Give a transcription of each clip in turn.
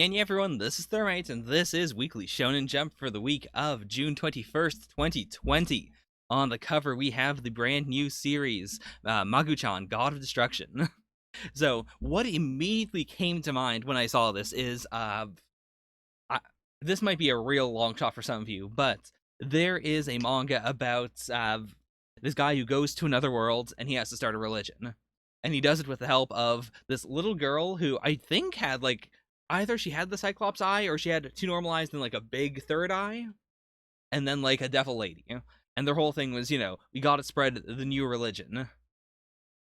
And yeah, everyone, this is Thermite, and this is Weekly Shonen Jump for the week of June 21st, 2020. On the cover, we have the brand new series, Magu-chan, God of Destruction. So, what immediately came to mind when I saw this is, this might be a real long shot for some of you, but there is a manga about this guy who goes to another world and he has to start a religion. And he does it with the help of this little girl who I think had either she had the Cyclops eye or she had two normalized and like a big third eye, and then like a devil lady. And their whole thing was, we gotta spread the new religion.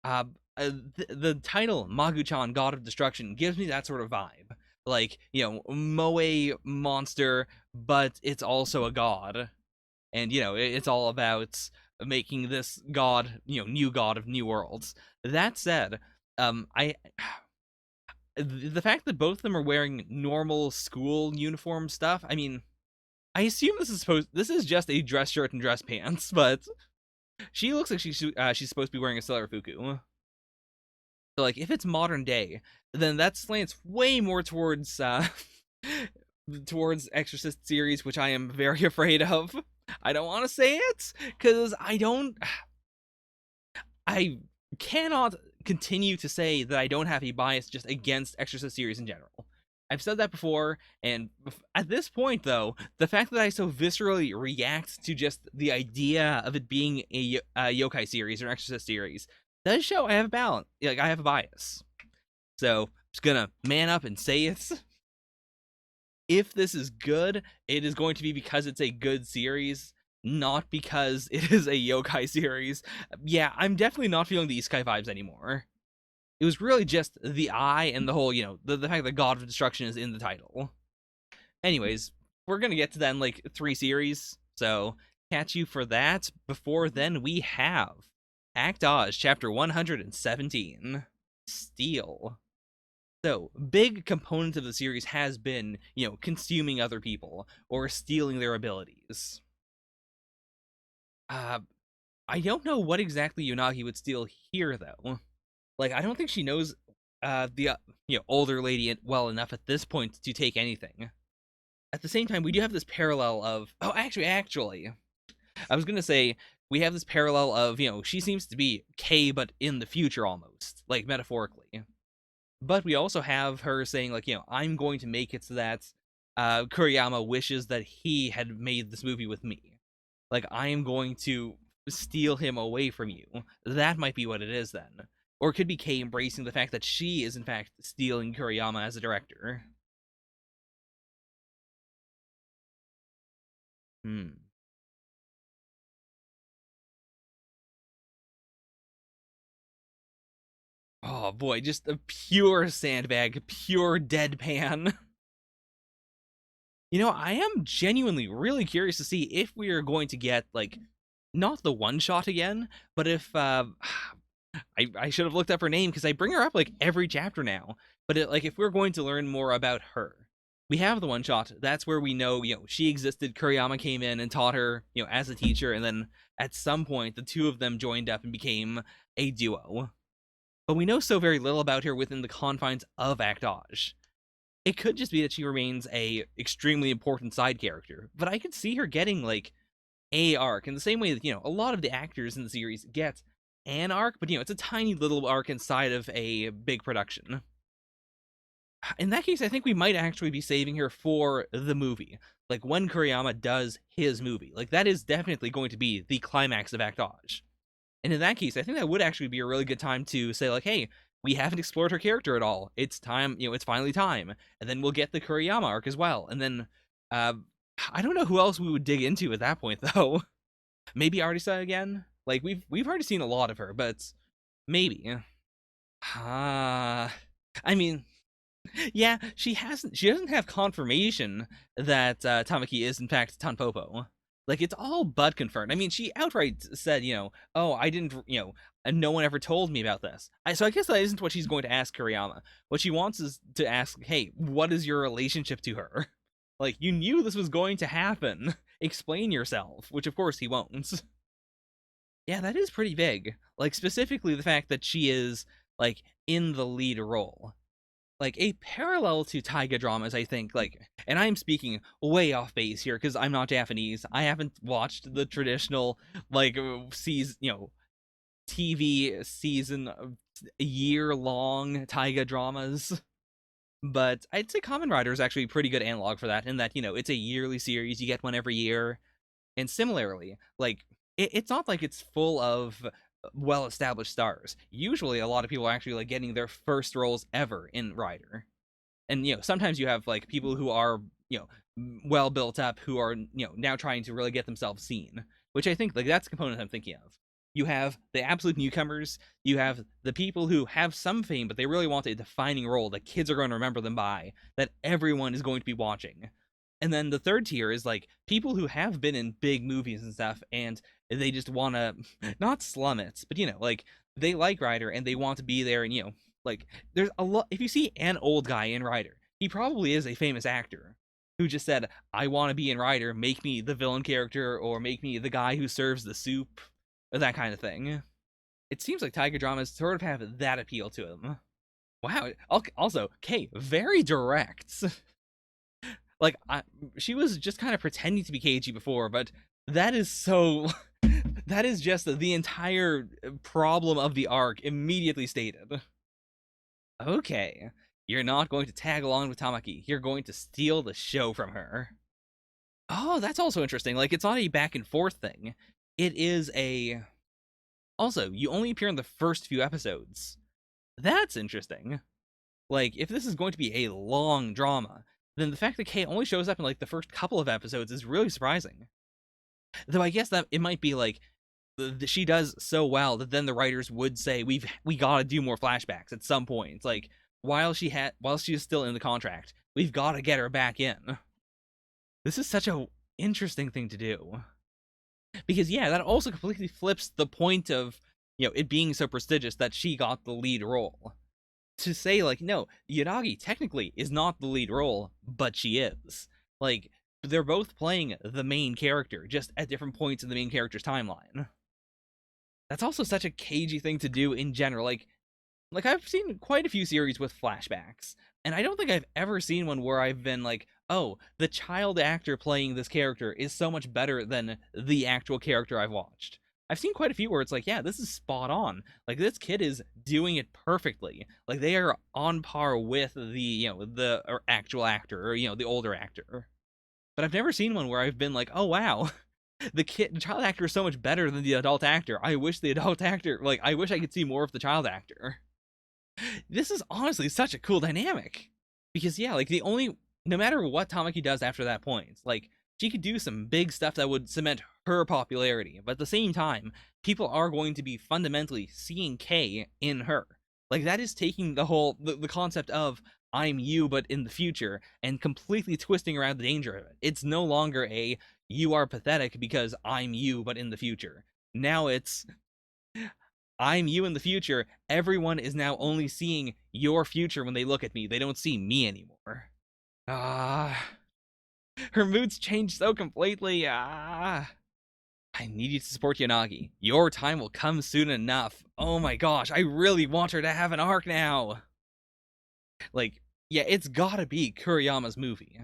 Uh, the title Magu-chan, God of Destruction, gives me that sort of vibe. Like, moe monster, but it's also a god. And, it's all about making this god, new god of new worlds. That said, I the fact that both of them are wearing normal school uniform stuff, I mean, I assume this is just a dress shirt and dress pants, but she looks like she's supposed to be wearing a Sailor Fuku. So like if it's modern day, then that slants way more towards towards Exorcist series, which I am very afraid of. I don't want to say it because I cannot continue to say that I don't have a bias just against Exorcist series in general. I've said that before, and at this point, though, the fact that I so viscerally react to just the idea of it being a yokai series or Exorcist series does show I have a balance. Like, I have a bias. So, I'm just gonna man up and say it. If this is good, it is going to be because it's a good series, not because it is a yokai series. Yeah, I'm definitely not feeling the Isekai vibes anymore. It was really just the eye and the whole, the fact that God of Destruction is in the title. Anyways, we're gonna get to that in like 3 series, so catch you for that. Before then, we have Actage, chapter 117, Steel. So, big component of the series has been, consuming other people or stealing their abilities. I don't know what exactly Yonagi would steal here, though. Like, I don't think she knows the older lady well enough at this point to take anything. At the same time, we do have this parallel of actually, I was gonna say we have this parallel of she seems to be Kay but in the future almost, like metaphorically. But we also have her saying like I'm going to make it so that Kuriyama wishes that he had made this movie with me. Like I am going to steal him away from you. That might be what it is then. Or it could be Kay embracing the fact that she is in fact stealing Kuriyama as a director. Hmm. Oh boy, just a pure sandbag, pure deadpan. I am genuinely really curious to see if we are going to get like not the one shot again, but if I should have looked up her name because I bring her up like every chapter now. But like if we're going to learn more about her, we have the one shot. That's where we know she existed. Kuriyama came in and taught her as a teacher, and then at some point the two of them joined up and became a duo. But we know so very little about her within the confines of Actage. It could just be that she remains a extremely important side character, but I could see her getting like a arc in the same way that a lot of the actors in the series get an arc, but it's a tiny little arc inside of a big production. In that case, I think we might actually be saving her for the movie. Like when Kuriyama does his movie, like that is definitely going to be the climax of Actage. And in that case, I think that would actually be a really good time to say like, hey, we haven't explored her character at all. It's time, it's finally time. And then we'll get the Kuriyama arc as well. And then I don't know who else we would dig into at that point though. Maybe Arisa again. Like we've already seen a lot of her, but maybe. I mean, yeah, she doesn't have confirmation that Tamaki is in fact Tanpopo. Like it's all but confirmed. I mean, she outright said, oh, I didn't, and no one ever told me about this. So I guess that isn't what she's going to ask Kuriyama. What she wants is to ask, hey, what is your relationship to her? Like you knew this was going to happen. Explain yourself, which of course he won't. Yeah, that is pretty big. Like specifically the fact that she is like in the lead role. like a parallel to taiga dramas, I think, like, and I'm speaking way off base here because I'm not Japanese. I haven't watched the traditional like season, TV season year long taiga dramas. But I'd say Kamen Rider is actually a pretty good analog for that, in that, it's a yearly series, you get one every year. And similarly, like, it's not like it's full of well-established stars. Usually, a lot of people are actually like getting their first roles ever in Rider. And sometimes you have like people who are well built up, who are now trying to really get themselves seen, which I think like that's the component I'm thinking of. You have the absolute newcomers, you have the people who have some fame but they really want a defining role that kids are going to remember them by, that everyone is going to be watching. And then the third tier is like people who have been in big movies and stuff, and they just want to not slum it, but like they like Ryder and they want to be there. And like there's a lot. If you see an old guy in Ryder, he probably is a famous actor who just said, "I want to be in Ryder. Make me the villain character, or make me the guy who serves the soup," or that kind of thing. It seems like Tiger dramas sort of have that appeal to them. Wow. Also, Kay, very direct. Like, she was just kind of pretending to be cagey before, but that is so. That is just the entire problem of the arc immediately stated. Okay, you're not going to tag along with Tamaki. You're going to steal the show from her. Oh, that's also interesting. Like, it's not a back and forth thing. It is a. Also, you only appear in the first few episodes. That's interesting. Like, if this is going to be a long drama, then the fact that Kay only shows up in like the first couple of episodes is really surprising. Though I guess that it might be like she does so well that then the writers would say we gotta do more flashbacks at some point. Like while she is still in the contract, we've got to get her back in. This is such a interesting thing to do, because yeah, that also completely flips the point of it being so prestigious that she got the lead role. To say like, no, Yanagi technically is not the lead role, but she is. Like, they're both playing the main character, just at different points in the main character's timeline. That's also such a cagey thing to do in general. Like I've seen quite a few series with flashbacks, and I don't think I've ever seen one where I've been like, oh, the child actor playing this character is so much better than the actual character I've watched. I've seen quite a few where it's like, yeah, this is spot on. Like, this kid is doing it perfectly. Like, they are on par with the actual actor, or the older actor. But I've never seen one where I've been like, oh wow, the child actor is so much better than the adult actor. I wish the adult actor, like, I wish I could see more of the child actor. This is honestly such a cool dynamic, because yeah, like no matter what Tamaki does after that point, like she could do some big stuff that would cement her popularity, but at the same time, people are going to be fundamentally seeing Kay in her. Like, that is taking the concept of I'm you but in the future and completely twisting around the danger of it. It's no longer a you are pathetic because I'm you but in the future. Now it's I'm you in the future. Everyone is now only seeing your future when they look at me. They don't see me anymore. Ah. Her moods change so completely. I need you to support Yanagi. Your time will come soon enough. Oh my gosh, I really want her to have an arc now. Like, yeah, it's gotta be Kuriyama's movie.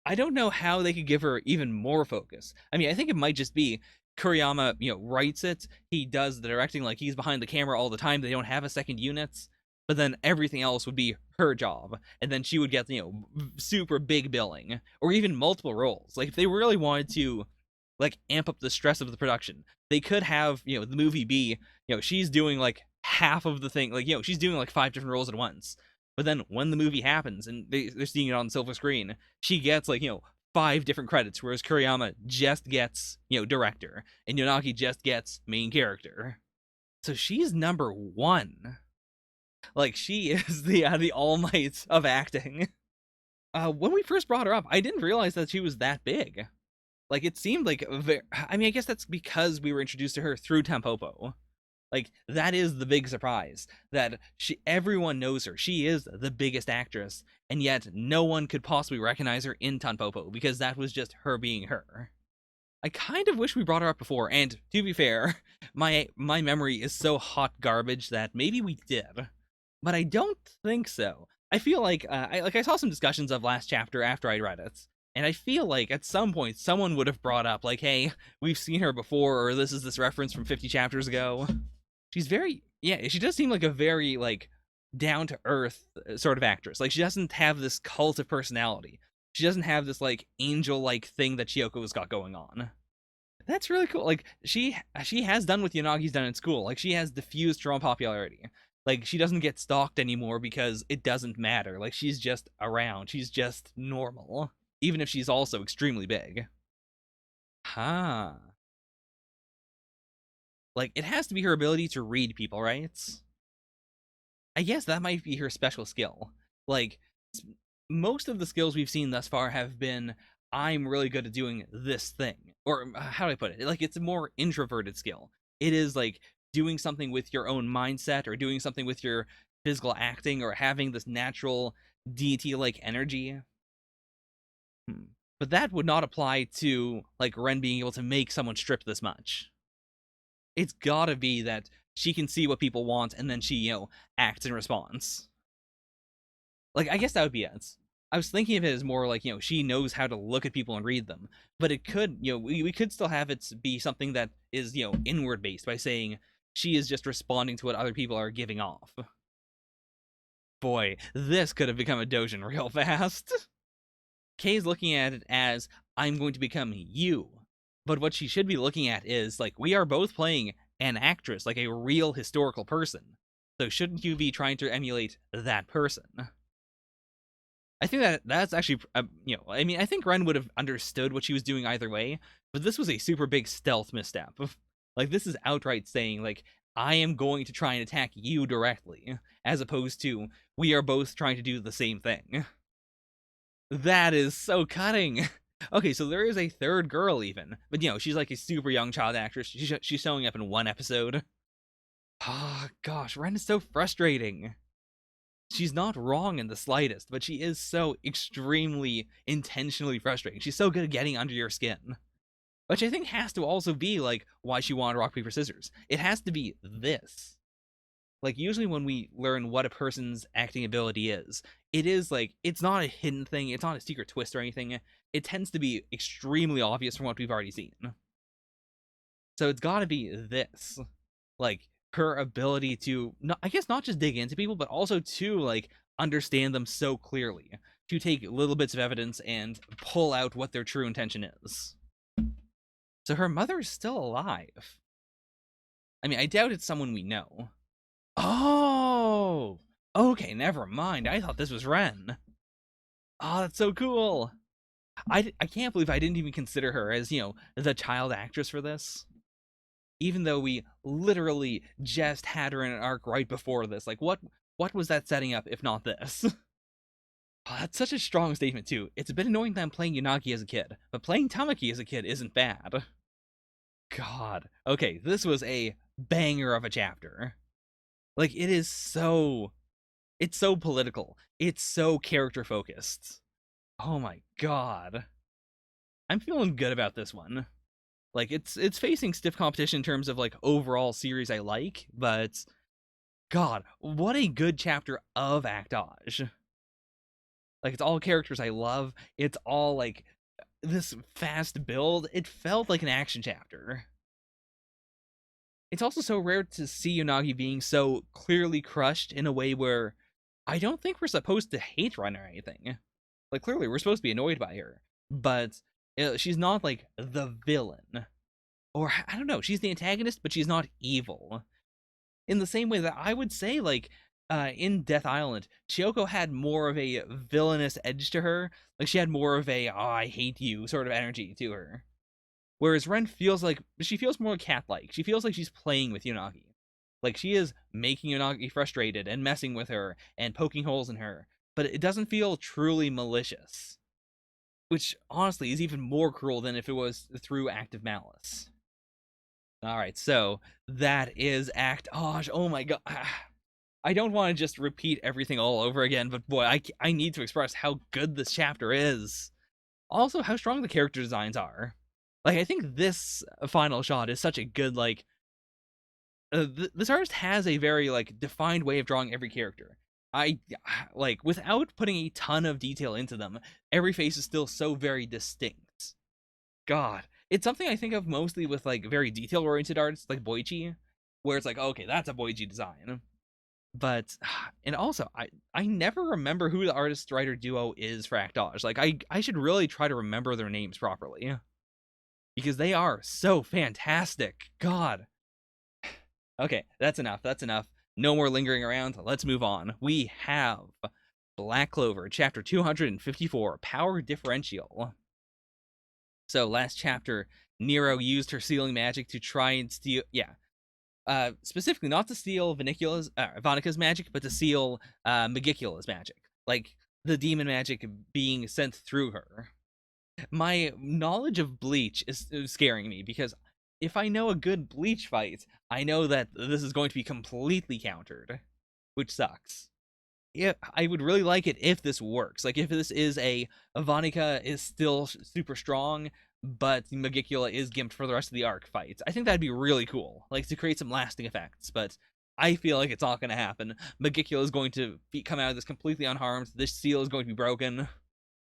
I don't know how they could give her even more focus. I mean, I think it might just be Kuriyama, writes it. He does the directing, like he's behind the camera all the time. They don't have a second unit. But then everything else would be her job, and then she would get super big billing, or even multiple roles. Like if they really wanted to like amp up the stress of the production, they could have the movie be she's doing like half of the thing, like she's doing like 5 different roles at once. But then when the movie happens and they're seeing it on silver screen, she gets like 5 different credits, whereas Kuriyama just gets director, and Yonagi just gets main character. So she's number 1. Like, she is the All Might of acting. When we first brought her up, I didn't realize that she was that big. Like, it seemed like I mean, I guess that's because we were introduced to her through Tampopo. Like, that is the big surprise, that everyone knows her. She is the biggest actress, and yet no one could possibly recognize her in Tampopo, because that was just her being her. I kind of wish we brought her up before, and to be fair, my memory is so hot garbage that maybe we did. But I don't think so. I feel like I saw some discussions of last chapter after I read it, and I feel like at some point someone would have brought up like, "Hey, we've seen her before," or this reference from 50 chapters ago. She's very yeah, she does seem like a very like down to earth sort of actress. Like she doesn't have this cult of personality. She doesn't have this like angel like thing that Chiyoko's got going on. That's really cool. Like she has done what Yanagi's done in school. Like she has diffused her own popularity. Like she doesn't get stalked anymore because it doesn't matter. Like she's just around. She's just normal, even if she's also extremely big. Huh. Like it has to be her ability to read people, right? I guess that might be her special skill. Like most of the skills we've seen thus far have been I'm really good at doing this thing. Or how do I put it? Like it's a more introverted skill. It is like doing something with your own mindset or doing something with your physical acting or having this natural deity like energy. But that would not apply to like Ren being able to make someone strip this much. It's gotta be that she can see what people want and then she, acts in response. Like, I guess that would be it. I was thinking of it as more like, she knows how to look at people and read them. But it could, we could still have it be something that is, inward based by saying she is just responding to what other people are giving off. Boy, this could have become a doujin real fast. Kay's looking at it as, I'm going to become you. But what she should be looking at is, like, we are both playing an actress, like a real historical person. So shouldn't you be trying to emulate that person? I think that's actually, I mean, I think Ren would have understood what she was doing either way, but this was a super big stealth misstep. Like, this is outright saying, like, I am going to try and attack you directly, as opposed to, we are both trying to do the same thing. That is so cutting. Okay, so there is a third girl even, but she's like a super young child actress. She's showing up in one episode. Ah, oh, gosh, Ren is so frustrating. She's not wrong in the slightest, but she is so extremely intentionally frustrating. She's so good at getting under your skin. Which I think has to also be, like, why she wanted rock, paper, scissors. It has to be this. Like, usually when we learn what a person's acting ability is, it is, like, it's not a hidden thing, it's not a secret twist or anything. It tends to be extremely obvious from what we've already seen. So it's gotta be this. Like, her ability to, I guess, not just dig into people, but also to, like, understand them so clearly. To take little bits of evidence and pull out what their true intention is. So her mother is still alive. I mean, I doubt it's someone we know. Oh! Okay, never mind. I thought this was Ren. Oh, that's so cool. I can't believe I didn't even consider her as, the child actress for this. Even though we literally just had her in an arc right before this. Like, what was that setting up if not this? Oh, that's such a strong statement, too. It's a bit annoying that I'm playing Yanagi as a kid, but playing Tamaki as a kid isn't bad. God. Okay, this was a banger of a chapter. Like, it's so political. It's so character focused. Oh my god. I'm feeling good about this one. Like, it's facing stiff competition in terms of, like, overall series I like, but god, what a good chapter of Actage. Like, it's all characters I love. It's all, like, this fast build. It felt like an action chapter. It's also so rare to see Unagi being so clearly crushed in a way where I don't think we're supposed to hate Ren or anything. Like, clearly, we're supposed to be annoyed by her, but she's not, like, the villain. Or, I don't know, she's the antagonist, but she's not evil. In the same way that I would say, like, in Death Island, Chiyoko had more of a villainous edge to her. Like, she had more of a, oh, I hate you sort of energy to her. Whereas Ren feels like, she feels more cat-like. She feels like she's playing with Unagi. Like, she is making Unagi frustrated and messing with her and poking holes in her. But it doesn't feel truly malicious. Which, honestly, is even more cruel than if it was through active malice. Alright, so that is Actage. Oh my god. I don't want to just repeat everything all over again, but boy, I need to express how good this chapter is. Also, how strong the character designs are. Like, I think this final shot is such a good, like... this artist has a very, like, defined way of drawing every character. I like, without putting a ton of detail into them, every face is still so very distinct. God, it's something I think of mostly with like very detail oriented artists like Boichi, where it's like, okay, that's a Boichi design. But and also I never remember who the artist writer duo is for Act Dodge. Like I should really try to remember their names properly because they are so fantastic. God. Okay, that's enough. That's enough. No more lingering around. Let's move on. We have Black Clover, chapter 254, Power Differential. So last chapter, Nero used her sealing magic to try and steal. Yeah, specifically not to steal Vanika's magic, but to steal Magicula's magic, like the demon magic being sent through her. My knowledge of Bleach is scaring me because if I know a good Bleach fight, I know that this is going to be completely countered, which sucks. Yeah, I would really like it if this works. Like if this is a Vanika is still super strong, but Magicula is gimped for the rest of the arc fights. I think that'd be really cool, like to create some lasting effects. But I feel like it's not going to happen. Magicula is going to come out of this completely unharmed. This seal is going to be broken.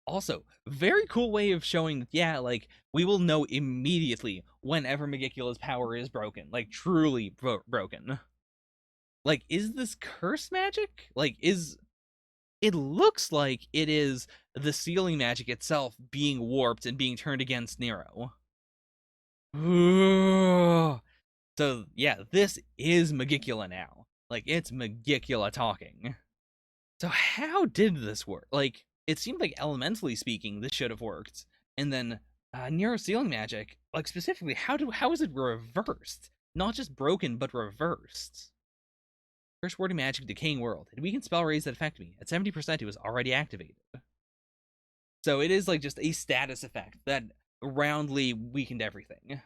Also, very cool way of showing, yeah, like we will know immediately whenever Magicula's power is broken, like truly broken. Like, is this curse magic? Like, it looks like it is the sealing magic itself being warped and being turned against Nero. So, yeah, this is Magicula now. Like, it's Magicula talking. So, how did this work? Like, it seemed like elementally speaking, this should have worked. And then, Nero sealing magic, like, specifically, how is it reversed? Not just broken, but reversed. First word of magic, decaying world. And weaken spell raise that affect me. At 70%, it was already activated. So it is like just a status effect that roundly weakened everything.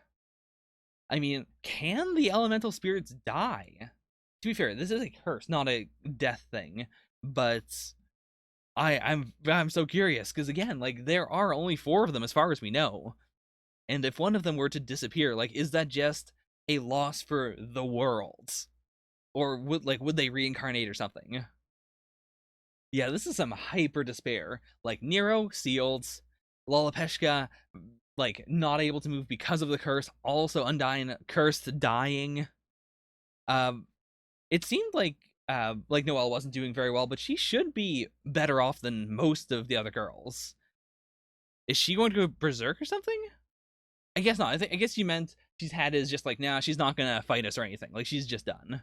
I mean, can the elemental spirits die? To be fair, this is a curse, not a death thing. But I'm so curious because again, like there are only 4 of them as far as we know, and if one of them were to disappear, like is that just a loss for the world? Or would they reincarnate or something? Yeah, this is some hyper despair. Like Nero sealed, Lalapeshka like not able to move because of the curse, also Undyne cursed dying. It seemed like Noelle wasn't doing very well, but she should be better off than most of the other girls. Is she going to go berserk or something? I guess not. I guess you meant she's had is just like, nah, she's not gonna fight us or anything. Like she's just done.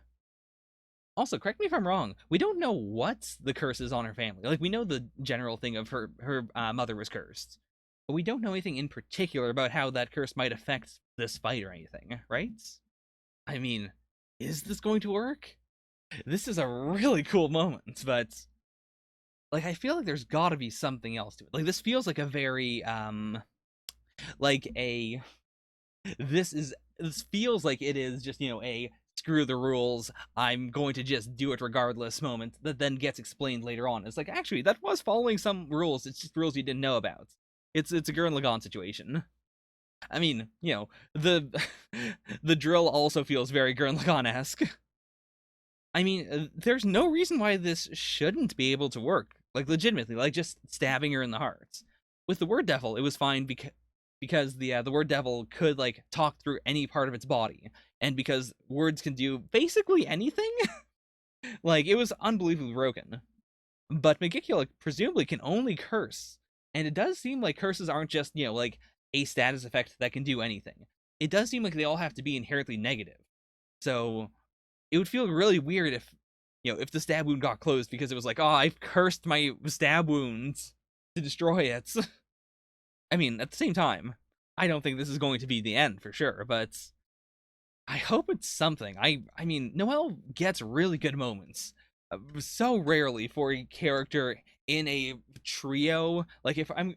Also, correct me if I'm wrong. We don't know what the curse is on her family. Like we know the general thing of her mother was cursed, but we don't know anything in particular about how that curse might affect this fight or anything, right? I mean, is this going to work? This is a really cool moment, but like I feel like there's got to be something else to it. Like this feels like a very like a this feels like it is just, you know, a screw the rules, I'm going to just do it regardless moment that then gets explained later on. It's like, actually, that was following some rules. It's just rules you didn't know about. It's a Gurren Lagann situation. I mean, you know, the the drill also feels very Gurren Lagann-esque. I mean, there's no reason why this shouldn't be able to work. Like, legitimately, like just stabbing her in the heart. With the word devil, it was fine because the word devil could like talk through any part of its body, and because words can do basically anything, like it was unbelievably broken. But Magicula presumably can only curse, and it does seem like curses aren't just, you know, like a status effect that can do anything. It does seem like they all have to be inherently negative. So it would feel really weird if, you know, if the stab wound got closed because it was like, oh, I've cursed my stab wounds to destroy it. I mean, at the same time, I don't think this is going to be the end for sure, but I hope it's something. I mean, Noelle gets really good moments. So rarely for a character in a trio. Like, if I'm...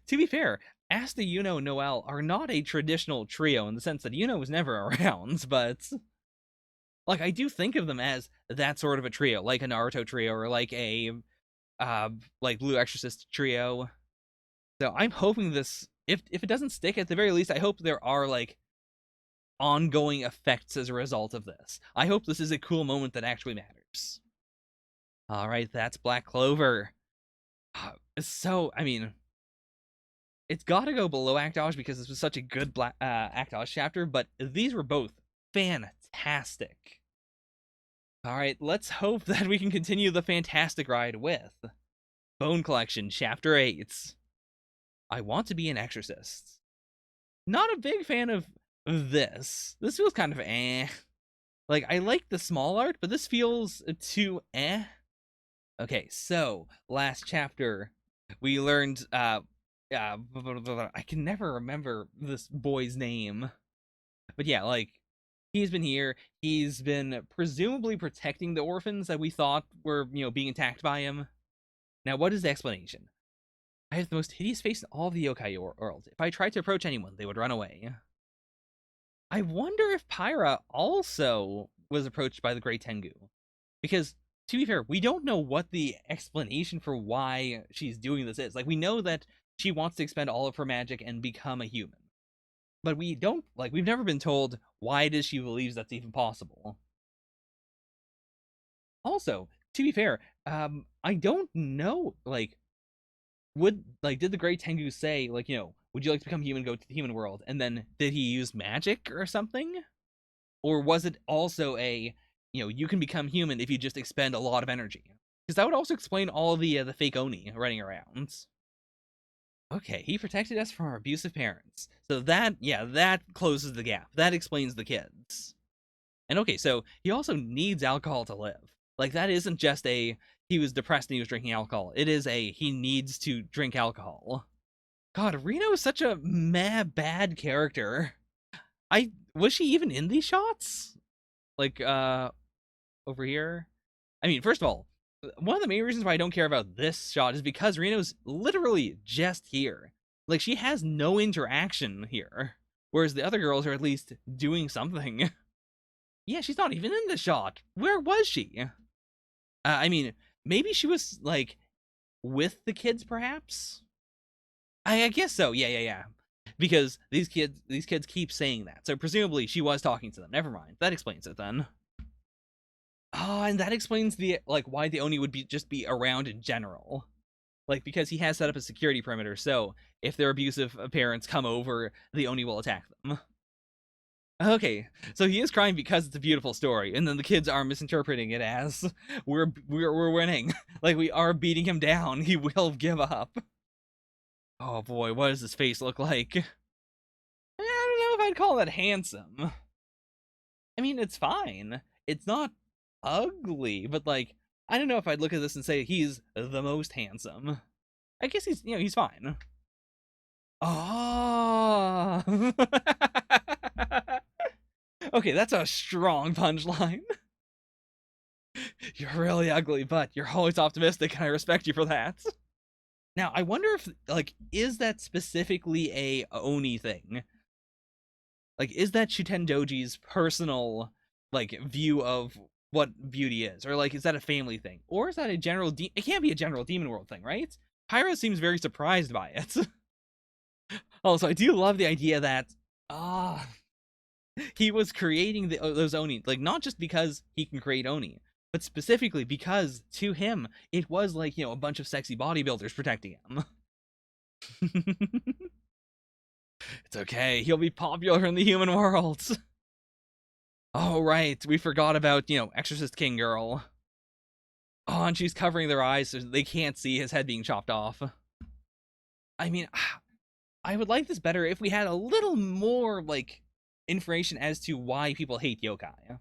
To be fair, Asta, Yuno, and Noelle are not a traditional trio in the sense that Yuno was never around, but... Like, I do think of them as that sort of a trio, like a Naruto trio, or like a, like Blue Exorcist trio. So I'm hoping this, if it doesn't stick, at the very least, I hope there are, like, ongoing effects as a result of this. I hope this is a cool moment that actually matters. All right, that's Black Clover. So, I mean, it's got to go below Act Dodge because this was such a good Act Dodge chapter, but these were both fantastic. All right, let's hope that we can continue the fantastic ride with Bone Collection, Chapter 8. I want to be an exorcist. Not a big fan of this. This feels kind of eh. Like, I like the small art, but this feels too eh. Okay, so, last chapter, we learned, I can never remember this boy's name. But yeah, like, he's been here. He's been presumably protecting the orphans that we thought were, being attacked by him. Now, what is the explanation? I have the most hideous face in all of the yokai world. If I tried to approach anyone, they would run away. I wonder if Pyra also was approached by the Great Tengu. Because, to be fair, we don't know what the explanation for why she's doing this is. Like, we know that she wants to expend all of her magic and become a human. But we don't, like, we've never been told why it is she believes that's even possible. Also, to be fair, I don't know, like, did the Great Tengu say, like, would you like to become human, go to the human world? And then did he use magic or something? Or was it also you can become human if you just expend a lot of energy? Because that would also explain all the fake Oni running around. Okay, he protected us from our abusive parents. So that closes the gap. That explains the kids. And okay, so he also needs alcohol to live. Like, that isn't just he was depressed and he was drinking alcohol. It is he needs to drink alcohol. God, Reno is such a bad character. Was she even in these shots? Like, over here? I mean, first of all, one of the main reasons why I don't care about this shot is because Reno's literally just here. Like, she has no interaction here. Whereas the other girls are at least doing something. Yeah, she's not even in the shot. Where was she? I mean, maybe she was, like, with the kids, perhaps? I guess so. Yeah. Because these kids keep saying that. So presumably she was talking to them. Never mind. That explains it then. Oh, and that explains why the Oni would just be around in general. Like, because he has set up a security perimeter, so if their abusive parents come over, the Oni will attack them. Okay, so he is crying because it's a beautiful story, and then the kids are misinterpreting it as we're winning. Like, we are beating him down. He will give up. Oh boy, what does his face look like? I don't know if I'd call that handsome. I mean, it's fine. It's not ugly, but like, I don't know if I'd look at this and say he's the most handsome. I guess he's fine. Oh. Okay, that's a strong punchline. You're really ugly, but you're always optimistic, and I respect you for that. Now, I wonder if, like, is that specifically a Oni thing? Like, is that Shuten Doji's personal, like, view of what beauty is? Or, like, is that a family thing? Or is that a general it can't be a general Demon World thing, right? Pyra seems very surprised by it. Also, I do love the idea that, he was creating those Oni, like, not just because he can create Oni, but specifically because, to him, it was like, a bunch of sexy bodybuilders protecting him. It's okay, he'll be popular in the human world. Oh, right, we forgot about, Exorcist King Girl. Oh, and she's covering their eyes so they can't see his head being chopped off. I mean, I would like this better if we had a little more, like, information as to why people hate yokai.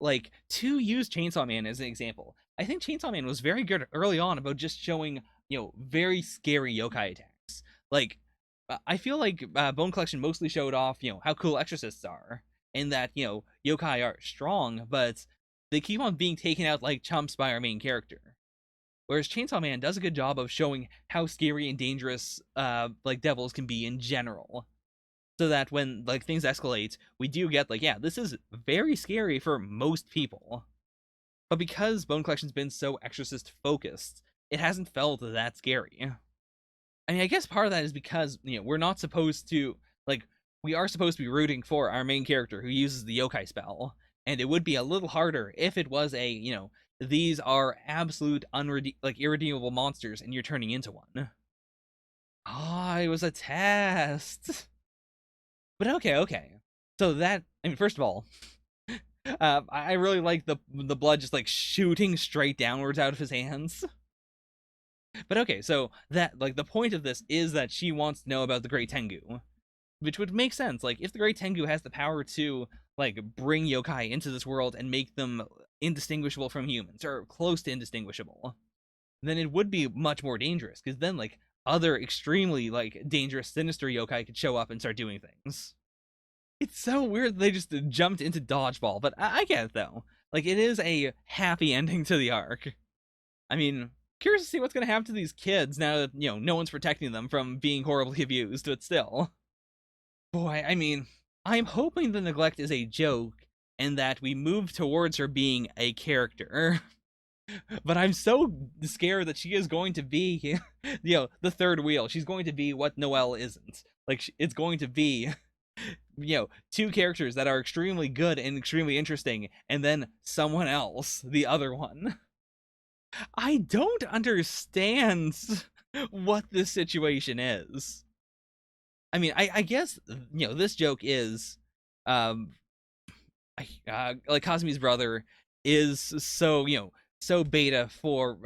Like, to use Chainsaw Man as an example, I think Chainsaw Man was very good early on about just showing, very scary yokai attacks. Like, I feel like Bone Collection mostly showed off, how cool exorcists are, and that, yokai are strong, but they keep on being taken out like chumps by our main character. Whereas Chainsaw Man does a good job of showing how scary and dangerous, like, devils can be in general. So that when, like, things escalate, we do get, like, yeah, this is very scary for most people. But because Bone Collection's been so exorcist-focused, it hasn't felt that scary. I mean, I guess part of that is because, we're not supposed to, like, we are supposed to be rooting for our main character who uses the yokai spell. And it would be a little harder if it was a, these are absolute irredeemable monsters, and you're turning into one. Ah, it was a test. But okay. So that, I mean, first of all, I really like the blood just like shooting straight downwards out of his hands. But okay, so that like the point of this is that she wants to know about the Great Tengu, which would make sense. Like if the Great Tengu has the power to like bring yokai into this world and make them indistinguishable from humans or close to indistinguishable, then it would be much more dangerous because then like other extremely like dangerous sinister yokai could show up and start doing things. It's so weird that they just jumped into dodgeball, but I get it though. Like it is a happy ending to the arc. I mean, curious to see what's gonna happen to these kids now that no one's protecting them from being horribly abused, but still. Boy, I mean, I'm hoping the neglect is a joke and that we move towards her being a character. But I'm so scared that she is going to be, the third wheel. She's going to be what Noelle isn't. Like, it's going to be, two characters that are extremely good and extremely interesting, and then someone else, the other one. I don't understand what this situation is. I mean, I guess, this joke is, like Kazami's brother is so so beta for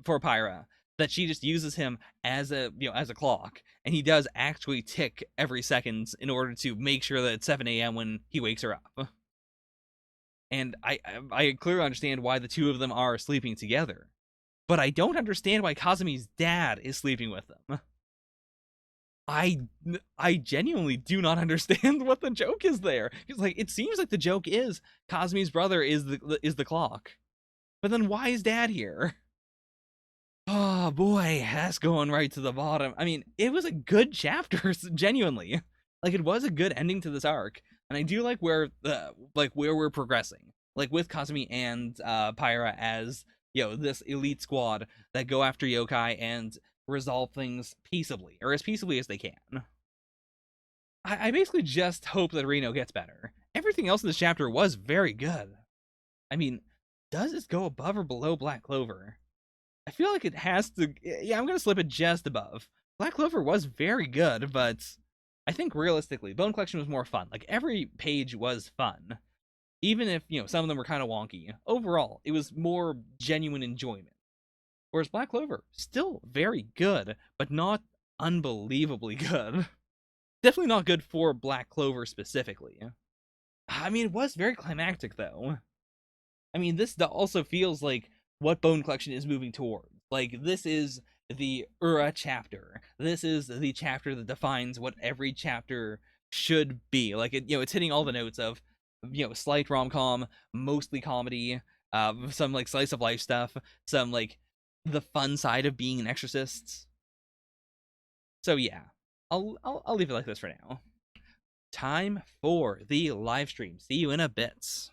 Pyra that she just uses him as a clock, and he does actually tick every second in order to make sure that it's 7 a.m. when he wakes her up. And I clearly understand why the two of them are sleeping together, but I don't understand why Kazami's dad is sleeping with them. I genuinely do not understand what the joke is there. It's like it seems like the joke is Kazami's brother is the clock. But then why is dad here? Oh boy, that's going right to the bottom. I mean, it was a good chapter, genuinely. Like it was a good ending to this arc. And I do like where we're progressing. Like with Kazami and Pyra as, this elite squad that go after yokai and resolve things peaceably, or as peaceably as they can. I basically just hope that Reno gets better. Everything else in this chapter was very good. I mean, does this go above or below Black Clover? I feel like it has to. Yeah, I'm gonna slip it just above. Black Clover was very good, but I think realistically, Bone Collection was more fun. Like every page was fun, even if some of them were kind of wonky. Overall, it was more genuine enjoyment. Whereas Black Clover, still very good, but not unbelievably good. Definitely not good for Black Clover specifically. I mean, it was very climactic, though. I mean, this also feels like what Bone Collection is moving towards. Like, this is the Ura chapter. This is the chapter that defines what every chapter should be. Like, it's hitting all the notes of, slight rom-com, mostly comedy, some, like, slice of life stuff, some, like, the fun side of being an exorcist. So yeah, I'll leave it like this for now. Time for the live stream. See you in a bit.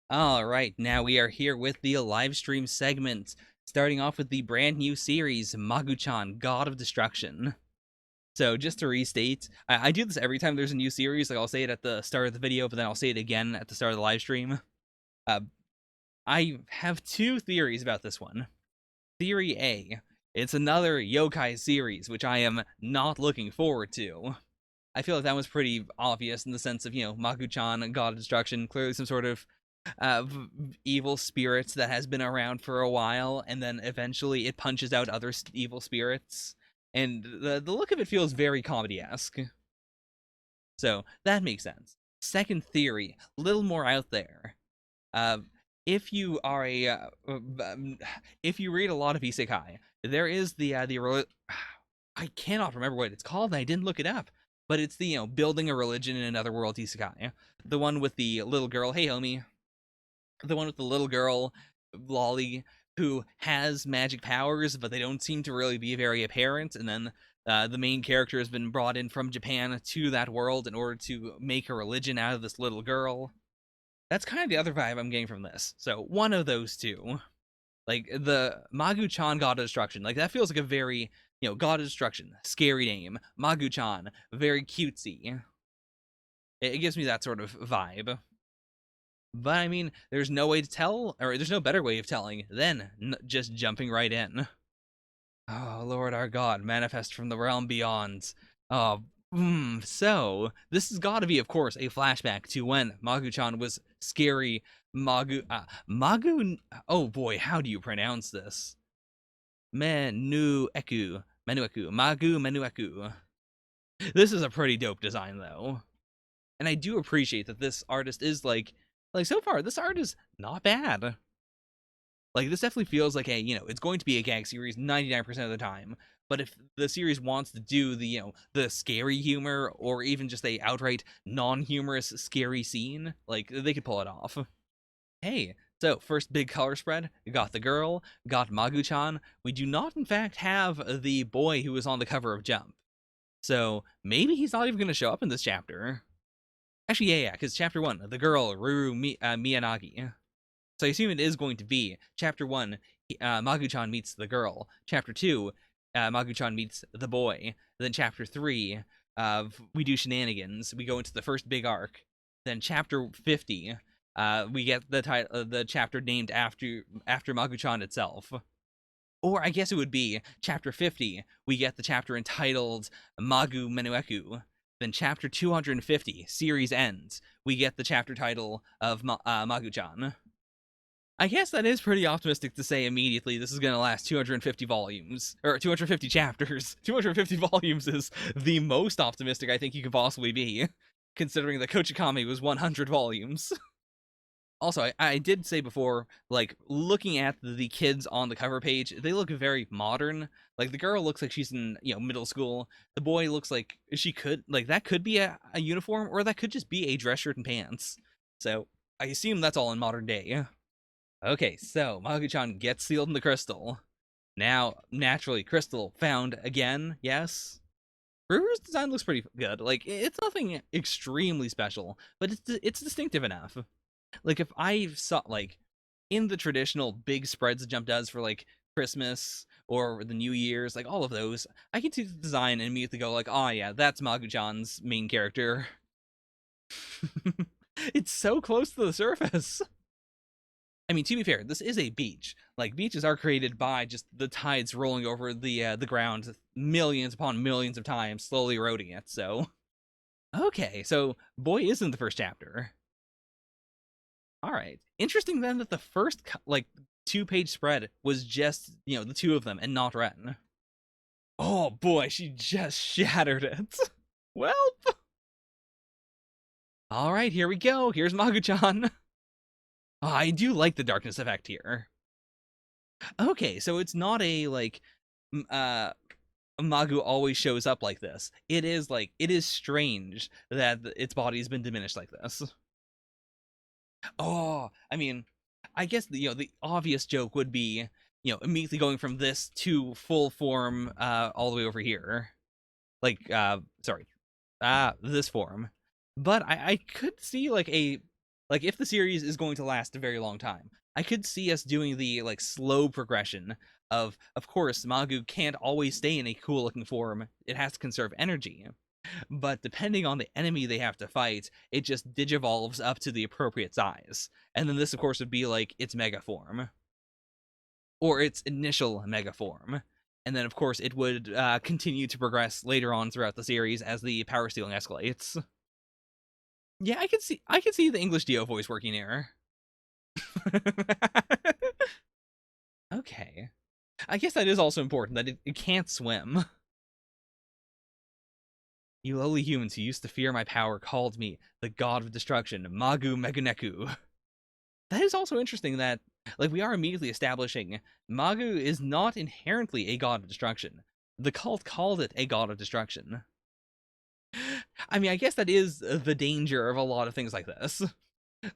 All right, now we are here with the live stream segment, starting off with the brand new series, Magu-chan, God of Destruction. So just to restate, I do this every time there's a new series. Like I'll say it at the start of the video, but then I'll say it again at the start of the live stream. I have two theories about this one. Theory A, it's another yokai series, which I am not looking forward to. I feel like that was pretty obvious in the sense of, Magu-chan, God of Destruction, clearly some sort of evil spirits that has been around for a while, and then eventually it punches out other evil spirits. And the look of it feels very comedy-esque. So, that makes sense. Second theory, a little more out there. If you are if you read a lot of isekai, there is the I cannot remember what it's called, and I didn't look it up, but it's the building a religion in another world isekai. The one with the little girl, hey homie, the one with the little girl, Lolly, who has magic powers, but they don't seem to really be very apparent, and then the main character has been brought in from Japan to that world in order to make a religion out of this little girl. That's kind of the other vibe I'm getting from this. So one of those two. Like the Magu-chan God of Destruction. Like that feels like a very, God of Destruction, scary name. Magu-chan, very cutesy. It gives me that sort of vibe. But I mean, there's no way to tell, or there's no better way of telling than just jumping right in. Oh, Lord our God, manifest from the realm beyond. Oh, so this has got to be, of course, a flashback to when Magu-chan was scary. Magu. Oh boy, how do you pronounce this? Menueku, Magu Menueku. This is a pretty dope design, though, and I do appreciate that this artist is like so far, this art is not bad. Like, this definitely feels like it's going to be a gag series 99% of the time. But if the series wants to do the scary humor, or even just a outright non-humorous scary scene, like, they could pull it off. Hey, so first big color spread, got the girl, got Magu-chan. We do not, in fact, have the boy who was on the cover of Jump. So maybe he's not even going to show up in this chapter. Actually, yeah, because chapter 1, the girl, Miyanagi. So I assume it is going to be chapter 1, Magu-chan meets the girl. Chapter 2, Magu-chan meets the boy. Then chapter 3, we do shenanigans. We go into the first big arc. Then chapter 50, we get the chapter named after Magu-chan itself. Or I guess it would be chapter 50, we get the chapter entitled Magu Menueku. Then chapter 250, series ends, we get the chapter title of Magu-chan. I guess that is pretty optimistic to say immediately this is going to last 250 volumes, or 250 chapters. 250 volumes is the most optimistic I think you could possibly be, considering that Kochikame was 100 volumes. Also, I did say before, like, looking at the kids on the cover page, they look very modern. Like, the girl looks like she's in, middle school. The boy looks like that could be a uniform, or that could just be a dress shirt and pants. So, I assume that's all in modern day. Okay, so Magu-chan gets sealed in the crystal. Now, naturally, crystal found again, yes? River's design looks pretty good. Like, it's nothing extremely special, but it's distinctive enough. Like, if I saw, like, in the traditional big spreads Jump does for, like, Christmas or the New Year's, like, all of those, I can see the design and immediately go, like, oh yeah, that's Magu-chan's main character. It's so close to the surface. I mean, to be fair, this is a beach. Like, beaches are created by just the tides rolling over the ground millions upon millions of times, slowly eroding it, so... Okay, so boy is in the first chapter. Alright. Interesting, then, that the first, like, 2-page spread was just, the two of them, and not Ren. Oh boy, she just shattered it. Welp! Alright, here we go. Here's Magu-chan. Oh, I do like the darkness effect here. Okay, so it's not a, like, Magu always shows up like this. It is strange that its body has been diminished like this. Oh, I mean, I guess the obvious joke would be, immediately going from this to full form all the way over here. Like, sorry. This form. But I could see, like, if the series is going to last a very long time, I could see us doing the, like, slow progression of course, Magu can't always stay in a cool-looking form. It has to conserve energy. But depending on the enemy they have to fight, it just digivolves up to the appropriate size. And then this, of course, would be, like, its mega form. Or its initial mega form. And then, of course, it would continue to progress later on throughout the series as the power stealing escalates. Yeah, I can see the English Dio voice working here. Okay. I guess that is also important, that it can't swim. You lowly humans who used to fear my power called me the god of destruction, Magu Meguneku. That is also interesting that, like, we are immediately establishing Magu is not inherently a god of destruction. The cult called it a god of destruction. I mean, I guess that is the danger of a lot of things like this.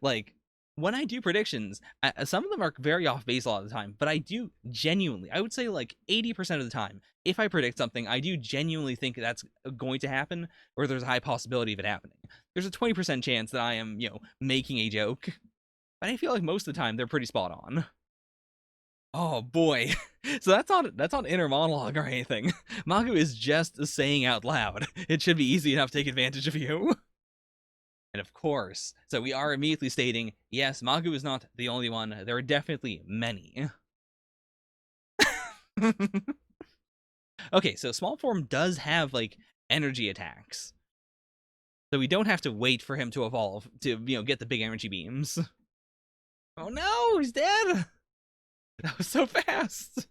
Like, when I do predictions, some of them are very off base a lot of the time, but I do genuinely, I would say like 80% of the time, if I predict something, I do genuinely think that's going to happen, or there's a high possibility of it happening. There's a 20% chance that I am, making a joke, but I feel like most of the time they're pretty spot on. Oh boy. So that's not inner monologue or anything. Magu is just saying out loud. It should be easy enough to take advantage of you. And of course, so we are immediately stating, yes, Magu is not the only one. There are definitely many. Okay, so small form does have like energy attacks. So we don't have to wait for him to evolve to, get the big energy beams. Oh no, he's dead! That was so fast!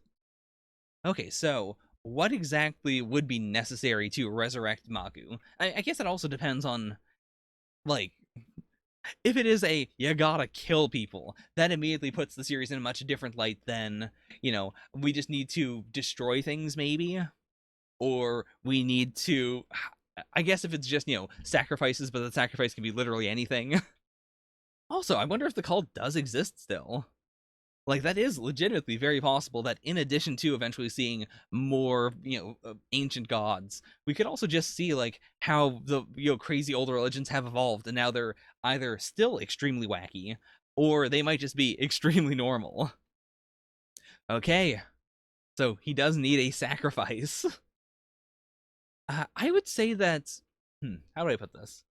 Okay, so what exactly would be necessary to resurrect Magu? I guess it also depends on, like, if it is a you gotta kill people, that immediately puts the series in a much different light than, we just need to destroy things, maybe? Or we need to. I guess if it's just, sacrifices, but the sacrifice can be literally anything. Also, I wonder if the cult does exist still. Like, that is legitimately very possible that in addition to eventually seeing more, ancient gods, we could also just see, like, how the, crazy older religions have evolved, and now they're either still extremely wacky, or they might just be extremely normal. Okay, so he does need a sacrifice. I would say that, how do I put this?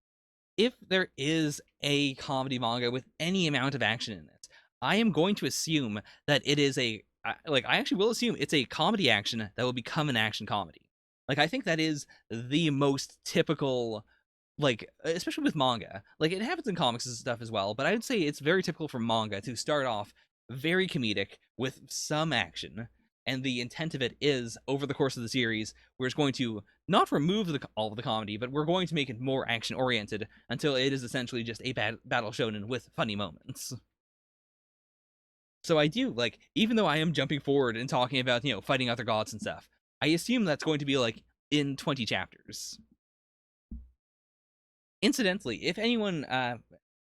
If there is a comedy manga with any amount of action in it, I am going to assume that it is I actually will assume it's a comedy action that will become an action comedy. Like, I think that is the most typical, like, especially with manga. Like, it happens in comics and stuff as well, but I would say it's very typical for manga to start off very comedic with some action. And the intent of it is, over the course of the series, we're just going to not remove all of the comedy, but we're going to make it more action oriented until it is essentially just a battle shonen with funny moments. So I do, like, even though I am jumping forward and talking about, fighting other gods and stuff, I assume that's going to be like in 20 chapters. Incidentally, if anyone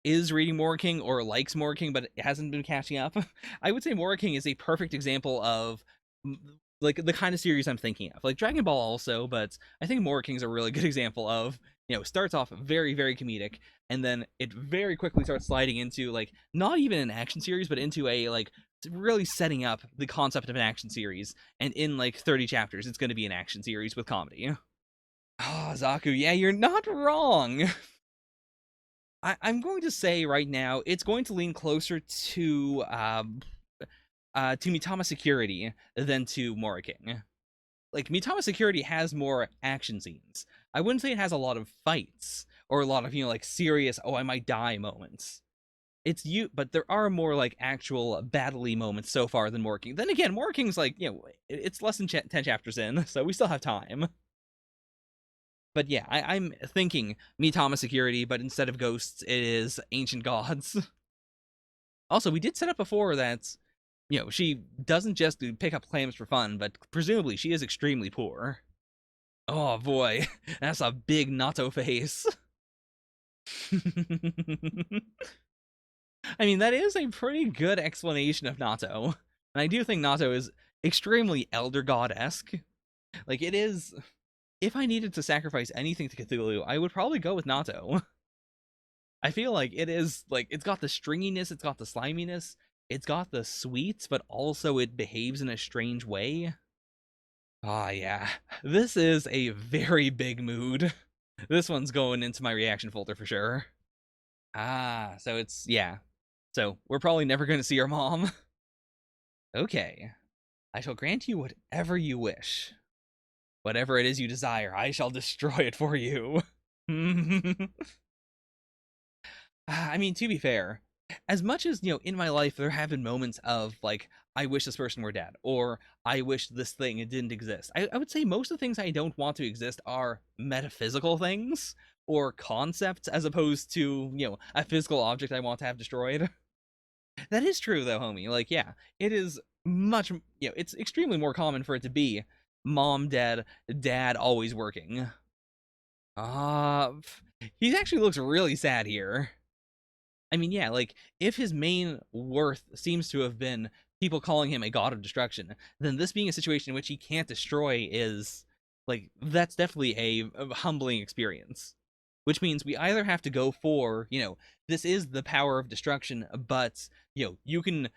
is reading King or likes King but hasn't been catching up, I would say King is a perfect example of, like, the kind of series I'm thinking of. Like Dragon Ball also, but I think King's a really good example of, starts off very, very comedic, and then it very quickly starts sliding into, like, not even an action series, but into a, like, really setting up the concept of an action series, and in, like, 30 chapters, it's going to be an action series with comedy. Oh, Zaku, yeah, you're not wrong. I'm going to say right now it's going to lean closer to Mitama Security than to King. Like, Mitama Security has more action scenes. I wouldn't say it has a lot of fights or a lot of, like, serious, oh, I might die moments. But there are more, like, actual battle-y moments so far than King. Then again, King's, like, it's less than 10 chapters in, so we still have time. But yeah, I'm thinking Mitama Security, but instead of ghosts, it is ancient gods. Also, we did set up before that, she doesn't just pick up claims for fun, but presumably she is extremely poor. Oh boy, that's a big Nato face. I mean, that is a pretty good explanation of Nato. And I do think Nato is extremely Elder God-esque. Like, it is. If I needed to sacrifice anything to Cthulhu, I would probably go with Nato. I feel like it is, like, it's got the stringiness, it's got the sliminess, it's got the sweets, but also it behaves in a strange way. Ah, yeah. This is a very big mood. This one's going into my reaction folder for sure. Ah, so it's, yeah. So, we're probably never going to see our mom. Okay. I shall grant you whatever you wish. Whatever it is you desire, I shall destroy it for you. I mean, to be fair, as much as, in my life, there have been moments of, like, I wish this person were dead, or I wish this thing didn't exist. I would say most of the things I don't want to exist are metaphysical things, or concepts, as opposed to, a physical object I want to have destroyed. That is true, though, homie. Like, yeah, it is much, it's extremely more common for it to be mom dead, dad always working. Uh, he actually looks really sad here. I mean, yeah, like, if his main worth seems to have been people calling him a god of destruction, then this being a situation in which he can't destroy is, like, that's definitely a humbling experience. Which means we either have to go for, this is the power of destruction, but, you can,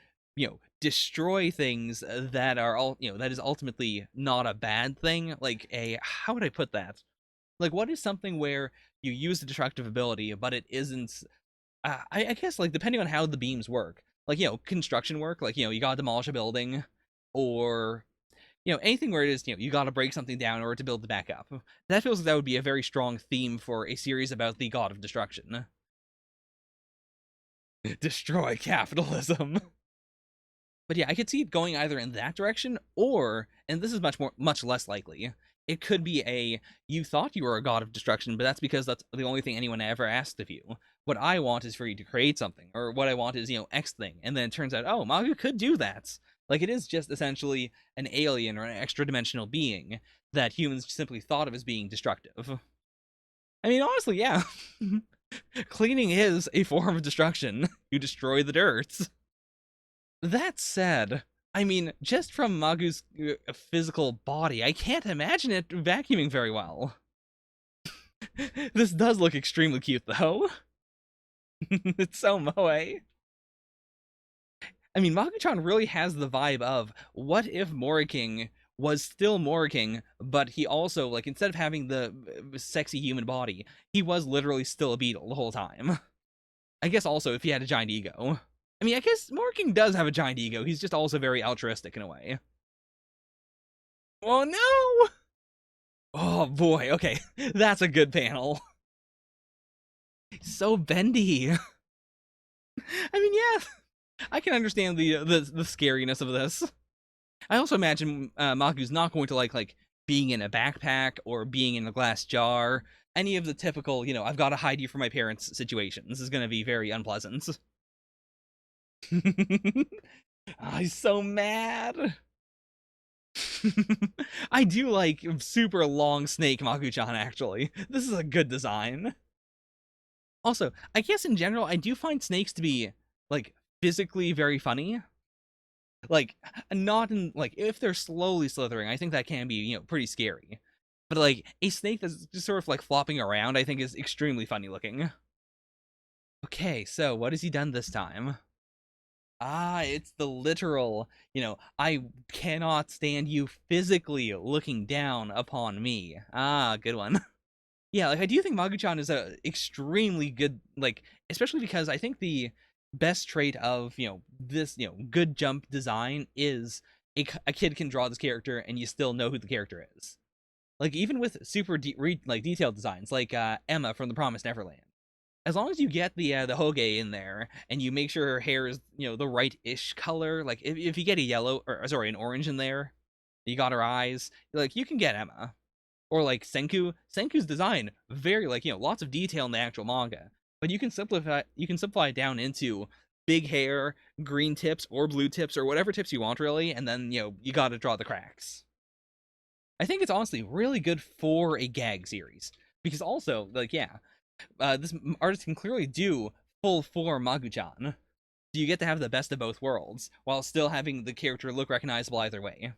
destroy things that are all, that is ultimately not a bad thing. Like, how would I put that? Like, what is something where you use the destructive ability, but it isn't. I guess, like, depending on how the beams work, like, construction work, like, you gotta demolish a building, or, anything where it is, you gotta break something down in order to build it back up. That feels like that would be a very strong theme for a series about the god of destruction. Destroy capitalism. But yeah, I could see it going either in that direction, or, and this is much less likely, it could be you thought you were a god of destruction, but that's because that's the only thing anyone ever asked of you. What I want is for you to create something, or what I want is, X thing, and then it turns out, oh, Magu could do that. Like, it is just essentially an alien or an extra dimensional being that humans simply thought of as being destructive. I mean, honestly, yeah. Cleaning is a form of destruction. You destroy the dirt. That said, I mean, just from Magu's physical body, I can't imagine it vacuuming very well. This does look extremely cute, though. It's so moe. I mean, Magu-chan really has the vibe of, what if Moriking was still Moriking, but he also, like, instead of having the sexy human body, he was literally still a beetle the whole time. I guess also if he had a giant ego. I mean, I guess Moriking does have a giant ego. He's just also very altruistic in a way. Oh no! Oh boy, okay. That's a good panel. So bendy. I mean, yeah, I can understand the scariness of this. I also imagine Maku's not going to like being in a backpack or being in a glass jar. Any of the typical, I've got to hide you from my parents situations. This is going to be very unpleasant. Oh, he's so mad. I do like super long snake Magu-chan, actually. This is a good design. Also, I guess in general, I do find snakes to be, like, physically very funny. Like, not in, like, if they're slowly slithering, I think that can be, pretty scary. But, like, a snake that's just sort of, like, flopping around, I think is extremely funny looking. Okay, so what has he done this time? Ah, it's the literal, I cannot stand you physically looking down upon me. Ah, good one. Yeah, like, I do think Magu-chan is a extremely good, like, especially because I think the best trait of, this, good jump design is a kid can draw this character and you still know who the character is. Like, even with super detailed designs, like Emma from The Promised Neverland. As long as you get the Hoge in there and you make sure her hair is, the right-ish color, like, if you get a yellow, or sorry, an orange in there, you got her eyes, like, you can get Emma. Or like Senku's design, very, like, lots of detail in the actual manga, but you can simplify it down into big hair, green tips or blue tips or whatever tips you want, really, and then you got to draw the cracks. I think it's honestly really good for a gag series, because also, like, yeah, this artist can clearly do full form Magu-chan, so you get to have the best of both worlds while still having the character look recognizable either way.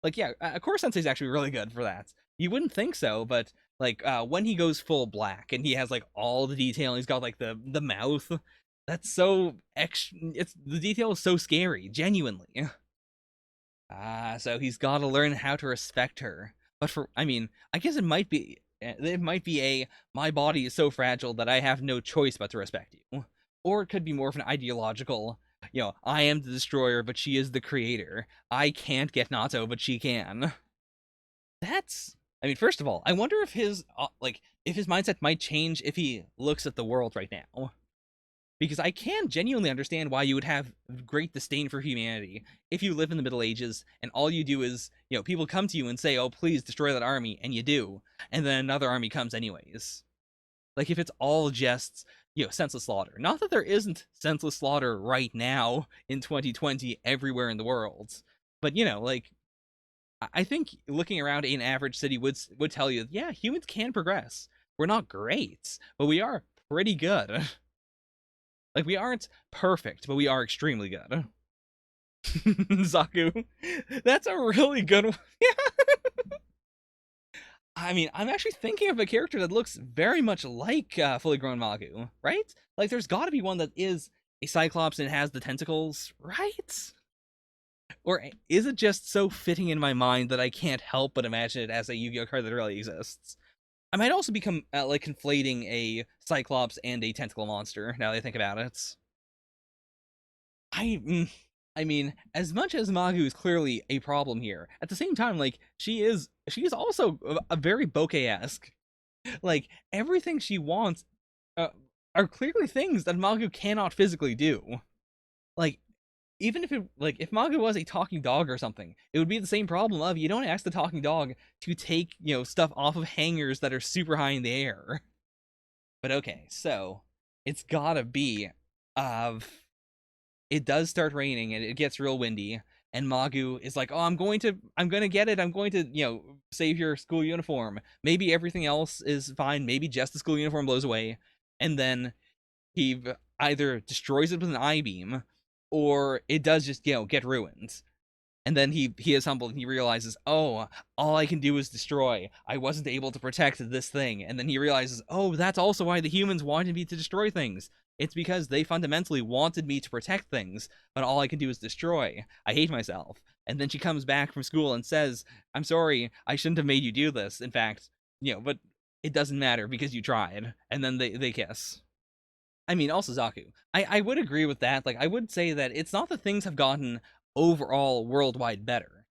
Like, yeah, Core Sensei's actually really good for that. You wouldn't think so, but like when he goes full black and he has like all the detail, and he's got like the mouth. That's so it's the detail is so scary, genuinely. So he's got to learn how to respect her. But I mean, I guess it might be my body is so fragile that I have no choice but to respect you. Or it could be more of an ideological, I am the destroyer, but she is the creator. I can't get Nato, but she can. I mean, first of all, I wonder if his mindset might change if he looks at the world right now. Because I can genuinely understand why you would have great disdain for humanity if you live in the Middle Ages and all you do is, people come to you and say, oh, please destroy that army, and you do, and then another army comes anyways. Like, if it's all just, senseless slaughter. Not that there isn't senseless slaughter right now in 2020 everywhere in the world, but, like, I think looking around an average city would tell you, yeah, humans can progress. We're not great, but we are pretty good. Like, we aren't perfect, but we are extremely good. Zaku. That's a really good one. I mean, I'm actually thinking of a character that looks very much like fully grown Magu, right? Like, there's got to be one that is a Cyclops and has the tentacles, right? Or is it just so fitting in my mind that I can't help but imagine it as a Yu-Gi-Oh card that really exists? I might also become like conflating a Cyclops and a tentacle monster. Now that I think about it, I. I mean, as much as Magu is clearly a problem here, at the same time, like she is also a very bokeh-esque. Like everything she wants uh, are clearly things that Magu cannot physically do. Like even if if Magu was a talking dog or something, it would be the same problem of you don't ask the talking dog to take, stuff off of hangers that are super high in the air. But okay, so it's gotta be of it does start raining and it gets real windy, and Magu is like, "Oh, I'm going to get it. I'm going to, save your school uniform. Maybe everything else is fine. Maybe just the school uniform blows away." And then he either destroys it with an eye beam, or it does just, get ruined. And then he is humbled and he realizes, oh, all I can do is destroy. I wasn't able to protect this thing. And then he realizes, oh, that's also why the humans wanted me to destroy things. It's because they fundamentally wanted me to protect things, but all I can do is destroy. I hate myself. And then she comes back from school and says, I'm sorry, I shouldn't have made you do this. In fact, but it doesn't matter because you tried. And then they kiss. I mean, also Zaku. I would agree with that. Like, I would say that it's not that things have gotten overall worldwide better.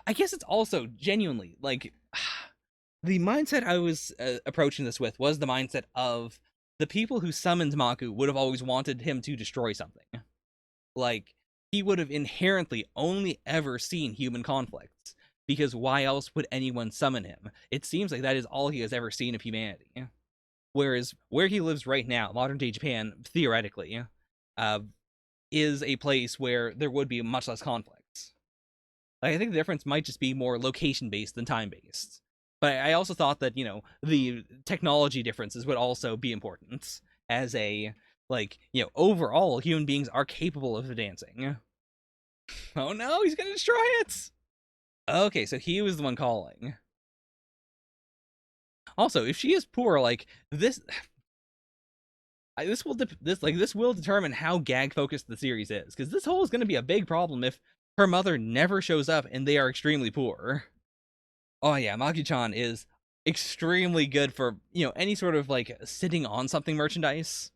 I guess it's also genuinely, like, the mindset I was approaching this with was the mindset of the people who summoned Maku would have always wanted him to destroy something. Like, he would have inherently only ever seen human conflicts, because why else would anyone summon him? It seems like that is all he has ever seen of humanity. Whereas where he lives right now, modern day Japan, theoretically, uh, is a place where there would be much less conflicts. Like, I think the difference might just be more location based than time based. But I also thought that, the technology differences would also be important as a, like, overall human beings are capable of dancing. Oh no, he's gonna destroy it! Okay, so he was the one calling. Also, if she is poor, like, this will determine how gag focused the series is, because this whole is going to be a big problem if her mother never shows up and they are extremely poor. Oh yeah, Magu-chan is extremely good for any sort of like sitting on something merchandise.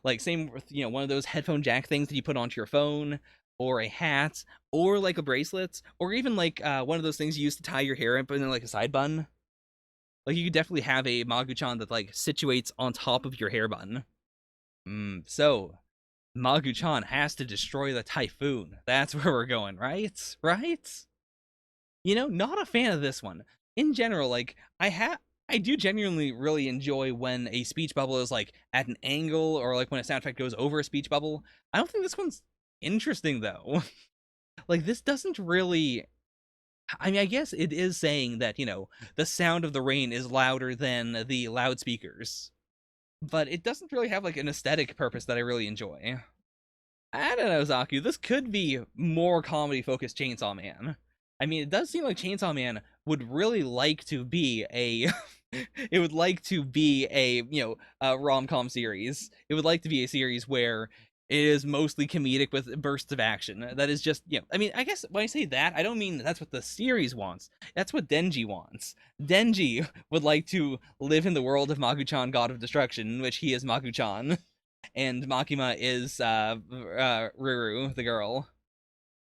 Like same with one of those headphone jack things that you put onto your phone, or a hat, or like a bracelet, or even like one of those things you use to tie your hair up in like a side bun. Like you could definitely have a Magu-chan that like situates on top of your hair bun. So Magu-chan has to destroy the typhoon. That's where we're going, right? Right? Not a fan of this one. In general, like, I do genuinely really enjoy when a speech bubble is like at an angle, or like when a sound effect goes over a speech bubble. I don't think this one's interesting though. Like this doesn't really, I mean, I guess it is saying that, the sound of the rain is louder than the loudspeakers, but it doesn't really have like an aesthetic purpose that I really enjoy. I don't know, Zaku. This could be more comedy focused Chainsaw Man. I mean, it does seem like Chainsaw Man would really like to be a it would like to be a, a rom-com series. It would like to be a series where it is mostly comedic with bursts of action. That is just, I mean, I guess when I say that, I don't mean that's what the series wants. That's what Denji wants. Denji would like to live in the world of Magu-chan, God of Destruction, in which he is Magu-chan and Makima is Ruru, the girl.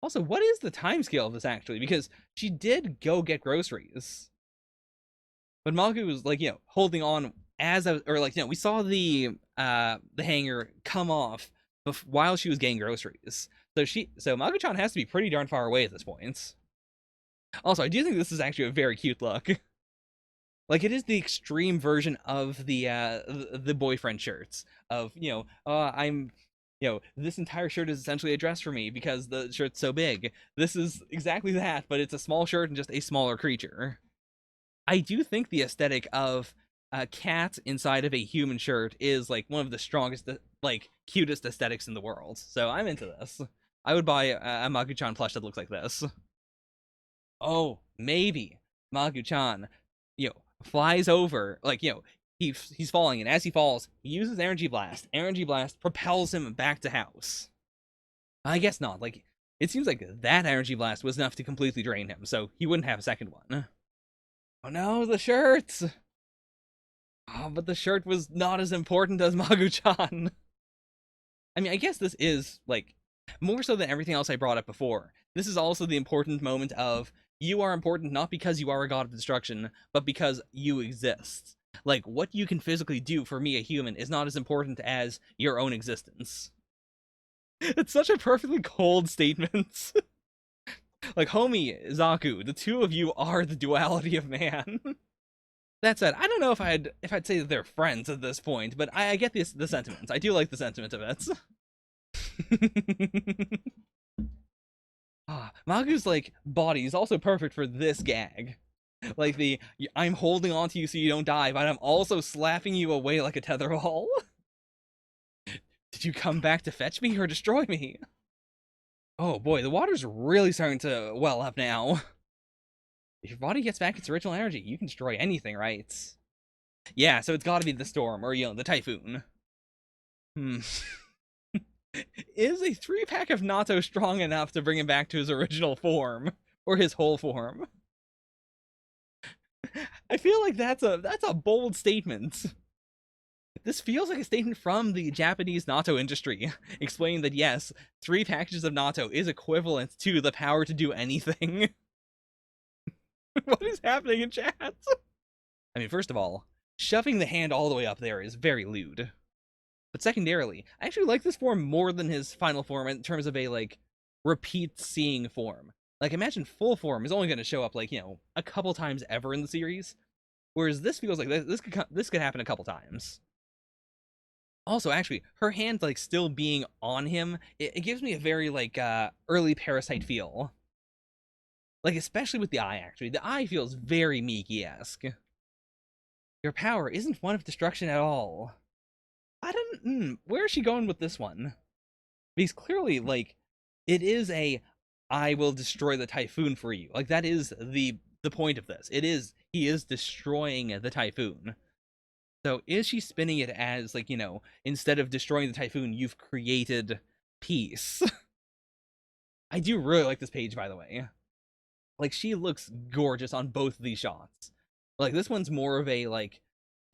Also, what is the time scale of this actually? Because she did go get groceries, but Magu was like, holding on as I was, or like, we saw the hanger come off while she was getting groceries. So Magu-chan has to be pretty darn far away at this point. Also, I do think this is actually a very cute look. Like it is the extreme version of the boyfriend shirts of I'm this entire shirt is essentially a dress for me because the shirt's so big. This is exactly that, but it's a small shirt and just a smaller creature. I do think the aesthetic of a cat inside of a human shirt is like one of the strongest, like cutest aesthetics in the world. So I'm into this. I would buy a Magu-chan plush that looks like this. Oh, maybe Magu-chan, flies over, like, he's falling, and as he falls, he uses energy blast. Energy blast propels him back to house. I guess not. Like, it seems like that energy blast was enough to completely drain him, so he wouldn't have a second one. Oh no, the shirts! Oh, but the shirt was not as important as Magu-chan. I mean, I guess this is, like, more so than everything else I brought up before. This is also the important moment of, you are important not because you are a god of destruction, but because you exist. Like, what you can physically do for me, a human, is not as important as your own existence. It's such a perfectly cold statement. Like, homie, Zaku, the two of you are the duality of man. That said, I don't know if I'd say that they're friends at this point, but I get the sentiments. I do like the sentiment of it. Magu's like body is also perfect for this gag. Like I'm holding on to you so you don't die, but I'm also slapping you away like a tetherball. Did you come back to fetch me or destroy me? Oh boy, the water's really starting to well up now. If your body gets back its original energy, you can destroy anything, right? Yeah, so it's gotta be the storm, or, the typhoon. Is a 3-pack of Natto strong enough to bring him back to his original form? Or his whole form? I feel like that's a bold statement. This feels like a statement from the Japanese natto industry, explaining that yes, 3 packages of natto is equivalent to the power to do anything. What is happening in chat? I mean, first of all, shoving the hand all the way up there is very lewd. But secondarily, I actually like this form more than his final form in terms of a, like, repeat seeing form. Like, imagine full form is only going to show up, like, a couple times ever in the series. Whereas this feels like this could happen a couple times. Also, actually, her hand, like, still being on him, it gives me a very, like, early Parasite feel. Like, especially with the eye, actually. The eye feels very Miki-esque. Your power isn't one of destruction at all. I don't... where is she going with this one? Because clearly, like, it is a, I will destroy the typhoon for you. Like, that is the point of this. He is destroying the typhoon. So is she spinning it as, like, instead of destroying the typhoon, you've created peace? I do really like this page, by the way. Like, she looks gorgeous on both of these shots. Like, this one's more of a, like,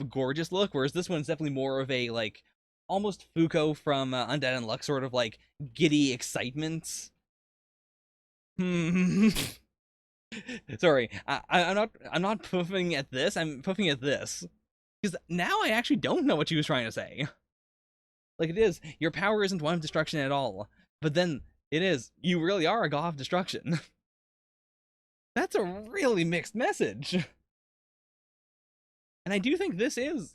gorgeous look, whereas this one's definitely more of a, like, almost Fuko from Undead Unluck sort of, like, giddy excitement. Sorry, I'm not puffing at this, I'm puffing at this. Because now I actually don't know what she was trying to say. Like, it is, your power isn't one of destruction at all. But then, it is, you really are a god of destruction. That's a really mixed message. And I do think this is,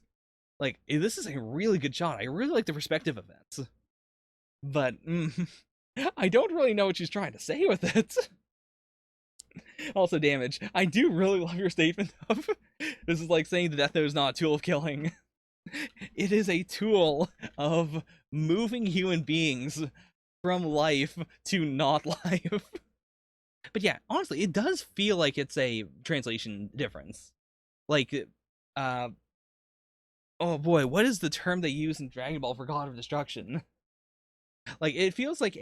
like, this is a really good shot. I really like the perspective of that. But, I don't really know what she's trying to say with it. Also, damage. I do really love your statement of, this is like saying the Death Note is not a tool of killing. It is a tool of moving human beings from life to not life. But yeah, honestly, it does feel like it's a translation difference. Like, oh boy, what is the term they use in Dragon Ball for God of Destruction? Like, it feels like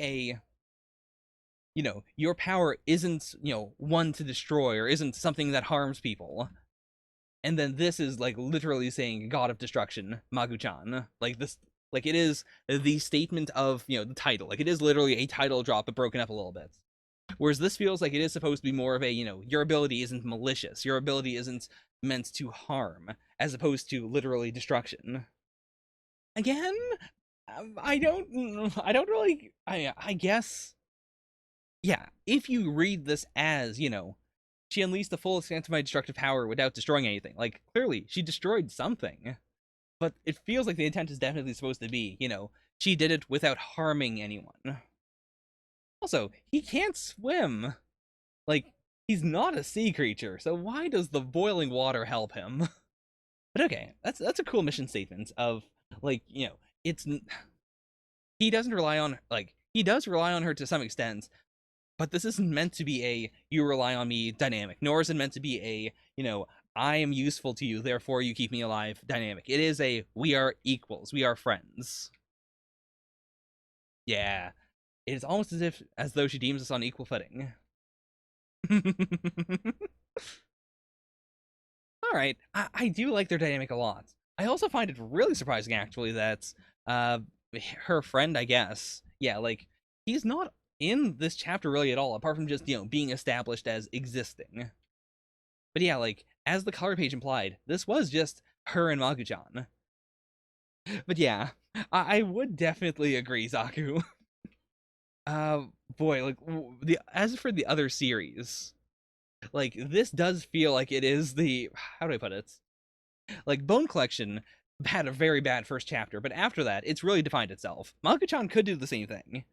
your power isn't, one to destroy or isn't something that harms people. And then this is, like, literally saying God of Destruction, Magu-chan. Like, this, like, it is the statement of, the title. Like, it is literally a title drop, but broken up a little bit. Whereas this feels like it is supposed to be more of a, your ability isn't malicious. Your ability isn't meant to harm, as opposed to literally destruction. Again, I don't really, I guess, yeah, if you read this as, she unleashed the full extent of my destructive power without destroying anything. Like, clearly, she destroyed something. But it feels like the intent is definitely supposed to be, she did it without harming anyone. Also, he can't swim. Like, he's not a sea creature, so why does the boiling water help him? But okay, that's a cool mission statement of, like, it's... He doesn't rely on, like, he does rely on her to some extent, but this isn't meant to be a you rely on me dynamic, nor is it meant to be a, I am useful to you, therefore you keep me alive dynamic. It is a we are equals, we are friends. Yeah. It is almost as though she deems us on equal footing. Alright, I do like their dynamic a lot. I also find it really surprising, actually, that uh, her friend, I guess, yeah, like, he's not in this chapter really at all, apart from just, being established as existing. But yeah, like, as the color page implied, this was just her and Magu-chan. But yeah, I would definitely agree, Zaku. Uh, Boy, like, as for the other series, like, this does feel like it is the, how do I put it? Like, Bone Collection had a very bad first chapter, but after that, it's really defined itself. Magu-chan could do the same thing,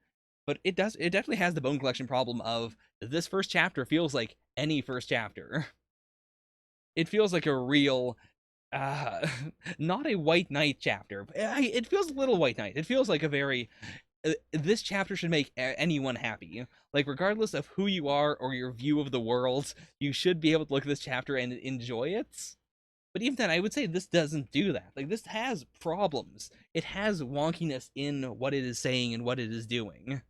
but it definitely has the Bone Collection problem of this first chapter feels like any first chapter. It feels like a real, uh, not a White Knight chapter. It feels a little White Knight. It feels like a very, this chapter should make anyone happy. Like, regardless of who you are or your view of the world, you should be able to look at this chapter and enjoy it. But even then, I would say this doesn't do that. Like, this has problems. It has wonkiness in what it is saying and what it is doing.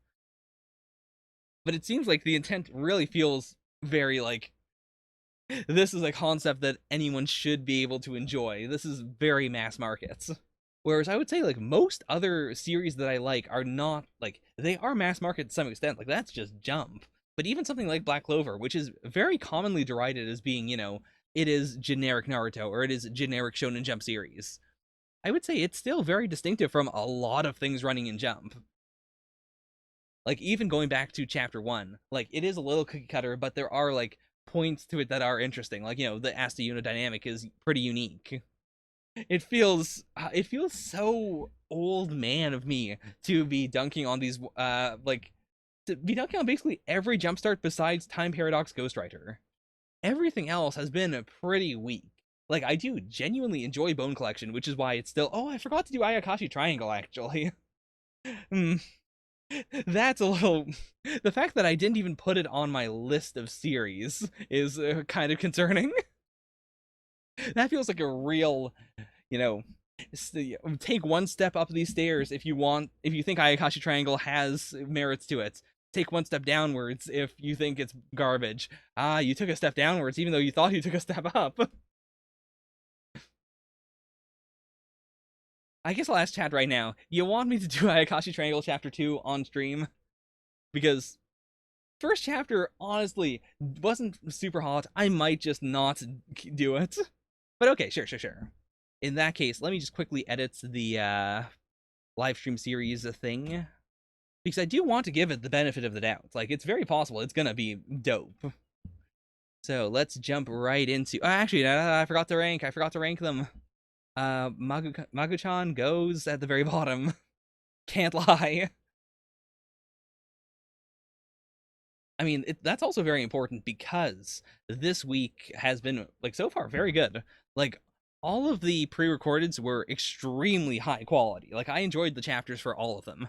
But it seems like the intent really feels very like, this is a concept that anyone should be able to enjoy. This is very mass markets. Whereas I would say, like, most other series that I like are not, like, they are mass market to some extent. Like, that's just Jump. But even something like Black Clover, which is very commonly derided as being, it is generic Naruto or it is generic Shonen Jump series. I would say it's still very distinctive from a lot of things running in Jump. Like, even going back to chapter 1, like, it is a little cookie cutter, but there are, like, points to it that are interesting. Like, the Asta Yuna dynamic is pretty unique. It feels so old man of me to be dunking on these, like, to be dunking on basically every jumpstart besides Time Paradox Ghostwriter. Everything else has been pretty weak. Like, I do genuinely enjoy Bone Collection, which is why it's still, oh, I forgot to do Ayakashi Triangle, actually. Hmm. That's a little, the fact that I didn't even put it on my list of series is kind of concerning. That feels like a real, you know, take one step up these stairs if you think Ayakashi Triangle has merits to it. Take one step downwards if you think it's garbage. Ah, you took a step downwards even though you thought you took a step up. I guess I'll ask chat right now. You want me to do Ayakashi Triangle Chapter 2 on stream? Because first chapter, honestly, wasn't super hot. I might just not do it. But okay, sure. In that case, let me just quickly edit the live stream series thing. Because I do want to give it the benefit of the doubt. Like, it's very possible it's gonna be dope. So let's jump right into. Actually, no, I forgot to rank. I forgot to rank them. Magu-chan goes at the very bottom. Can't lie. I mean, that's also very important because this week has been, like, so far very good. Like, all of the pre-recordeds were extremely high quality. Like, I enjoyed the chapters for all of them.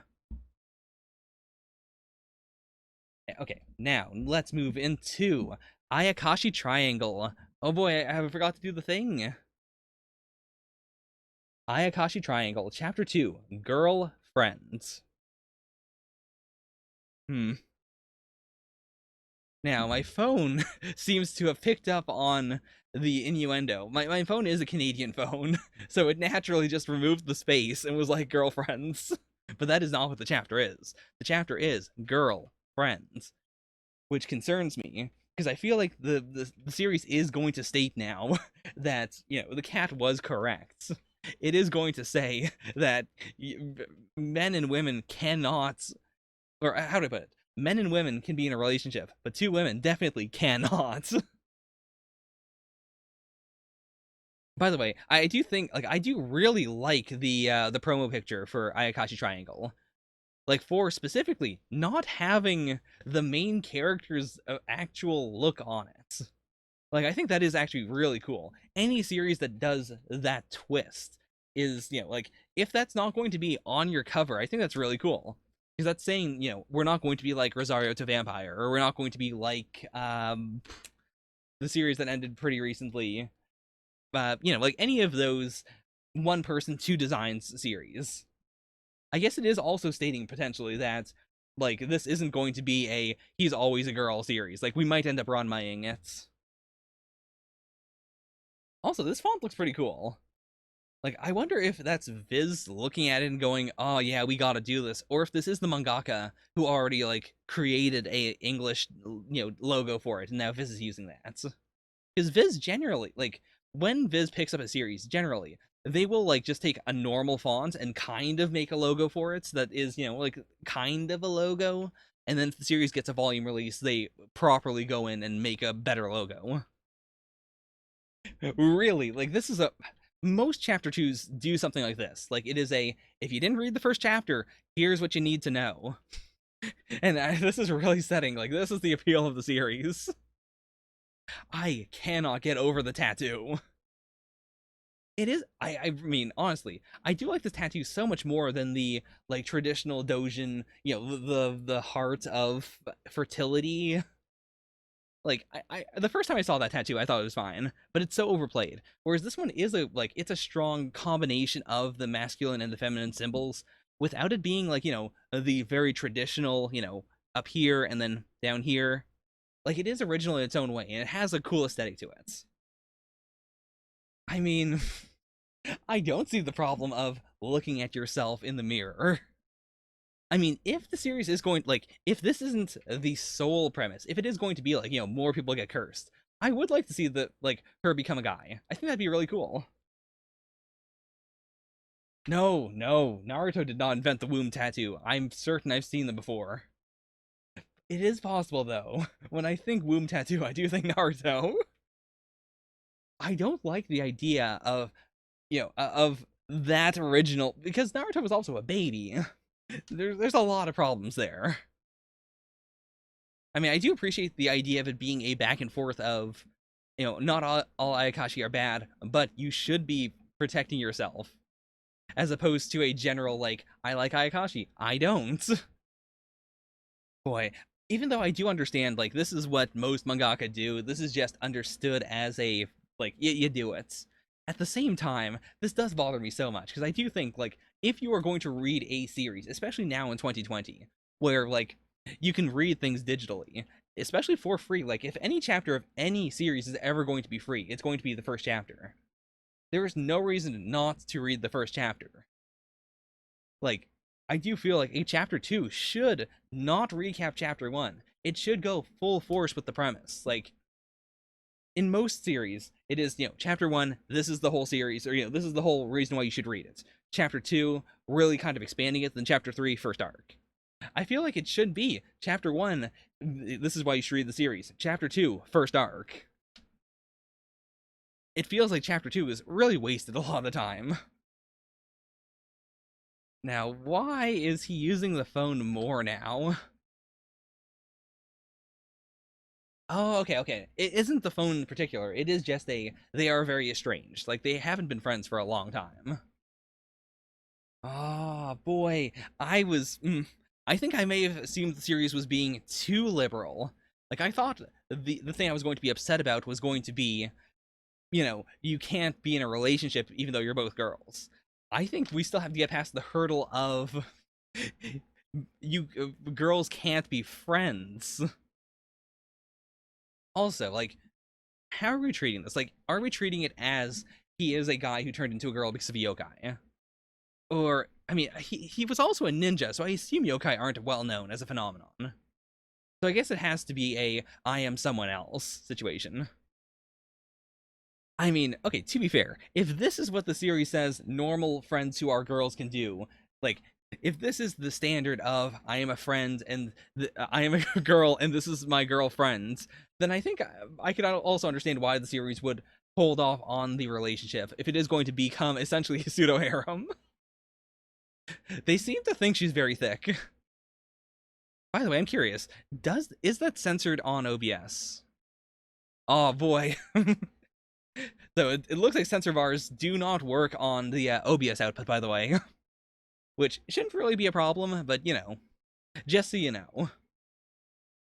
Okay, now let's move into Ayakashi Triangle. Oh boy, I forgot to do the thing. Ayakashi Triangle, Chapter 2, Girl Friends. Now, my phone seems to have picked up on the innuendo. My phone is a Canadian phone, so it naturally just removed the space and was like girlfriends. But that is not what the chapter is. The chapter is girl friends, which concerns me because I feel like the series is going to state now that, the cat was correct. It is going to say that men and women cannot, or how do I put it? Men and women can be in a relationship, but two women definitely cannot. By the way, I do think, like, I do really like the promo picture for Ayakashi Triangle. Like, for specifically not having the main character's actual look on it. Like, I think that is actually really cool. Any series that does that twist is, like, if that's not going to be on your cover, I think that's really cool. Because that's saying, we're not going to be like Rosario to Vampire, or we're not going to be like the series that ended pretty recently. Like any of those one person, two designs series. I guess it is also stating potentially that, like, this isn't going to be a he's always a girl series. Like, we might end up ranmaying it. Also, this font looks pretty cool. Like, I wonder if that's Viz looking at it and going, "Oh yeah, we gotta do this," or if this is the mangaka who already like created a English, logo for it, and now Viz is using that. Because Viz generally, like, when Viz picks up a series, generally they will like just take a normal font and kind of make a logo for it that is, like kind of a logo, and then if the series gets a volume release, they properly go in and make a better logo. Really, like this is a most chapter twos do something like this. Like it is a if you didn't read the first chapter, here's what you need to know. And this is really setting like this is the appeal of the series. I cannot get over the tattoo. It is I mean honestly, I do like this tattoo so much more than the like traditional dojin, the heart of fertility. Like the first time I saw that tattoo, I thought it was fine, but it's so overplayed. Whereas this one is a like it's a strong combination of the masculine and the feminine symbols without it being like, the very traditional, up here and then down here. Like it is original in its own way, and it has a cool aesthetic to it. I mean, I don't see the problem of looking at yourself in the mirror. I mean, if the series is going like if this isn't the sole premise, if it is going to be like, more people get cursed, I would like to see the like her become a guy. I think that'd be really cool. No, no, Naruto did not invent the womb tattoo. I'm certain I've seen them before. It is possible though. When I think womb tattoo, I do think Naruto. I don't like the idea of, of that original because Naruto was also a baby. There's a lot of problems there. I mean, I do appreciate the idea of it being a back and forth of, not all Ayakashi are bad, but you should be protecting yourself, as opposed to a general, like, I like Ayakashi, I don't. Boy, even though I do understand, like, this is what most mangaka do, this is just understood as a, like, you do it. At the same time, this does bother me so much, because I do think, like, if you are going to read a series, especially now in 2020, where, like, you can read things digitally, especially for free. Like, if any chapter of any series is ever going to be free, it's going to be the first chapter. There is no reason not to read the first chapter. Like, I do feel like a chapter 2 should not recap chapter 1. It should go full force with the premise. Like, in most series, it is, chapter 1, this is the whole series, or, this is the whole reason why you should read it. Chapter 2, really kind of expanding it, then chapter 3, first arc. I feel like it should be chapter 1, this is why you should read the series. Chapter 2, first arc. It feels like chapter 2 is really wasted a lot of the time. Now, why is he using the phone more now? Oh, okay, okay. It isn't the phone in particular. It is just they are very estranged. Like, they haven't been friends for a long time. Ah, oh, boy. I think I may have assumed the series was being too liberal. Like, I thought the thing I was going to be upset about was going to be, you can't be in a relationship even though you're both girls. I think we still have to get past the hurdle of you girls can't be friends. Also, like, how are we treating this? Like, are we treating it as he is a guy who turned into a girl because of yokai? Or, I mean, he was also a ninja, so I assume yokai aren't well known as a phenomenon. So I guess it has to be a I am someone else situation. I mean, okay, to be fair, if this is what the series says normal friends who are girls can do, like, if this is the standard of I am a friend and I am a girl and this is my girlfriend, then I think I could also understand why the series would hold off on the relationship if it is going to become essentially a pseudo harem. They seem to think she's very thick. By the way, I'm curious. Is that censored on OBS? Oh boy. So it looks like censor bars do not work on the OBS output, by the way. Which shouldn't really be a problem, but just so you know.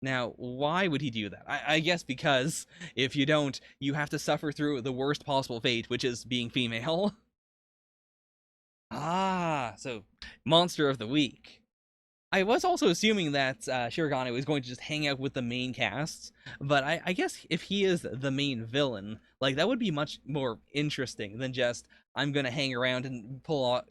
Now, why would he do that? I guess because if you don't, you have to suffer through the worst possible fate, which is being female. Ah, so monster of the week. I was also assuming that Shirogane was going to just hang out with the main cast, but I guess if he is the main villain, like, that would be much more interesting than just, I'm gonna hang around and pull out,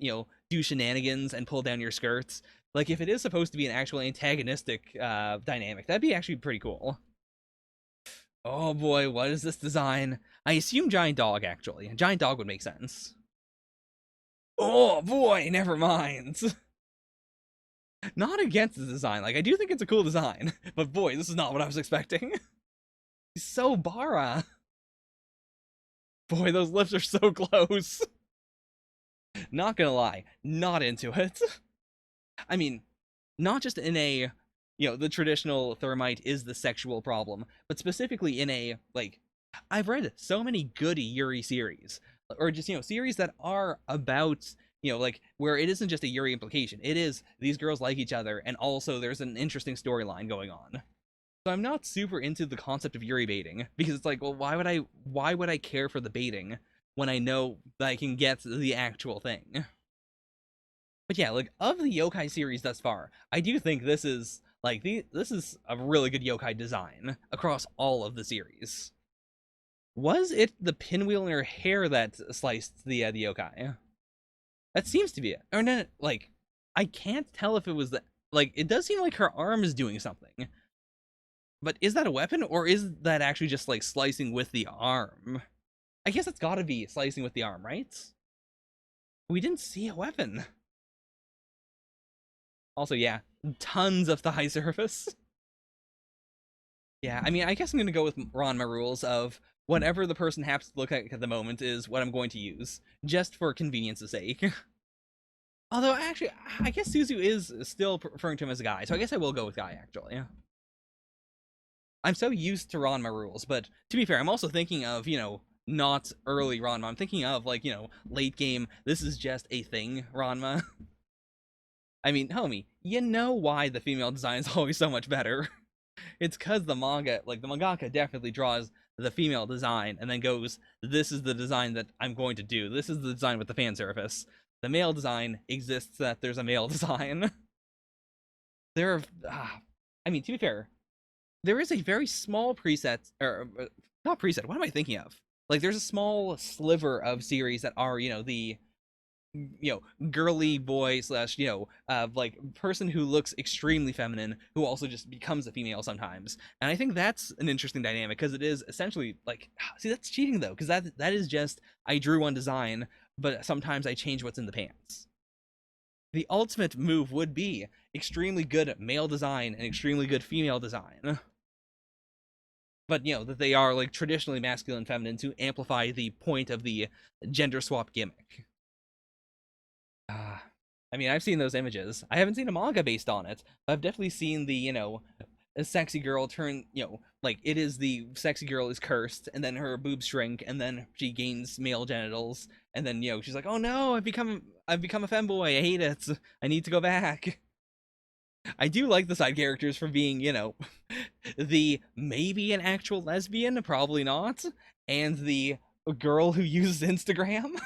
do shenanigans and pull down your skirts. Like, if it is supposed to be an actual antagonistic dynamic, that'd be actually pretty cool. Oh boy, what is this design? I assume giant dog, actually. A giant dog would make sense. Oh boy, never mind. Not against the design. Like, I do think it's a cool design, but boy, this is not what I was expecting. He's so Bara. Boy, those lips are so close. Not gonna lie, not into it. I mean, not just in a, the traditional Thermite is the sexual problem, but specifically in a, like, I've read so many good Yuri series, or just, series that are about, like, where it isn't just a Yuri implication. It is, these girls like each other, and also there's an interesting storyline going on. So I'm not super into the concept of Yuri baiting, because it's like, well, why would I care for the baiting when I know that I can get the actual thing? But yeah, like, of the yokai series thus far, I do think this is like this is a really good yokai design across all of the series. Was it the pinwheel in her hair that sliced the yokai? That seems to be it. Or no, like, I can't tell if it was the, like, it does seem like her arm is doing something. But is that a weapon, or is that actually just like slicing with the arm? I guess it's gotta be slicing with the arm, right? We didn't see a weapon. Also, yeah, tons of thigh surface. Yeah, I mean, I guess I'm gonna go with Ranma rules of whatever the person happens to look like at the moment is what I'm going to use, just for convenience's sake. Although, actually, I guess Suzu is still referring to him as a guy, so I guess I will go with guy, actually. I'm so used to Ranma rules, but to be fair, I'm also thinking of, not early Ranma. I'm thinking of, like, late game, this is just a thing Ranma. I mean, homie, you know why the female design is always so much better. It's because the manga, like, the mangaka definitely draws the female design and then goes, this is the design that I'm going to do. This is the design with the fan surface. The male design exists that there's a male design. There are, I mean, to be fair, there is a very small preset, or not preset, what am I thinking of? Like, there's a small sliver of series that are, the girly boy slash like person who looks extremely feminine who also just becomes a female sometimes, and I think that's an interesting dynamic because it is essentially like, see, that's cheating though, because that is just, I drew one design but sometimes I change what's in the pants. The ultimate move would be extremely good male design and extremely good female design, but that they are like traditionally masculine and feminine to amplify the point of the gender swap gimmick. I mean, I've seen those images. I haven't seen a manga based on it, but I've definitely seen the, a sexy girl turn, like, it is the sexy girl is cursed, and then her boobs shrink, and then she gains male genitals, and then, she's like, oh no, I've become a femboy, I hate it, I need to go back. I do like the side characters for being, the maybe an actual lesbian, probably not, and the girl who uses Instagram.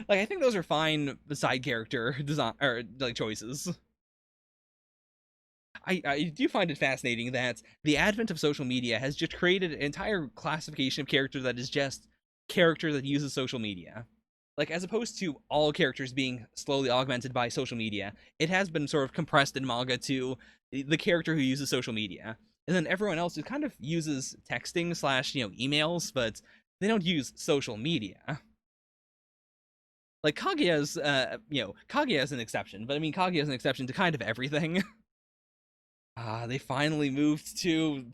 Like, I think those are fine side character design, or like, choices. I do find it fascinating that the advent of social media has just created an entire classification of character that is just character that uses social media. Like, as opposed to all characters being slowly augmented by social media, it has been sort of compressed in manga to the character who uses social media. And then everyone else who kind of uses texting slash, emails, but they don't use social media. Like, Kaguya's, Kaguya's an exception, but I mean, Kaguya's an exception to kind of everything. They finally moved to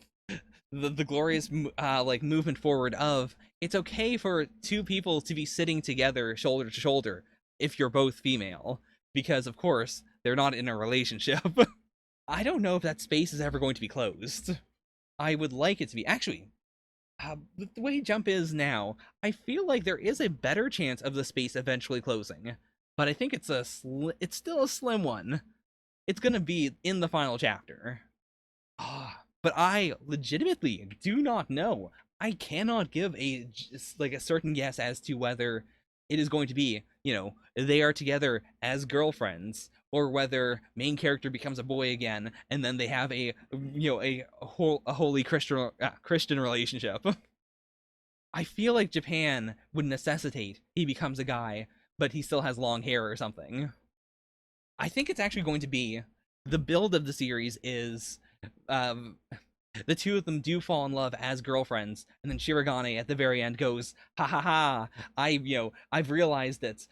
the glorious, like, movement forward of, it's okay for two people to be sitting together shoulder to shoulder if you're both female, because, of course, they're not in a relationship. I don't know if that space is ever going to be closed. I would like it to be. Actually, the way Jump is now, I feel like there is a better chance of the space eventually closing, but I think it's it's still a slim one. It's gonna be in the final chapter. But I legitimately do not know. I cannot give a like a certain guess as to whether it is going to be, they are together as girlfriends, or whether main character becomes a boy again, and then they have a holy Christian relationship. I feel like Japan would necessitate he becomes a guy, but he still has long hair or something. I think it's actually going to be the build of the series is um, the two of them do fall in love as girlfriends, and then Shirogane at the very end goes, "Ha ha ha! I've realized that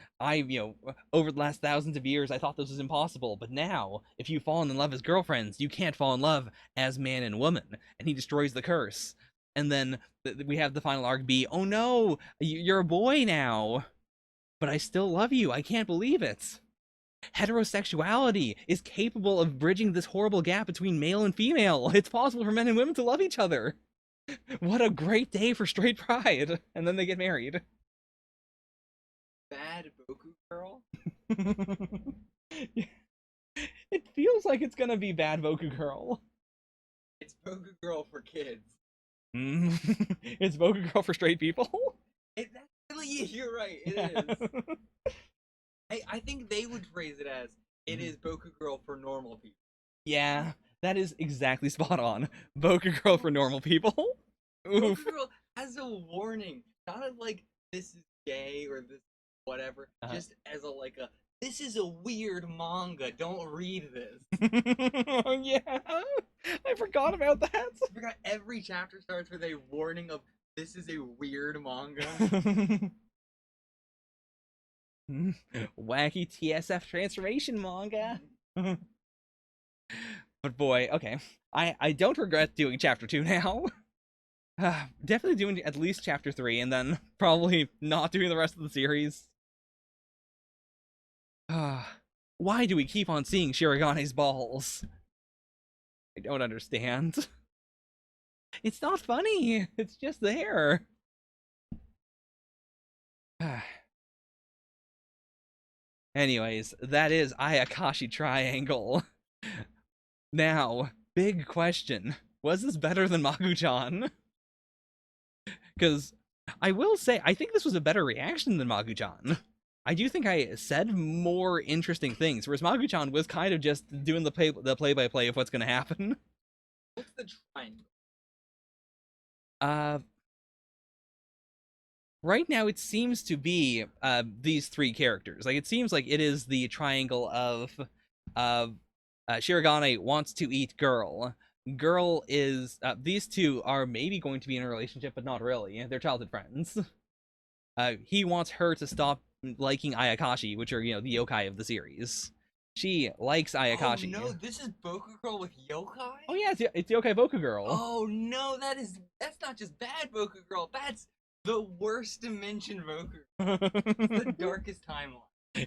over the last thousands of years, I thought this was impossible, but now, if you've fallen in love as girlfriends, you can't fall in love as man and woman." And he destroys the curse. And then we have the final arc be, "Oh no, you're a boy now, but I still love you. I can't believe it." Heterosexuality is capable of bridging this horrible gap between male and female. It's possible for men and women to love each other. What a great day for straight pride. And then they get married. Bad Boku Girl? It feels like it's gonna be Bad Boku Girl. It's Boku Girl for kids. It's Boku Girl for straight people? That's really, you're right, it is. I think they would phrase it as, it is Boku Girl for normal people. Yeah, that is exactly spot on. Boku Girl for normal people? Boku Girl has a warning. Not as like, this is gay or this whatever. Just as a this is a weird manga. Don't read this. Yeah, I forgot about that. I forgot every chapter starts with a warning of, this is a weird manga. Wacky TSF transformation manga. But boy, okay. I don't regret doing chapter 2 now. Definitely doing at least chapter 3, and then probably not doing the rest of the series. Why do we keep on seeing Shirigane's balls? I don't understand. It's not funny. It's just there. Anyways, that is Ayakashi Triangle. Now, big question. Was this better than Magu-chan? Because I will say, I think this was a better reaction than Magu-chan. I do think I said more interesting things, whereas Magu-chan was kind of just doing the play-by-play of what's going to happen. What's the triangle? Right now it seems to be these three characters. Like, it seems like it is the triangle of Shirogane wants to eat girl. Girl is these two are maybe going to be in a relationship, but not really. They're childhood friends. He wants her to stop liking Ayakashi, which are, the yokai of the series. She likes Ayakashi. Oh no, this is Boku Girl with yokai? Oh yeah, it's Yokai Boku Girl. Oh no, that's not just bad Boku Girl, that's the worst dimension Boku Girl. It's the darkest timeline.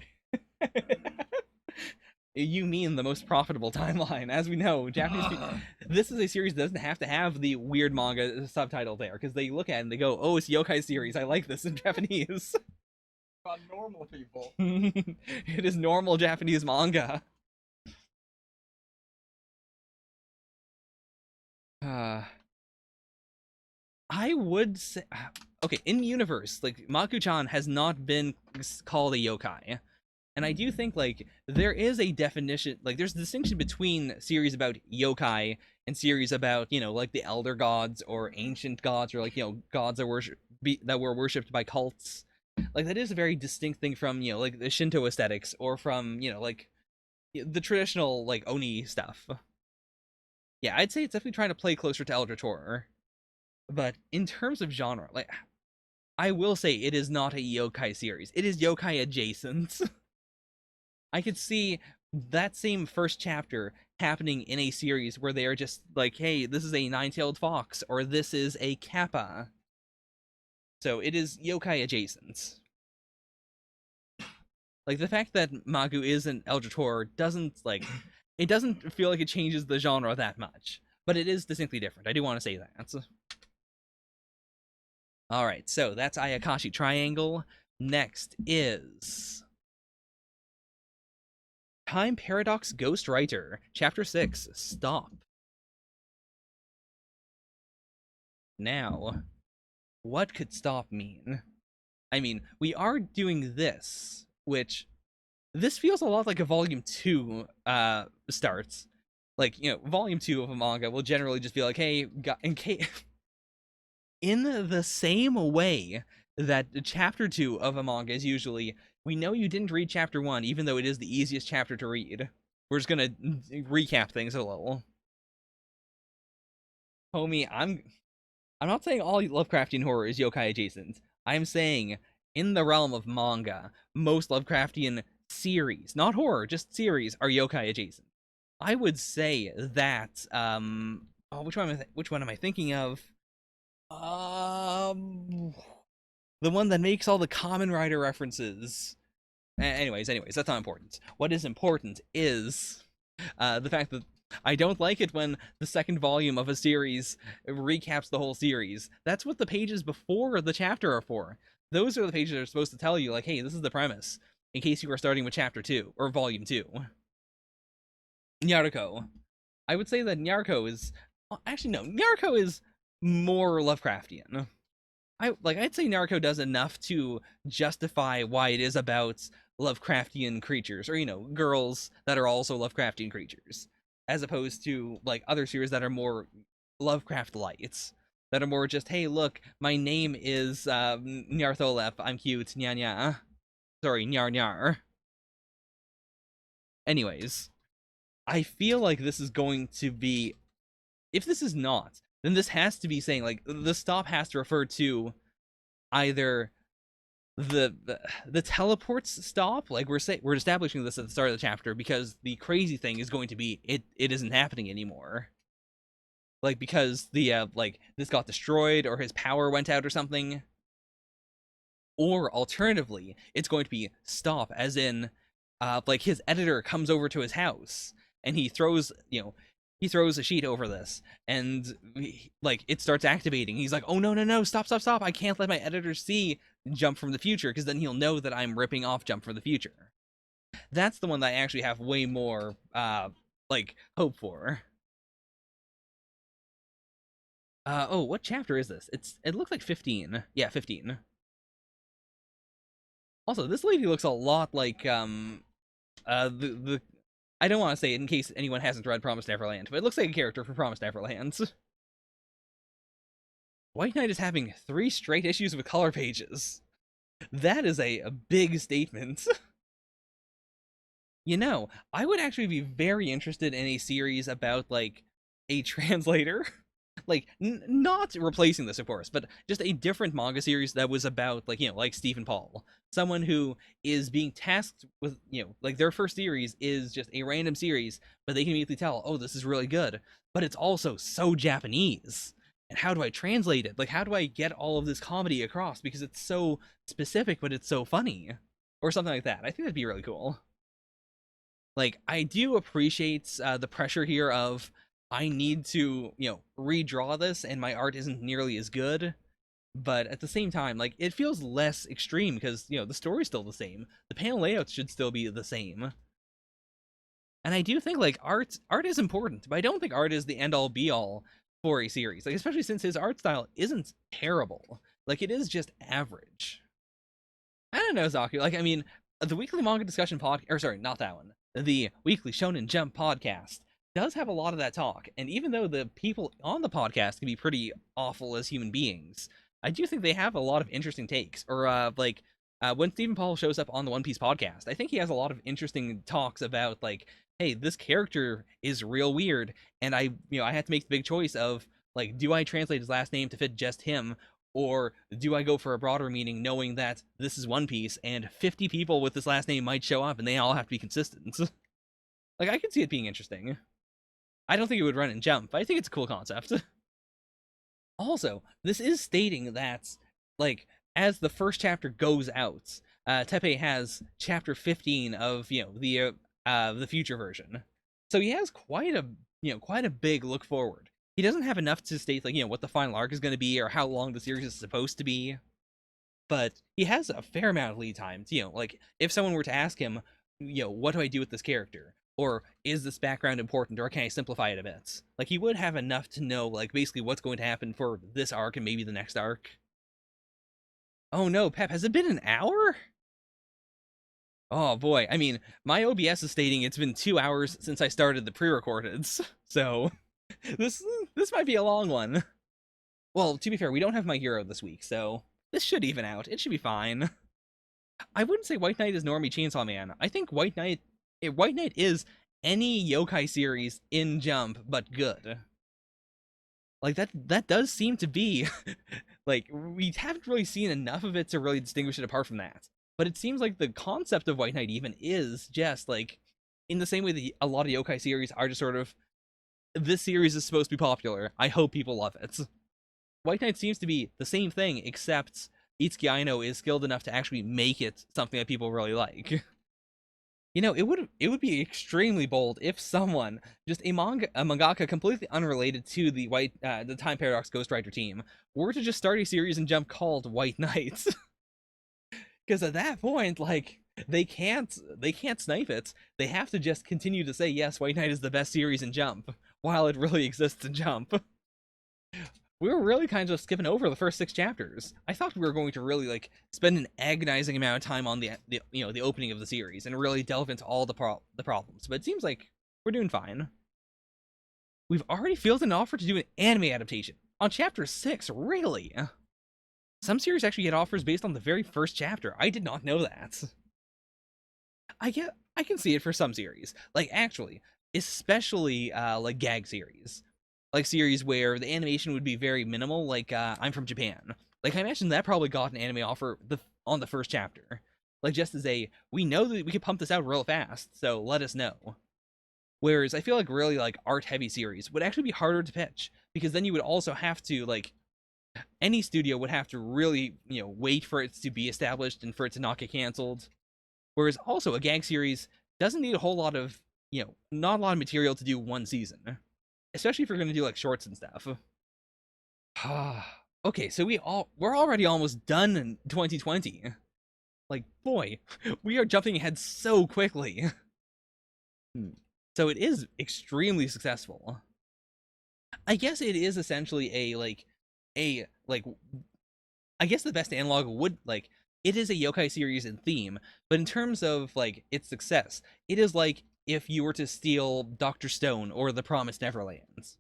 You mean the most profitable timeline. As we know, Japanese people, this is a series that doesn't have to have the weird manga subtitle there, because they look at it and they go, "Oh, it's a yokai series. I like this in Japanese." About normal people. It is normal Japanese manga. I would say, okay, in universe, like, Magu-chan has not been called a yokai. And I do think, like, there is a definition, like, there's a distinction between series about yokai and series about, like, the elder gods or ancient gods, or, like, gods that were worshipped by cults. Like, that is a very distinct thing from, like, the Shinto aesthetics, or from, like, the traditional, like, Oni stuff. Yeah, I'd say it's definitely trying to play closer to Eldritch Horror. But in terms of genre, like, I will say it is not a yokai series. It is yokai adjacent. I could see that same first chapter happening in a series where they are just like, hey, this is a nine-tailed fox, or this is a kappa. So it is yokai adjacent. Like, the fact that Magu is an Eldritch Horror doesn't, like, it doesn't feel like it changes the genre that much. But it is distinctly different. I do want to say that. Alright, so that's Ayakashi Triangle. Next is Time Paradox Ghostwriter, Chapter 6, Stop. Now, what could stop mean? I mean, we are doing this, which, this feels a lot like a Volume 2 starts. Like, Volume 2 of a manga will generally just be like, hey, in case... in the same way that chapter 2 of a manga is usually, we know you didn't read chapter 1, even though it is the easiest chapter to read. We're just gonna recap things a little. Homie, I'm not saying all Lovecraftian horror is yokai adjacent. I'm saying in the realm of manga, most Lovecraftian series, not horror, just series, are yokai adjacent. I would say that oh, which one am I thinking of? Um the one that makes all the Kamen Rider references. Anyways, that's not important. What is important is the fact that I don't like it when the second volume of a series recaps the whole series. That's what the pages before the chapter are for. Those are the pages that are supposed to tell you, like, hey, this is the premise, in case you are starting with chapter 2 or volume 2. Naruto. I would say that Naruto is actually no, Naruto is more Lovecraftian. I'd say Naruto does enough to justify why it is about Lovecraftian creatures, or girls that are also Lovecraftian creatures, as opposed to like other series that are more Lovecraft lights, that are more just, hey, look, my name is Nyartholep, I'm cute, nya nya. Sorry, nyar nyar. Anyways, I feel like this is going to be, if this is not, then this has to be saying, like, the stop has to refer to either the teleports stop, like we're establishing this at the start of the chapter, because the crazy thing is going to be it isn't happening anymore, like because the like this got destroyed or his power went out or something. Or alternatively, it's going to be stop, as in like his editor comes over to his house and he throws a sheet over this, and like it starts activating. He's like, oh no no no, stop stop stop, I can't let my editor see Jump from the Future, because then he'll know that I'm ripping off Jump from the Future. That's the one that I actually have way more like hope for. Oh, what chapter is this? It looks like 15. Yeah, 15. Also, this lady looks a lot like the I don't want to say it in case anyone hasn't read Promised Neverland, but it looks like a character for Promised Neverland. White Knight is having 3 straight issues with color pages. That is a big statement. I would actually be very interested in a series about, like, a translator. Like, not replacing this, of course, but just a different manga series that was about, like, like Stephen Paul. Someone who is being tasked with, like, their first series is just a random series, but they can immediately tell, oh, this is really good, but it's also so Japanese. And how do I translate it? Like, how do I get all of this comedy across? Because it's so specific, but it's so funny. Or something like that. I think that'd be really cool. Like, I do appreciate the pressure here of, I need to, redraw this, and my art isn't nearly as good. But at the same time, like, it feels less extreme because, the story's still the same. The panel layouts should still be the same. And I do think, like, art is important, but I don't think art is the end all be all for a series. Like, especially since his art style isn't terrible. Like, it is just average. I don't know, Zaku. Like, I mean, the weekly manga discussion podcast, or sorry, not that one. The weekly Shonen Jump podcast does have a lot of that talk. And even though the people on the podcast can be pretty awful as human beings, I do think they have a lot of interesting takes. Or, when Stephen Paul shows up on the One Piece podcast, I think he has a lot of interesting talks about, like, hey, this character is real weird. And I had to make the big choice of, like, do I translate his last name to fit just him? Or do I go for a broader meaning, knowing that this is One Piece and 50 people with this last name might show up and they all have to be consistent? Like, I can see it being interesting. I don't think it would run and jump, but I think it's a cool concept. Also, this is stating that, like, as the first chapter goes out, Teppei has chapter 15 of, the future version. So he has quite a big look forward. He doesn't have enough to state, like, what the final arc is going to be or how long the series is supposed to be, but he has a fair amount of lead time to, like, if someone were to ask him, what do I do with this character? Or is this background important, or can I simplify it a bit? Like, he would have enough to know, like, basically what's going to happen for this arc and maybe the next arc. Oh no, Pep, has it been an hour? Oh boy, I mean, my OBS is stating it's been 2 hours since I started the pre-recordeds, so this might be a long one. Well, to be fair, we don't have My Hero this week, so this should even out. It should be fine. I wouldn't say White Knight is normie Chainsaw Man. I think White Knight is any yokai series in Jump, but good. Like that does seem to be like we haven't really seen enough of it to really distinguish it apart from that. But it seems like the concept of White Knight even is just like in the same way that a lot of yokai series are just sort of this series is supposed to be popular. I hope people love it. White Knight seems to be the same thing, except Itsuki Aino is skilled enough to actually make it something that people really like. You know, it would be extremely bold if someone, just a mangaka completely unrelated to the Time Paradox Ghostwriter team, were to just start a series in Jump called White Knights. Because at that point, like they can't snipe it. They have to just continue to say yes, White Knight is the best series in Jump while it really exists in Jump. We were really kind of skipping over the first 6 chapters. I thought we were going to really like spend an agonizing amount of time on the opening of the series and really delve into all the problems, but it seems like we're doing fine. We've already fielded an offer to do an anime adaptation on chapter 6. Really? Some series actually get offers based on the very first chapter. I did not know that. I can see it for some series, like actually, especially like gag series, like series where the animation would be very minimal. Like I'm from Japan. Like I imagine that probably got an anime offer on the first chapter, like just as a we know that we can pump this out real fast, so let us know. Whereas I feel like really like art heavy series would actually be harder to pitch because then you would also have to like any studio would have to really wait for it to be established and for it to not get canceled. Whereas also a gag series doesn't need a whole lot of, not a lot of material to do one season, especially if you're going to do like shorts and stuff. Okay, so we're already almost done in 2020. Like, boy, we are jumping ahead so quickly. So it is extremely successful. I guess it is essentially a I guess the best analog would like it is a yokai series in theme, but in terms of like its success, it is like if you were to steal Dr. Stone or The Promised Neverlands.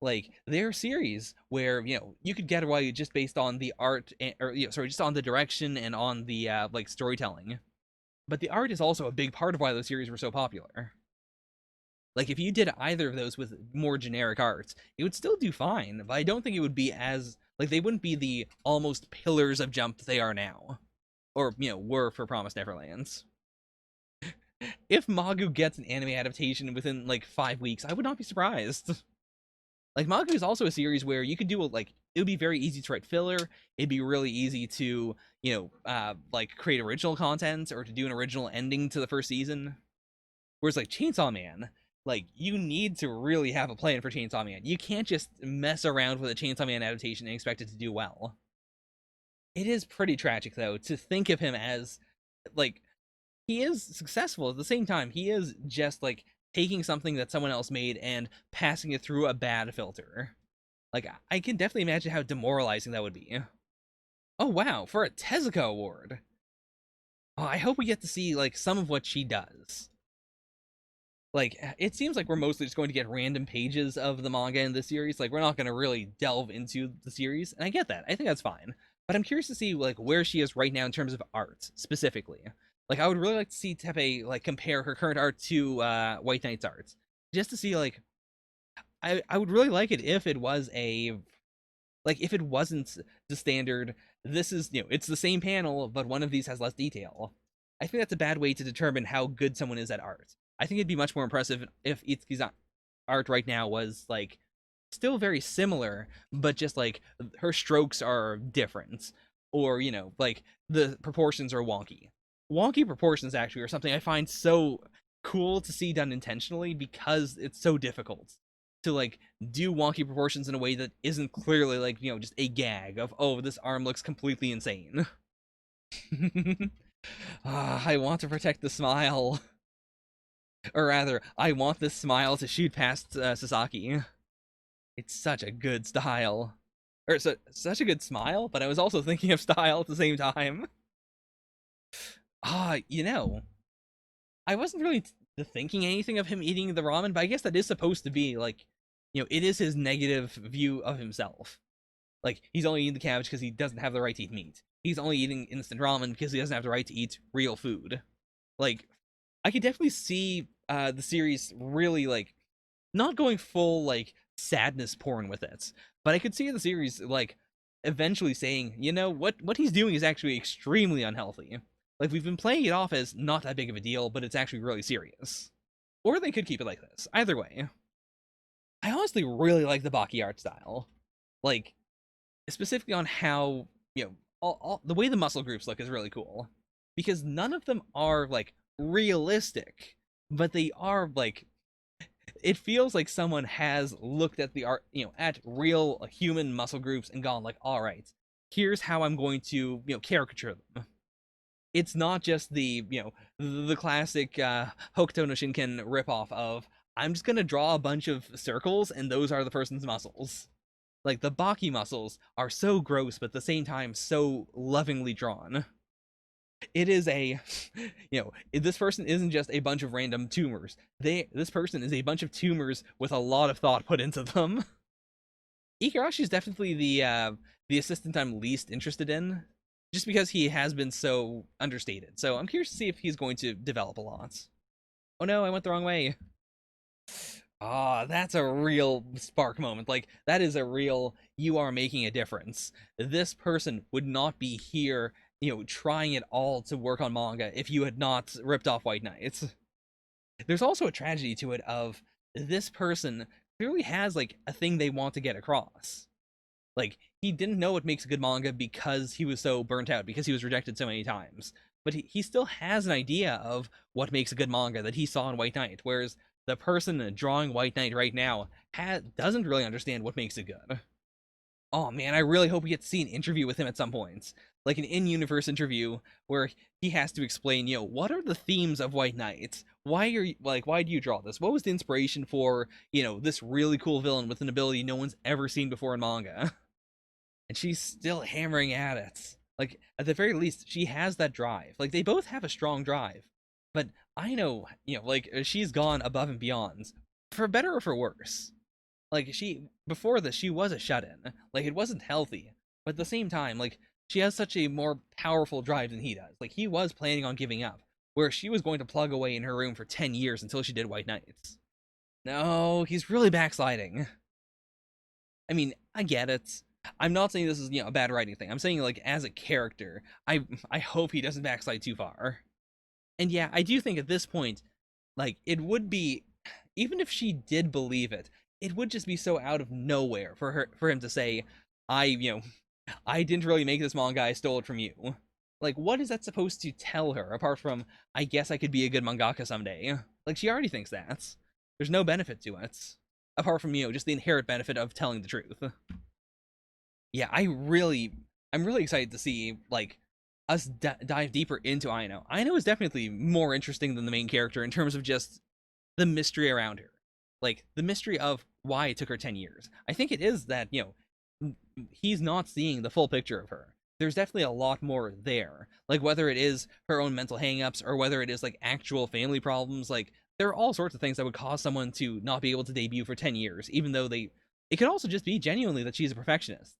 Like they're series where you could get away just based on the art or sorry, just on the direction and on the like storytelling. But the art is also a big part of why those series were so popular. Like if you did either of those with more generic arts, it would still do fine, but I don't think it would be as like they wouldn't be the almost pillars of Jump they are now, or were for Promised Neverlands. If Magu gets an anime adaptation within like 5 weeks, I would not be surprised. Like Magu is also a series where you could do like it would be very easy to write filler. It'd be really easy to like create original content or to do an original ending to the first season. Whereas like Chainsaw Man, like you need to really have a plan for Chainsaw Man. You can't just mess around with a Chainsaw Man adaptation and expect it to do well. It is pretty tragic though to think of him as like he is successful at the same time. He is just like taking something that someone else made and passing it through a bad filter. Like I can definitely imagine how demoralizing that would be. Oh wow, for a Tezuka award. Oh, I hope we get to see like some of what she does. Like it seems like we're mostly just going to get random pages of the manga in this series. Like we're not going to really delve into the series, and I get that. I think that's fine. But I'm curious to see like where she is right now in terms of art specifically. Like I would really like to see Tepe like compare her current art to White Knight's art, just to see like I would really like it if it was a like if it wasn't the standard. This is it's the same panel, but one of these has less detail. I think that's a bad way to determine how good someone is at art. I think it'd be much more impressive if Itsuki's art right now was like still very similar, but just like her strokes are different, or like the proportions are wonky. Wonky proportions actually are something I find so cool to see done intentionally because it's so difficult to like do wonky proportions in a way that isn't clearly like just a gag of oh this arm looks completely insane. I want to protect the smile. Or rather, I want this smile to shoot past Sasaki. It's such a good style. Or such a good smile, but I was also thinking of style at the same time. Ah, I wasn't really thinking anything of him eating the ramen, but I guess that is supposed to be like, it is his negative view of himself. Like, he's only eating the cabbage because he doesn't have the right to eat meat. He's only eating instant ramen because he doesn't have the right to eat real food. Like, I could definitely see the series really, like, not going full, like, sadness porn with it, but I could see the series, like, eventually saying, you know, what he's doing is actually extremely unhealthy. Like, we've been playing it off as not that big of a deal, but it's actually really serious. Or they could keep it like this. Either way. I honestly really like the Baki art style. Like, specifically on how, you know, the way the muscle groups look is really cool. Because none of them are, like, realistic, but they are, like, it feels like someone has looked at the art, you know, at real human muscle groups and gone like, all right, here's how I'm going to, you know, caricature them. It's not just the, you know, the classic Hokuto no Shinken ripoff of I'm just gonna draw a bunch of circles and those are the person's muscles. Like, the Baki muscles are so gross, but at the same time so lovingly drawn. It is a, you know, this person isn't just a bunch of random tumors. This person is a bunch of tumors with a lot of thought put into them. Igarashi is definitely the assistant I'm least interested in, just because he has been so understated. So I'm curious to see if he's going to develop a lot. Oh no, I went the wrong way. Ah, that's a real spark moment. Like, that is a real, you are making a difference. This person would not be here, you know, trying it all to work on manga if you had not ripped off White Knights. There's also a tragedy to it of this person clearly has, like, a thing they want to get across. Like, he didn't know what makes a good manga because he was so burnt out, because he was rejected so many times. But he still has an idea of what makes a good manga that he saw in White Knight, whereas the person drawing White Knight right now doesn't really understand what makes it good. Oh man, I really hope we get to see an interview with him at some point. Like an in-universe interview where he has to explain, you know, what are the themes of White Knight? Why are you, like, why do you draw this? What was the inspiration for, you know, this really cool villain with an ability no one's ever seen before in manga? And she's still hammering at it. Like, at the very least, she has that drive. Like, they both have a strong drive. But I know, you know, like, she's gone above and beyond, for better or for worse. Like, before this, she was a shut-in. Like, it wasn't healthy. But at the same time, like, she has such a more powerful drive than he does. Like, he was planning on giving up, where she was going to plug away in her room for 10 years until she did White Knights. No, he's really backsliding. I mean, I get it. I'm not saying this is, you know, a bad writing thing. I'm saying, like, as a character, I hope he doesn't backslide too far. And yeah, I do think at this point, like, it would be, even if she did believe it, it would just be so out of nowhere for him to say, you know, I didn't really make this manga, I stole it from you. Like, what is that supposed to tell her apart from, I guess I could be a good mangaka someday? Like, she already thinks that. There's no benefit to it apart from, you know, just the inherent benefit of telling the truth. Yeah, I'm really excited to see, like, us dive deeper into Aino. Aino is definitely more interesting than the main character in terms of just the mystery around her. Like, the mystery of why it took her 10 years. I think it is that, you know, he's not seeing the full picture of her. There's definitely a lot more there. Like, whether it is her own mental hangups or whether it is, like, actual family problems, like, there are all sorts of things that would cause someone to not be able to debut for 10 years, even though it could also just be genuinely that she's a perfectionist.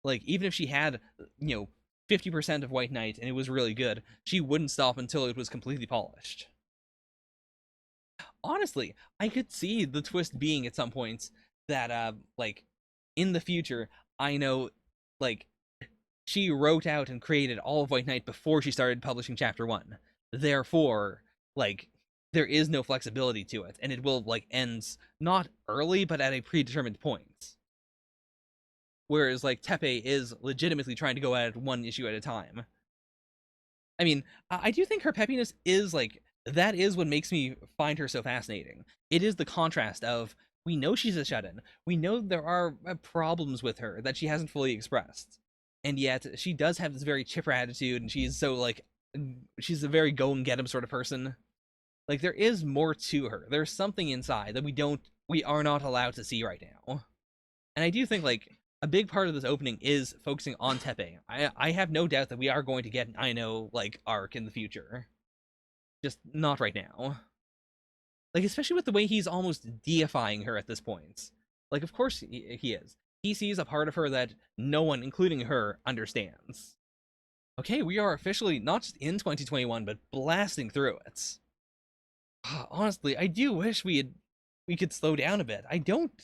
Like, even if she had, you know, 50% of White Knight and it was really good, she wouldn't stop until it was completely polished. Honestly, I could see the twist being at some points that, like, in the future, I know, like, she wrote out and created all of White Knight before she started publishing Chapter 1. Therefore, like, there is no flexibility to it, and it will, like, end not early, but at a predetermined point. Whereas, like, Tepe is legitimately trying to go at it one issue at a time. I mean, I do think her peppiness is, like, that is what makes me find her so fascinating. It is the contrast of, we know she's a shut-in, we know there are problems with her that she hasn't fully expressed, and yet she does have this very chipper attitude, and she's so, like, she's a very go and get 'em sort of person. Like, there is more to her. There's something inside that we are not allowed to see right now. And I do think, like, a big part of this opening is focusing on Tepe. I have no doubt that we are going to get an Aino, like, arc in the future. Just not right now. Like, especially with the way he's almost deifying her at this point. Like, of course he is. he sees a part of her that no one, including her, understands. Okay, we are officially not just in 2021, but blasting through it. Honestly, I do wish we could slow down a bit. I don't.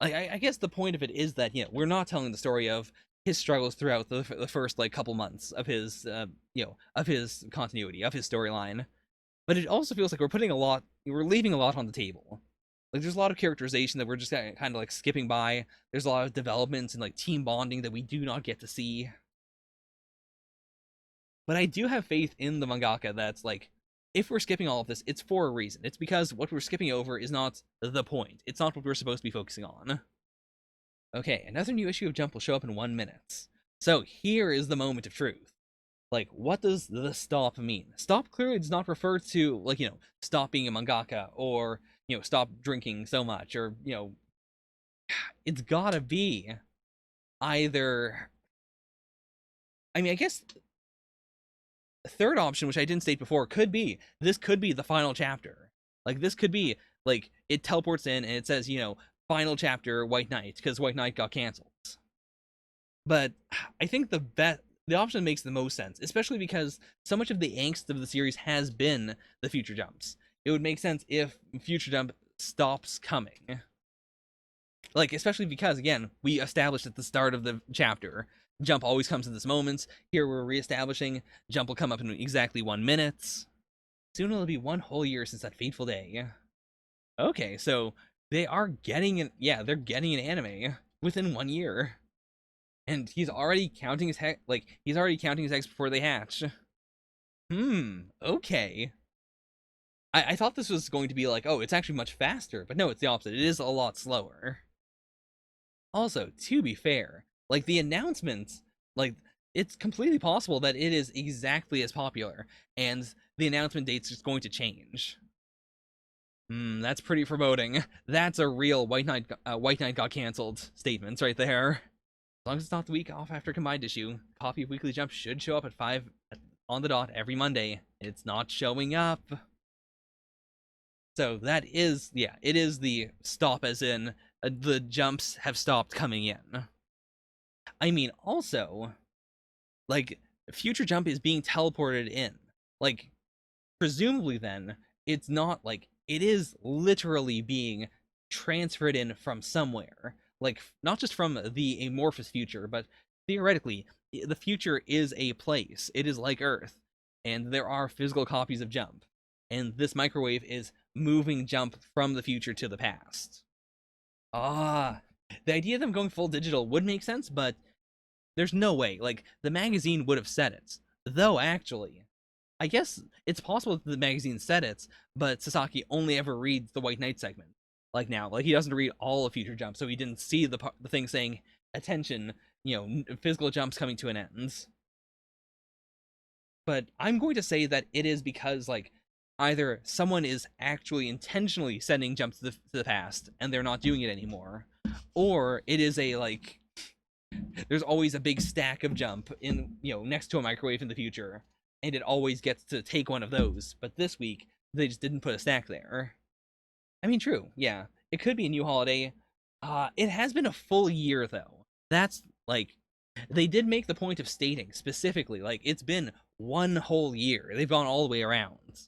I guess the point of it is that we're not telling the story of his struggles throughout the first like couple months of his of his continuity of his storyline, but it also feels like we're leaving a lot on the table. Like there's a lot of characterization that we're just kind of like skipping by. There's a lot of developments and like team bonding that we do not get to see. But I do have faith in the mangaka that's like, if we're skipping all of this, it's for a reason. It's because what we're skipping over is not the point. It's not what we're supposed to be focusing on. Okay, another new issue of Jump will show up in 1 minute. So here is the moment of truth. Like, what does the stop mean? Stop clearly does not refer to, like, stop being a mangaka, or, stop drinking so much, or, it's gotta be either. I mean, I guess the third option, which I didn't state before, this could be the final chapter. Like, this could be, like, it teleports in and it says, final chapter, White Knight, because White Knight got canceled. But I think the option makes the most sense, especially because so much of the angst of the series has been the future jumps. It would make sense if future jump stops coming. Like, especially because, again, we established at the start of the chapter, Jump always comes in this moment. Here we're reestablishing Jump will come up in exactly 1 minute. Soon it'll be 1 whole year since that fateful day. Okay, so they are getting they're getting an anime within 1 year. And he's already counting his eggs before they hatch. Okay. I thought this was going to be like, oh, it's actually much faster, but no, it's the opposite. It is a lot slower. Also, to be fair, like the announcement, like it's completely possible that it is exactly as popular, and the announcement date's just going to change. That's pretty foreboding. That's a real White Knight got canceled statements right there. As long as it's not the week off after combined issue, copy of Weekly Jump should show up at 5 on the dot every Monday. It's not showing up. So that is, it is the stop, as in the jumps have stopped coming in. I mean, also, like, Future Jump is being teleported in. Like, presumably then, it's not like, it is literally being transferred in from somewhere. Like, not just from the amorphous future, but theoretically, the future is a place. It is like Earth, and there are physical copies of Jump. And this microwave is moving Jump from the future to the past. The idea of them going full digital would make sense, but there's no way. Like, the magazine would have said it. Though, actually, I guess it's possible that the magazine said it, but Sasaki only ever reads the White Knight segment. Like now, like he doesn't read all of Future Jump, so he didn't see the thing saying, attention, physical jumps coming to an end. But I'm going to say that it is because, like, either someone is actually intentionally sending jumps to the past and they're not doing it anymore, or it is a, like, there's always a big stack of Jump in, next to a microwave in the future, and it always gets to take one of those. But this week, they just didn't put a stack there. I mean, true, yeah. It could be a new holiday. It has been a full year, though. That's, like, they did make the point of stating, specifically, like, it's been 1 whole year. They've gone all the way around.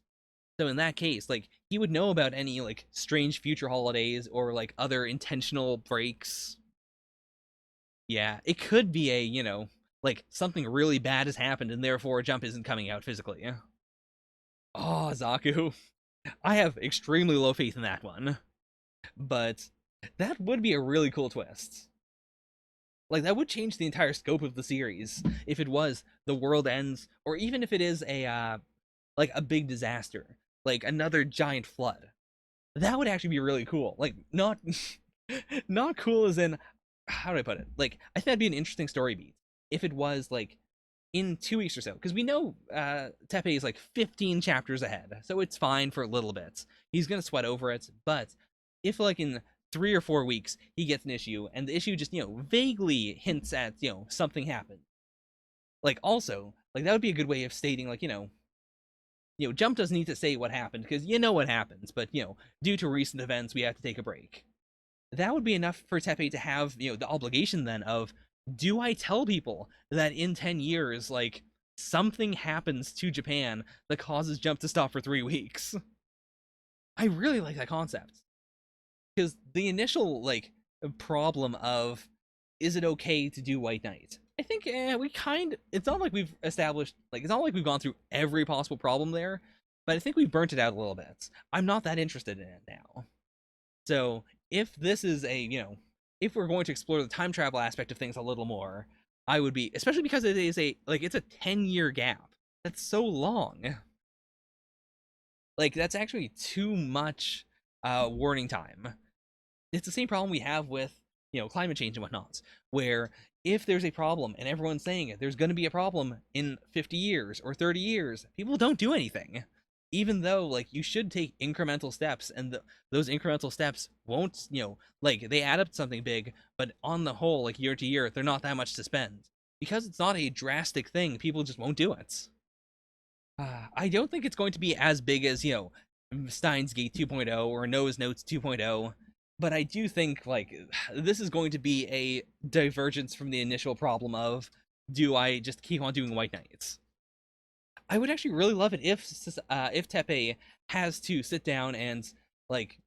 So in that case, like, he would know about any, like, strange future holidays or, like, other intentional breaks. Yeah, it could be a, like, something really bad has happened and therefore Jump isn't coming out physically. Oh, Zaku. I have extremely low faith in that one. But that would be a really cool twist. Like, that would change the entire scope of the series if it was the world ends, or even if it is like a big disaster, like another giant flood. That would actually be really cool. Like, not not cool as in, how do I put it? Like, I think that'd be an interesting story beat if it was like in 2 weeks or so, because we know Teppei is like 15 chapters ahead, so it's fine for a little bit. He's gonna sweat over it, but if like in 3 or 4 weeks he gets an issue and the issue just vaguely hints at something happened, like, also, like, that would be a good way of stating, like, Jump doesn't need to say what happened because what happens, but due to recent events we have to take a break. that would be enough for Tepe to have, the obligation then of, do I tell people that in 10 years, like, something happens to Japan that causes Jump to stop for 3 weeks? I really like that concept. Because the initial, like, problem of, is it okay to do White Knight? I think it's not like we've established, like, it's not like we've gone through every possible problem there, but I think we've burnt it out a little bit. I'm not that interested in it now. So if this is if we're going to explore the time travel aspect of things a little more, I would be, especially because it is it's a 10-year gap. That's so long. Like, that's actually too much warning time. It's the same problem we have with, climate change and whatnot, where if there's a problem and everyone's saying it, there's going to be a problem in 50 years or 30 years, people don't do anything. Even though, like, you should take incremental steps, and those incremental steps won't, like, they add up to something big, but on the whole, like, year to year, they're not that much to spend. Because it's not a drastic thing, people just won't do it. I don't think it's going to be as big as, Steins Gate 2.0 or Noah's Notes 2.0, but I do think, like, this is going to be a divergence from the initial problem of, do I just keep on doing White Knights? I would actually really love it if Tepe has to sit down and, like,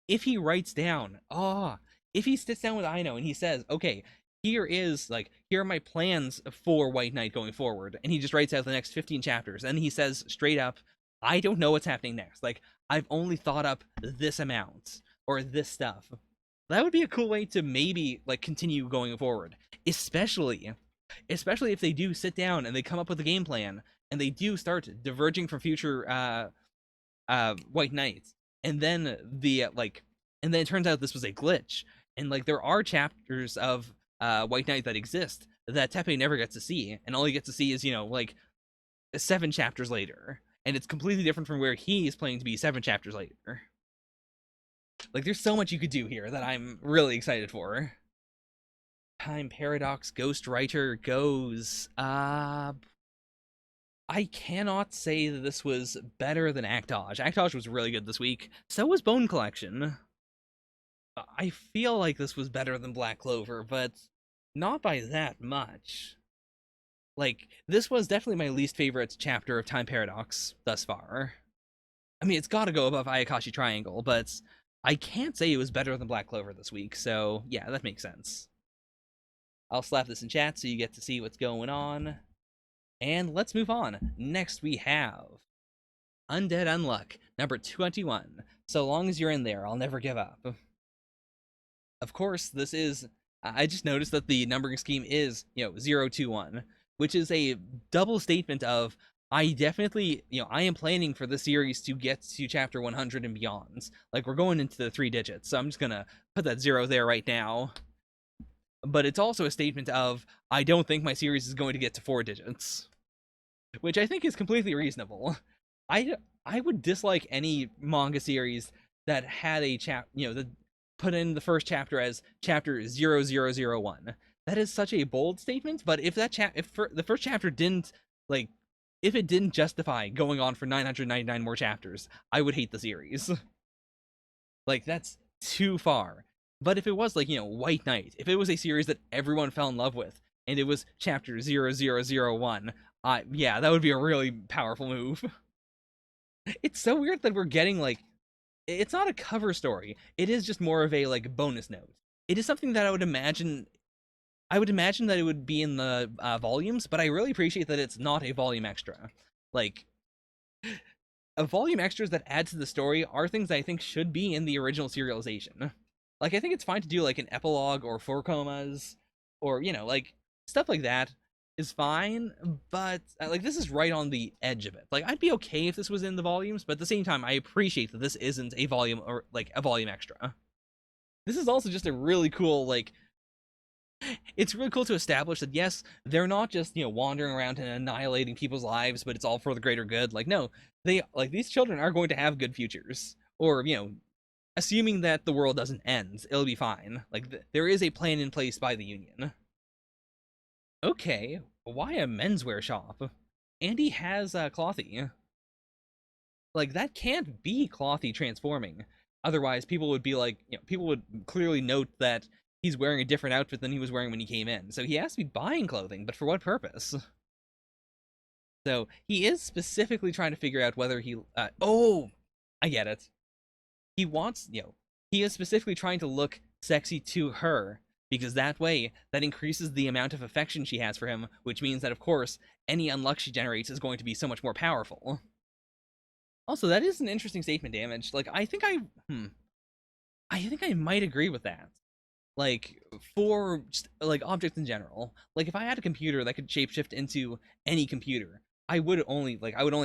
if he writes down, if he sits down with Aino and he says, okay, here are my plans for White Knight going forward, and he just writes out the next 15 chapters, and he says straight up, I don't know what's happening next. Like, I've only thought up this amount or this stuff. That would be a cool way to maybe, like, continue going forward, especially if they do sit down and they come up with a game plan and they do start diverging from future White Knights, and then and then it turns out this was a glitch, and, like, there are chapters of White Knight that exist that Tepe never gets to see, and all he gets to see is, like, 7 chapters later, and it's completely different from where he is planning to be 7 chapters later. Like, there's so much you could do here that I'm really excited for. Time Paradox Ghostwriter goes, I cannot say that this was better than Actage. Actage was really good this week. So was Bone Collection. I feel like this was better than Black Clover, but not by that much. Like, this was definitely my least favorite chapter of Time Paradox thus far. I mean, it's gotta go above Ayakashi Triangle, but I can't say it was better than Black Clover this week, so yeah, that makes sense. I'll slap this in chat so you get to see what's going on. And let's move on. Next we have Undead Unluck, number 21. So long as you're in there, I'll never give up. Of course, this is... I just noticed that the numbering scheme is, 021, which is a double statement of, I definitely, I am planning for the series to get to chapter 100 and beyond. Like, we're going into the 3 digits, so I'm just gonna put that 0 there right now. But it's also a statement of, I don't think my series is going to get to 4 digits. Which I think is completely reasonable. I would dislike any manga series that had a that put in the first chapter as chapter 0001. That is such a bold statement, but if the first chapter didn't, like, if it didn't justify going on for 999 more chapters, I would hate the series. Like, that's too far. But if it was, like, White Knight, if it was a series that everyone fell in love with, and it was chapter 0001, yeah, that would be a really powerful move. It's so weird that we're getting, like, it's not a cover story. It is just more of a, like, bonus note. It is something that I would imagine that it would be in the volumes, but I really appreciate that it's not a volume extra. Like, a volume extras that add to the story are things that I think should be in the original serialization. Like, I think it's fine to do, like, an epilogue or 4 comas, or, like, stuff like that is fine, but, like, this is right on the edge of it. Like, I'd be okay if this was in the volumes, but at the same time, I appreciate that this isn't a volume, or, like, a volume extra. This is also just a really cool, like, it's really cool to establish that, yes, they're not just, wandering around and annihilating people's lives, but it's all for the greater good. Like, no, these children are going to have good futures. Or, assuming that the world doesn't end, it'll be fine. Like, there is a plan in place by the Union. Okay, why a menswear shop? Andy has Clothy. Like, that can't be Clothy transforming. Otherwise, people would be like, people would clearly note that he's wearing a different outfit than he was wearing when he came in. So he has to be buying clothing, but for what purpose? So he is specifically trying to figure out whether he. Oh, I get it. He wants, he is specifically trying to look sexy to her because that way that increases the amount of affection she has for him, which means that of course any unluck she generates is going to be so much more powerful. Also, that is an interesting statement, Damage. Like, I think I might agree with that. Like, for just, like, objects in general. Like, if I had a computer that could shapeshift into any computer, I would only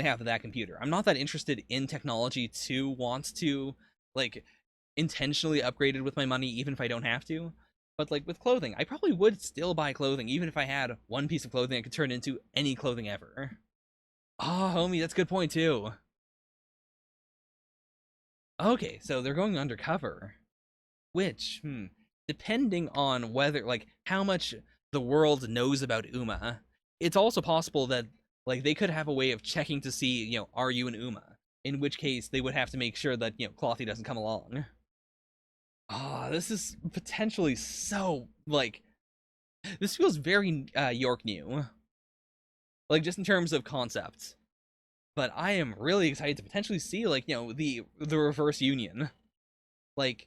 have that computer. I'm not that interested in technology to want to, like, intentionally upgrade it with my money, even if I don't have to. But, like, with clothing, I probably would still buy clothing, even if I had one piece of clothing I could turn into any clothing ever. Oh, homie, that's a good point, too. Okay, so they're going undercover. Which, depending on whether, like, how much the world knows about Uma, it's also possible that, like, they could have a way of checking to see, are you an Uma? In which case, they would have to make sure that, Clothy doesn't come along. Ah, this is potentially so, like, this feels very York New. Like, just in terms of concept. But I am really excited to potentially see, like, the reverse union. Like,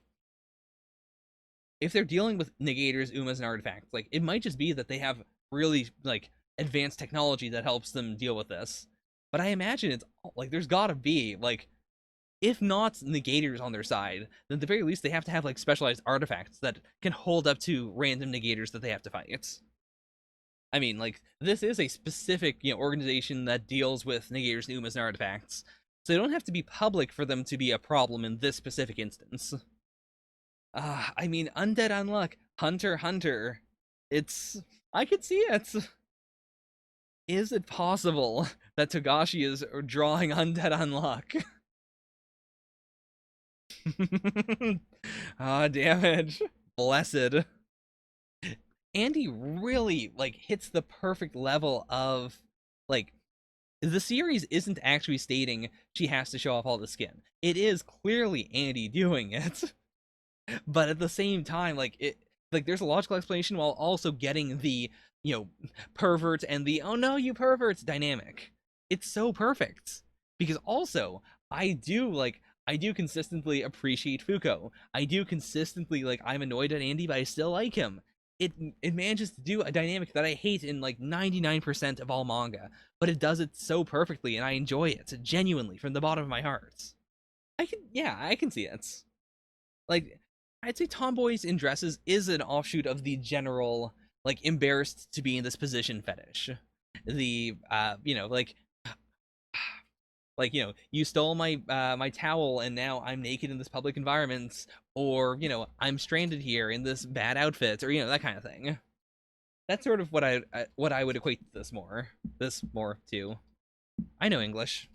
if they're dealing with negators, umas, and artifacts, like, it might just be that they have really, like, advanced technology that helps them deal with this. But I imagine it's, like, there's gotta be, like, if not negators on their side, then at the very least they have to have, like, specialized artifacts that can hold up to random negators that they have to fight. I mean, like, this is a specific, organization that deals with negators, umas, and artifacts. So they don't have to be public for them to be a problem in this specific instance. I mean, Undead Unluck, Hunter, Hunter. I could see it. Is it possible that Togashi is drawing Undead Unluck? Damage. Blessed. Andy really, like, hits the perfect level of, like, the series isn't actually stating she has to show off all the skin. It is clearly Andy doing it. But at the same time, there's a logical explanation while also getting the, pervert and the oh no you perverts dynamic. It's so perfect. Because also, I do consistently appreciate Fuko. I do consistently, like, I'm annoyed at Andy, but I still like him. It manages to do a dynamic that I hate in, like, 99% of all manga, but it does it so perfectly and I enjoy it genuinely from the bottom of my heart. I can see it. Like, I'd say tomboys in dresses is an offshoot of the general, like, embarrassed to be in this position fetish. The you stole my my towel and now I'm naked in this public environment, or I'm stranded here in this bad outfit, or that kind of thing. That's sort of what I would equate this more to. I know English.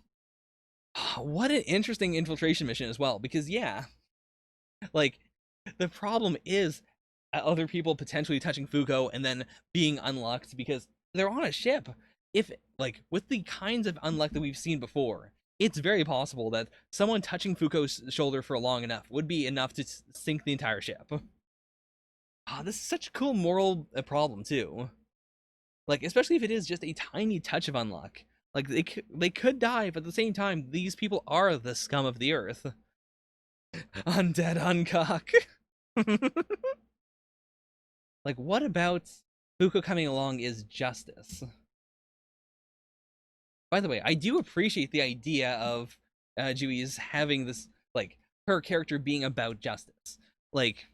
What an interesting infiltration mission as well, because like, the problem is other people potentially touching Fuko and then being unlocked because they're on a ship. If, like, with the kinds of unluck that we've seen before, it's very possible that someone touching Fuko's shoulder for long enough would be enough to sink the entire ship. This is such a cool moral problem too. Like, especially if it is just a tiny touch of unluck. Like, they could die, but at the same time, these people are the scum of the earth. Undead Uncock. Like, what about Fuko coming along is justice? By the way, I do appreciate the idea of Jui's having this, like, her character being about justice. Like,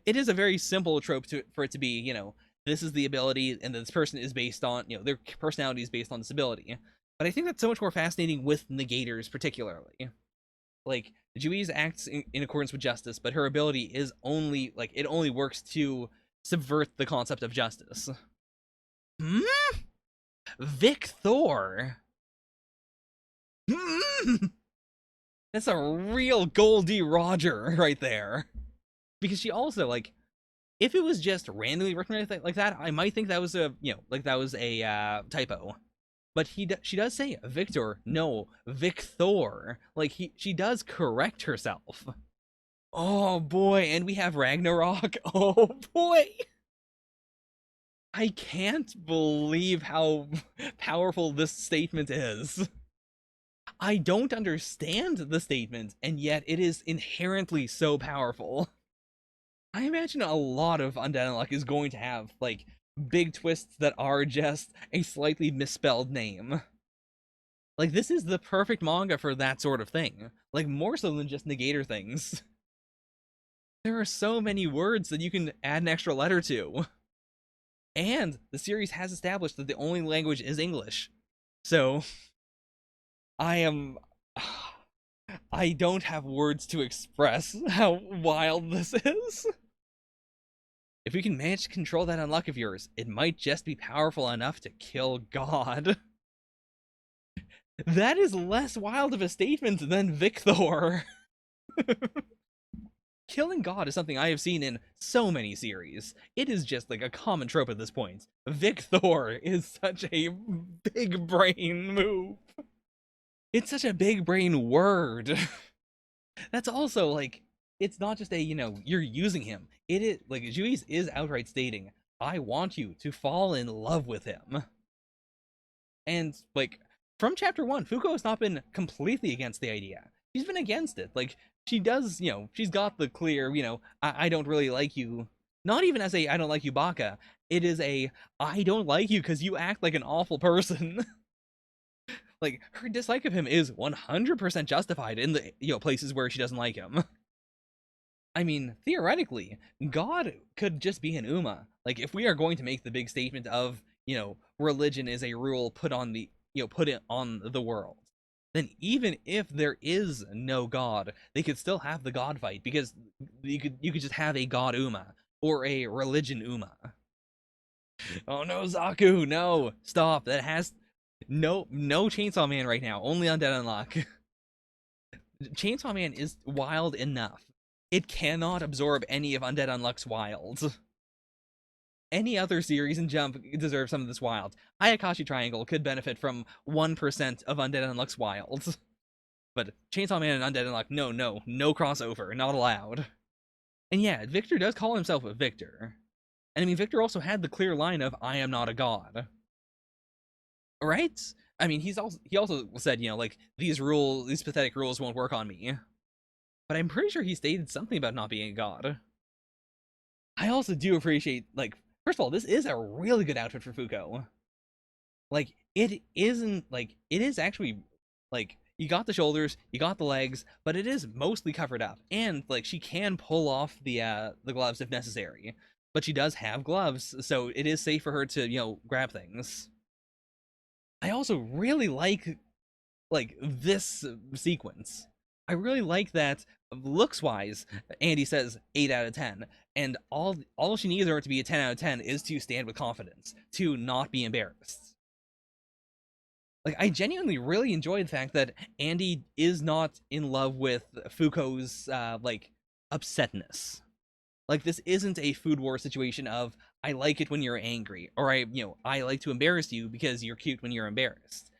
it is a very simple trope for it to be, this is the ability, and this person is based on, their personality is based on this ability. But I think that's so much more fascinating with negators, particularly. Like, Juiz acts in accordance with justice, but her ability is only, like, it only works to subvert the concept of justice. Vic Thor. That's a real Goldie Roger right there. Because she also, like, if it was just randomly written like that, I might think that was a, typo. But she does say Victor, no, Vic Thor. Like, she does correct herself. Oh boy, and we have Ragnarok. Oh boy. I can't believe how powerful this statement is. I don't understand the statement, and yet it is inherently so powerful. I imagine a lot of Undead Unluck is going to have, like, big twists that are just a slightly misspelled name. Like, this is the perfect manga for that sort of thing. Like, more so than just negator things. There are so many words that you can add an extra letter to. And the series has established that the only language is English. So, I am. I don't have words to express how wild this is. If we can manage to control that unluck of yours, it might just be powerful enough to kill God. That is less wild of a statement than Victor. Killing God is something I have seen in so many series. It is just like a common trope at this point. Victor is such a big brain move. It's such a big brain word. That's also like, it's not just a, you're using him. It is like Juice is outright stating, I want you to fall in love with him. And like, from chapter one, Fuko has not been completely against the idea. She's been against it. Like, she does, she's got the clear, I don't really like you. Not even as a I don't like you baka. It is a I don't like you because you act like an awful person. Like, her dislike of him is 100% justified in the places where she doesn't like him. I mean, theoretically, God could just be an Uma. Like, if we are going to make the big statement of, religion is a rule put on the, put it on the world, then even if there is no God, they could still have the God fight because you could just have a God Uma or a religion Uma. Oh no, Zaku, no, stop. That has no Chainsaw Man right now. Only Undead Unluck. Chainsaw Man is wild enough. It cannot absorb any of Undead Unluck's wilds. Any other series in Jump deserves some of this wild. Ayakashi Triangle could benefit from 1% of Undead Unluck's wilds. But Chainsaw Man and Undead Unluck, no crossover, not allowed. And yeah, Victor does call himself a Victor. And I mean, Victor also had the clear line of, I am not a god. Right? I mean, he also said, like, these pathetic rules won't work on me. But I'm pretty sure he stated something about not being a god. I also do appreciate, like, first of all, this is a really good outfit for Fuko. Like, it isn't, like, it is actually, like, you got the shoulders, you got the legs, but it is mostly covered up. And, like, she can pull off the gloves if necessary. But she does have gloves, so it is safe for her to, grab things. I also really like this sequence. I really like that looks wise, Andy says 8 out of 10, and all she needs her to be a 10 out of 10 is to stand with confidence, to not be embarrassed. Like, I genuinely really enjoy the fact that Andy is not in love with Fuko's like upsetness. Like, this isn't a food war situation of I like it when you're angry, or I like to embarrass you because you're cute when you're embarrassed.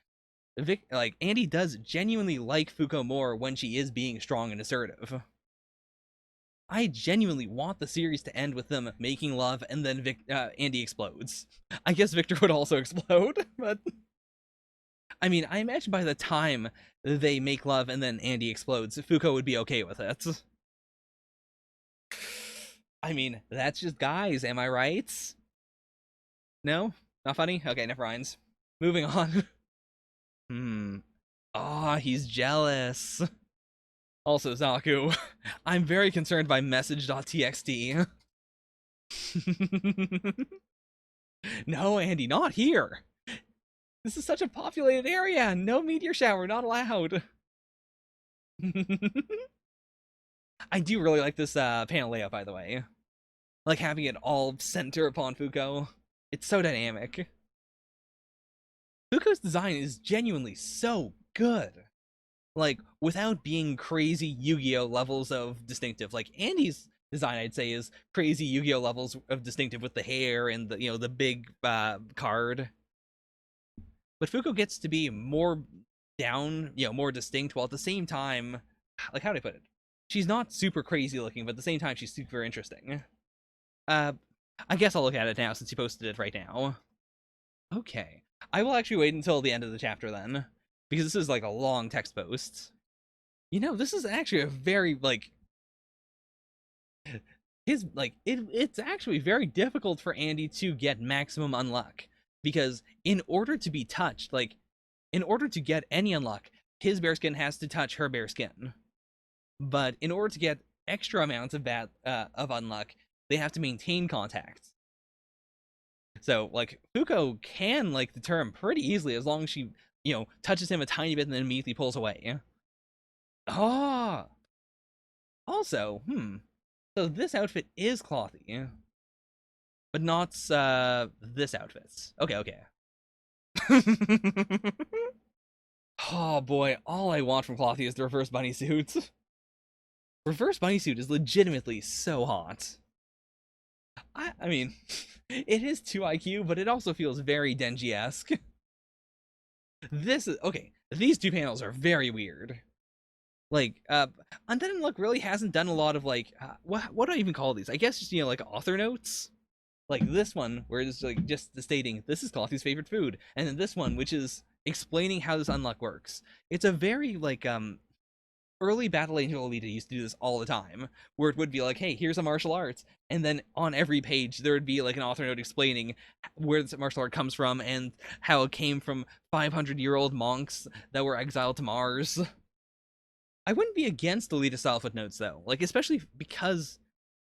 Like, Andy does genuinely like Fuko more when she is being strong and assertive. I genuinely want the series to end with them making love and then Andy explodes. I guess Victor would also explode, but I mean, I imagine by the time they make love and then Andy explodes, Fuko would be okay with it. I mean, that's just guys, am I right? No? Not funny? Okay, never mind. Moving on. Ah, he's jealous. Also, Zaku, I'm very concerned by message.txt. No, Andy, not here. This is such a populated area. No meteor shower, not allowed. I do really like this panel layout, by the way. Like, having it all center upon Fuko. It's so dynamic. Fuko's design is genuinely so good. Like, without being crazy Yu-Gi-Oh levels of distinctive. Like, Andy's design, I'd say, is crazy Yu-Gi-Oh levels of distinctive with the hair and the big card. But Fuko gets to be more down, more distinct, while at the same time, like, how do I put it? she's not super crazy looking, but at the same time, she's super interesting. Uh, I guess I'll look at it now since you posted it right now. Okay. I will actually wait until the end of the chapter then, because this is like a long text post. You know, this is actually a very, like, it's actually very difficult for Andy to get maximum unluck, because in order to be touched, like, in order to get any unluck, his bearskin has to touch her bearskin. But in order to get extra amounts of unluck, they have to maintain contact. So, like, Fuko can, like, deter him pretty easily as long as she, touches him a tiny bit and then immediately pulls away. Ah! Also, so this outfit is clothy, but not, this outfit. Okay. Oh boy, all I want from Clothy is the reverse bunny suit. Reverse bunny suit is legitimately so hot. I mean, it is 2 IQ, but it also feels very Denji-esque. This is okay. These two panels are very weird. Like, Undead Unluck really hasn't done a lot of like, what do I even call these? I guess just like author notes. Like this one, where it's like just stating this is Clothy's favorite food, and then this one, which is explaining how this unlock works. It's a very like early Battle Angel Alita used to do this all the time, where it would be like, hey, here's a martial arts, and then on every page there would be like an author note explaining where this martial art comes from and how it came from 500-year-old monks that were exiled to Mars. I wouldn't be against Alita style footnotes though, like especially because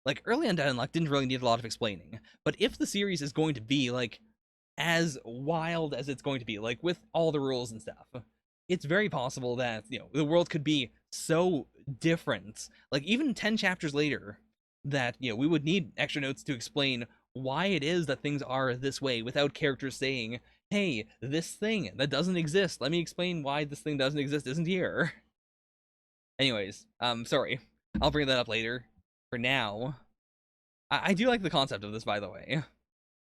like early Undead Unluck didn't really need a lot of explaining. But if the series is going to be like as wild as it's going to be, like with all the rules and stuff, it's very possible that the world could be so different, like even 10 chapters later, that we would need extra notes to explain why it is that things are this way without characters saying, hey, this thing that doesn't exist, let me explain why this thing doesn't exist isn't here. Anyways, sorry, I'll bring that up later. For now, I do like the concept of this, by the way,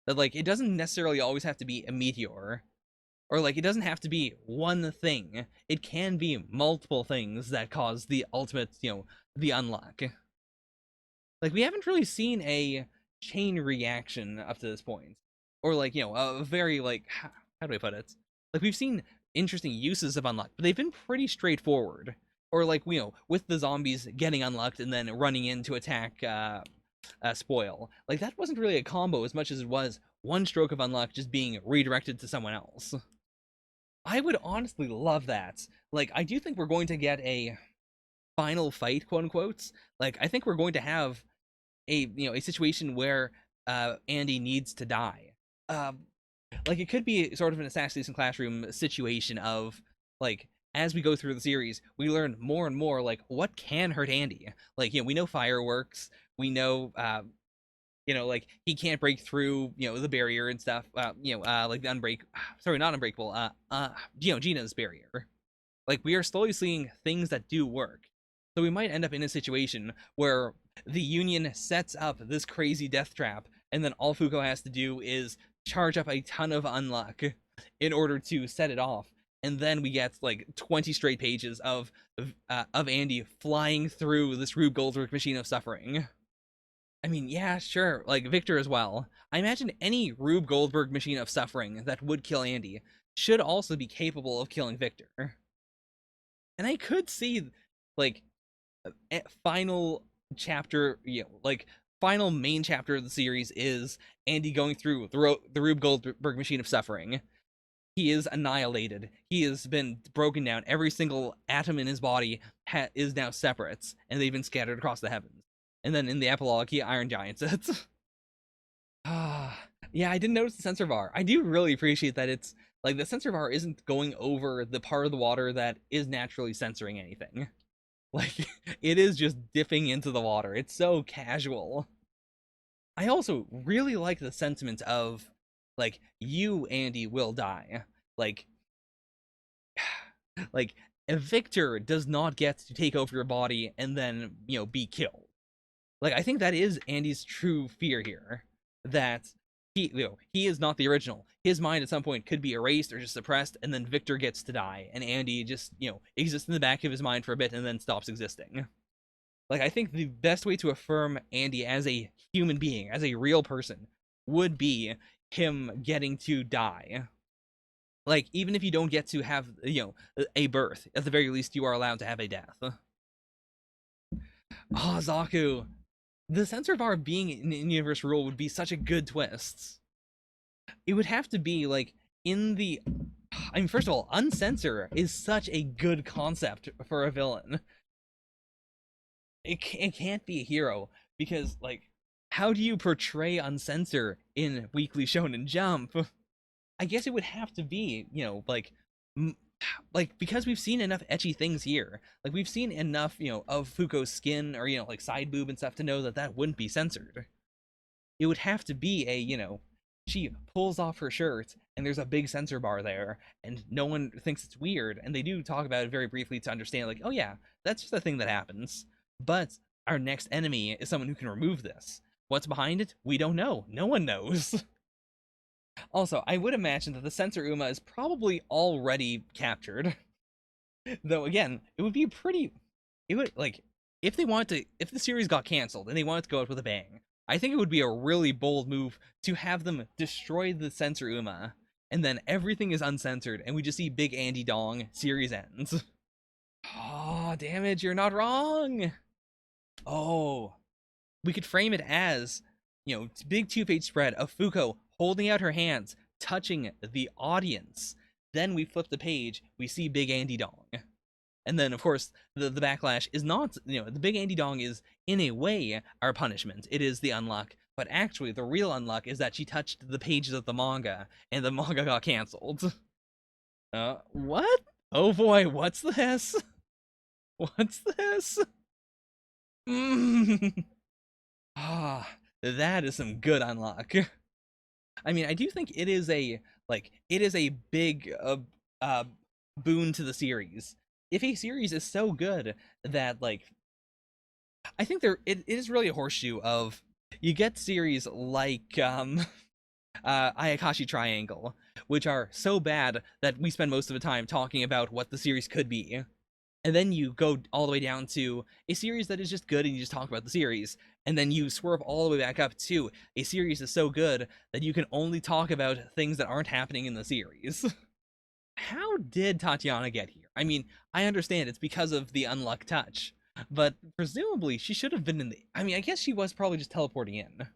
that like it doesn't necessarily always have to be a meteor, or like it doesn't have to be one thing. It can be multiple things that cause the ultimate, the unlock. Like we haven't really seen a chain reaction up to this point, or like a very like how do I put it? Like we've seen interesting uses of unlock, but they've been pretty straightforward. Or like with the zombies getting unlocked and then running in to attack spoil. Like that wasn't really a combo as much as it was one stroke of unlock just being redirected to someone else. I would honestly love that. Like I do think we're going to get a final fight, quote unquote. Like I think we're going to have a situation where Andy needs to die. Like it could be sort of an Assassination Classroom situation of like as we go through the series, we learn more and more like what can hurt Andy. Like we know fireworks, we know like he can't break through the barrier and stuff. Like the not unbreakable. Gina's barrier. Like we are slowly seeing things that do work. So we might end up in a situation where the Union sets up this crazy death trap, and then all Fuko has to do is charge up a ton of unluck in order to set it off. And then we get like 20 straight pages of Andy flying through this Rube Goldberg machine of suffering. I mean, yeah, sure, like Victor as well. I imagine any Rube Goldberg machine of suffering that would kill Andy should also be capable of killing Victor. And I could see like final chapter, like final main chapter of the series is Andy going through the Rube Goldberg machine of suffering. He is annihilated. He has been broken down. Every single atom in his body is now separate, and they've been scattered across the heavens. And then in the epilogue, he Iron Giants it. Yeah, I didn't notice the sensor bar. I do really appreciate that it's like the sensor bar isn't going over the part of the water that is naturally censoring anything. Like, it is just dipping into the water. It's so casual. I also really like the sentiment of, like, you, Andy, will die. Like, like, Victor does not get to take over your body and then, be killed. Like, I think that is Andy's true fear here. That he is not the original. His mind at some point could be erased or just suppressed, and then Victor gets to die, and Andy just, exists in the back of his mind for a bit and then stops existing. Like, I think the best way to affirm Andy as a human being, as a real person, would be him getting to die. Like, even if you don't get to have, a birth, at the very least, you are allowed to have a death. Oh, Zaku. The censor bar being an in-universe rule would be such a good twist. It would have to be, like, in the... I mean, first of all, uncensor is such a good concept for a villain. It can't be a hero, because, like, how do you portray uncensor in Weekly Shonen Jump? I guess it would have to be, like, because we've seen enough ecchi things here. Like, we've seen enough, of Fuko's skin or, like, side boob and stuff to know that that wouldn't be censored. It would have to be a, she pulls off her shirt and there's a big censor bar there and no one thinks it's weird, and they do talk about it very briefly to understand, like, oh yeah, that's just a thing that happens. But our next enemy is someone who can remove this. What's behind it? We don't know. No one knows. Also, I would imagine that the censor Uma is probably already captured. Though again, it would be pretty... It would, like, if the series got canceled and they wanted to go out with a bang, I think it would be a really bold move to have them destroy the censor Uma, and then everything is uncensored, and we just see Big Andy Dong, series ends. Oh, damage, you're not wrong! Oh, we could frame it as, big two-page spread of Fuko holding out her hands, touching the audience. Then we flip the page, we see Big Andy Dong. And then, of course, the backlash is not, the Big Andy Dong is, in a way, our punishment. It is the unluck. But actually, the real unluck is that she touched the pages of the manga, and the manga got canceled. What? Oh boy, what's this? What's this? Ah, that is some good unluck. I mean, I do think it is a big boon to the series. If a series is so good that, like, I think it is really a horseshoe of, you get series like Ayakashi Triangle, which are so bad that we spend most of the time talking about what the series could be. And then you go all the way down to a series that is just good and you just talk about the series. And then you swerve all the way back up to a series that's so good that you can only talk about things that aren't happening in the series. How did Tatiana get here? I mean, I understand it's because of the unluck touch, but presumably she should have been in the... I mean, I guess she was probably just teleporting in.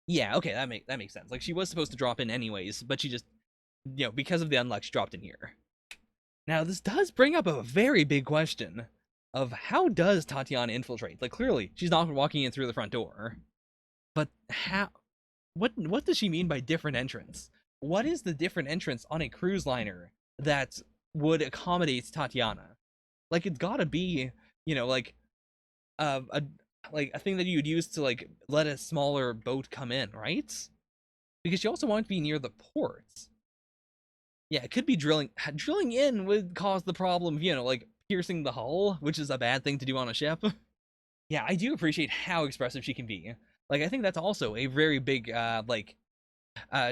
Yeah, okay, that makes sense. Like, she was supposed to drop in anyways, but she just, because of the unluck, she dropped in here. Now, this does bring up a very big question of how does Tatiana infiltrate? Like, clearly, she's not walking in through the front door. But how... What does she mean by different entrance? What is the different entrance on a cruise liner that would accommodate Tatiana? Like, it's gotta be, like, a thing that you'd use to, like, let a smaller boat come in, right? Because you also want to be near the ports. Yeah, it could be drilling. Drilling in would cause the problem of, like, piercing the hull, which is a bad thing to do on a ship. Yeah, I do appreciate how expressive she can be. Like, I think that's also a very big,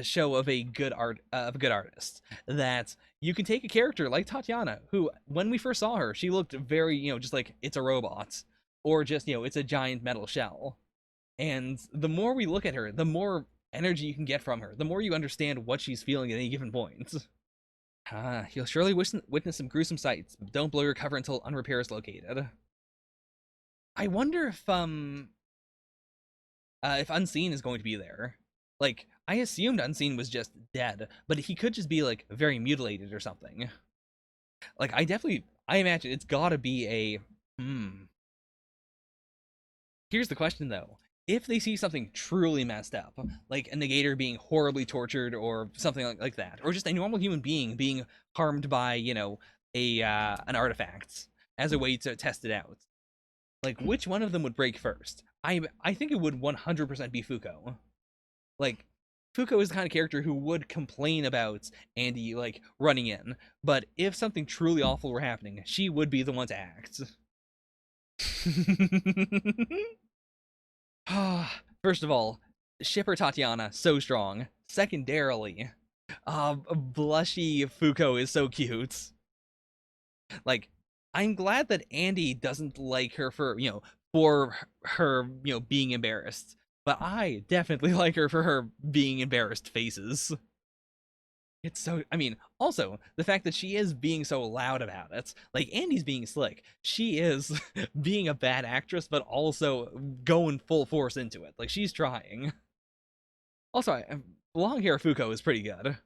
show of a good artist. That you can take a character like Tatiana, who, when we first saw her, she looked very, just like, it's a robot. Or just, it's a giant metal shell. And the more we look at her, the more energy you can get from her, the more you understand what she's feeling at any given point. You'll surely witness some gruesome sights, but don't blow your cover until unrepair is located. I wonder if Unseen is going to be there. Like, I assumed Unseen was just dead, but he could just be, like, very mutilated or something. Like, I imagine it's gotta be a... Here's the question, though. If they see something truly messed up, like a negator being horribly tortured or something like that, or just a normal human being harmed by, an artifact as a way to test it out, like, which one of them would break first? I think it would 100% be Fuko. Like, Fuko is the kind of character who would complain about Andy, like, running in, but if something truly awful were happening, she would be the one to act. First of all, shipper Tatiana, so strong. Secondarily, blushy Fuko is so cute. Like, I'm glad that Andy doesn't like her for, for her, being embarrassed. But I definitely like her for her being embarrassed faces. It's so, I mean, also the fact that she is being so loud about it. Like, Andy's being slick. She is being a bad actress, but also going full force into it. Like, she's trying. Also, long hair Fuko is pretty good.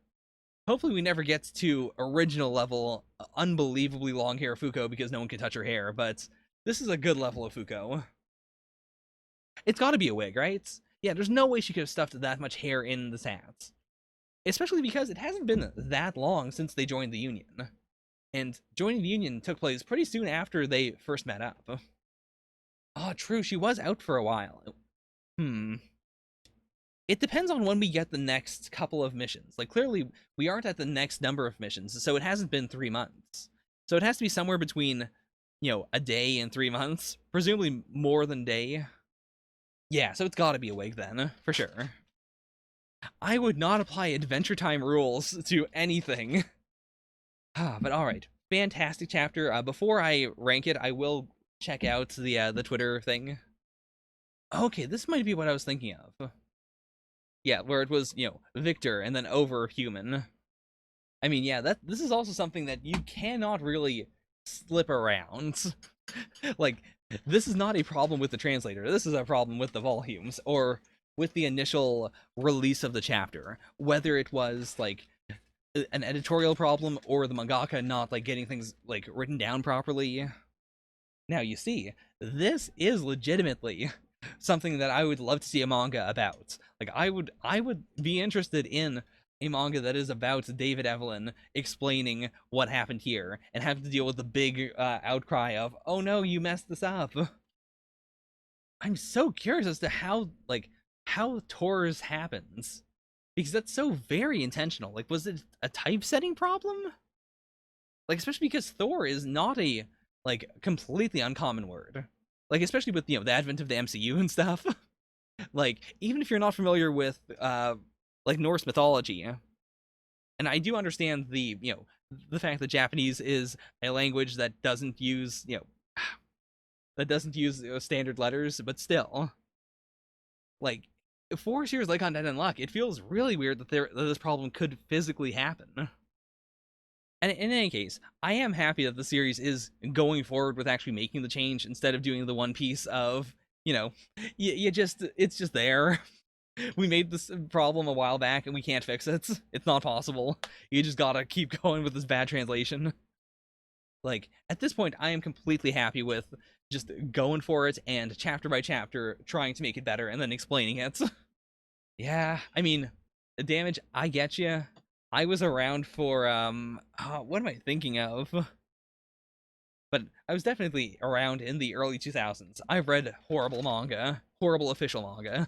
Hopefully we never get to original level, unbelievably long hair Fuko because no one can touch her hair, but this is a good level of Fuko. It's gotta be a wig, right? Yeah, there's no way she could have stuffed that much hair in the hat. Especially because it hasn't been that long since they joined the Union. And joining the Union took place pretty soon after they first met up. Oh, true, she was out for a while. It depends on when we get the next couple of missions. Like, clearly, we aren't at the next number of missions, so it hasn't been 3 months. So it has to be somewhere between, a day and 3 months. Presumably more than day. Yeah, so it's gotta be a wig then, for sure. I would not apply Adventure Time rules to anything. But alright. Fantastic chapter. Before I rank it, I will check out the Twitter thing. Okay, this might be what I was thinking of. Yeah, where it was, Victor and then over human. I mean, yeah, this is also something that you cannot really slip around. Like, this is not a problem with the translator. This is a problem with the volumes, or with the initial release of the chapter. Whether it was, like, an editorial problem, or the mangaka not, like, getting things, like, written down properly. Now, you see, this is legitimately something that I would love to see a manga about. Like, I would be interested in a manga that is about David Evelyn explaining what happened here and having to deal with the big outcry of, oh no, you messed this up. I'm so curious as to how Tor's happens, because that's so very intentional. Like, was it a typesetting problem? Like, especially because Thor is not a, like, completely uncommon word. Like, especially with, the advent of the MCU and stuff. Like, even if you're not familiar with, like, Norse mythology, and I do understand the fact that Japanese is a language that doesn't use, standard letters, but still. Like, for series like Undead Unluck, it feels really weird that this problem could physically happen. And in any case, I am happy that the series is going forward with actually making the change instead of doing the one piece of, it's just there. We made this problem a while back and we can't fix it. It's not possible. You just gotta keep going with this bad translation. Like, at this point, I am completely happy with just going for it and chapter by chapter trying to make it better and then explaining it. Yeah, I mean, Damage, I get you. I was around for, what am I thinking of? But I was definitely around in the early 2000s. I've read horrible manga. Horrible official manga.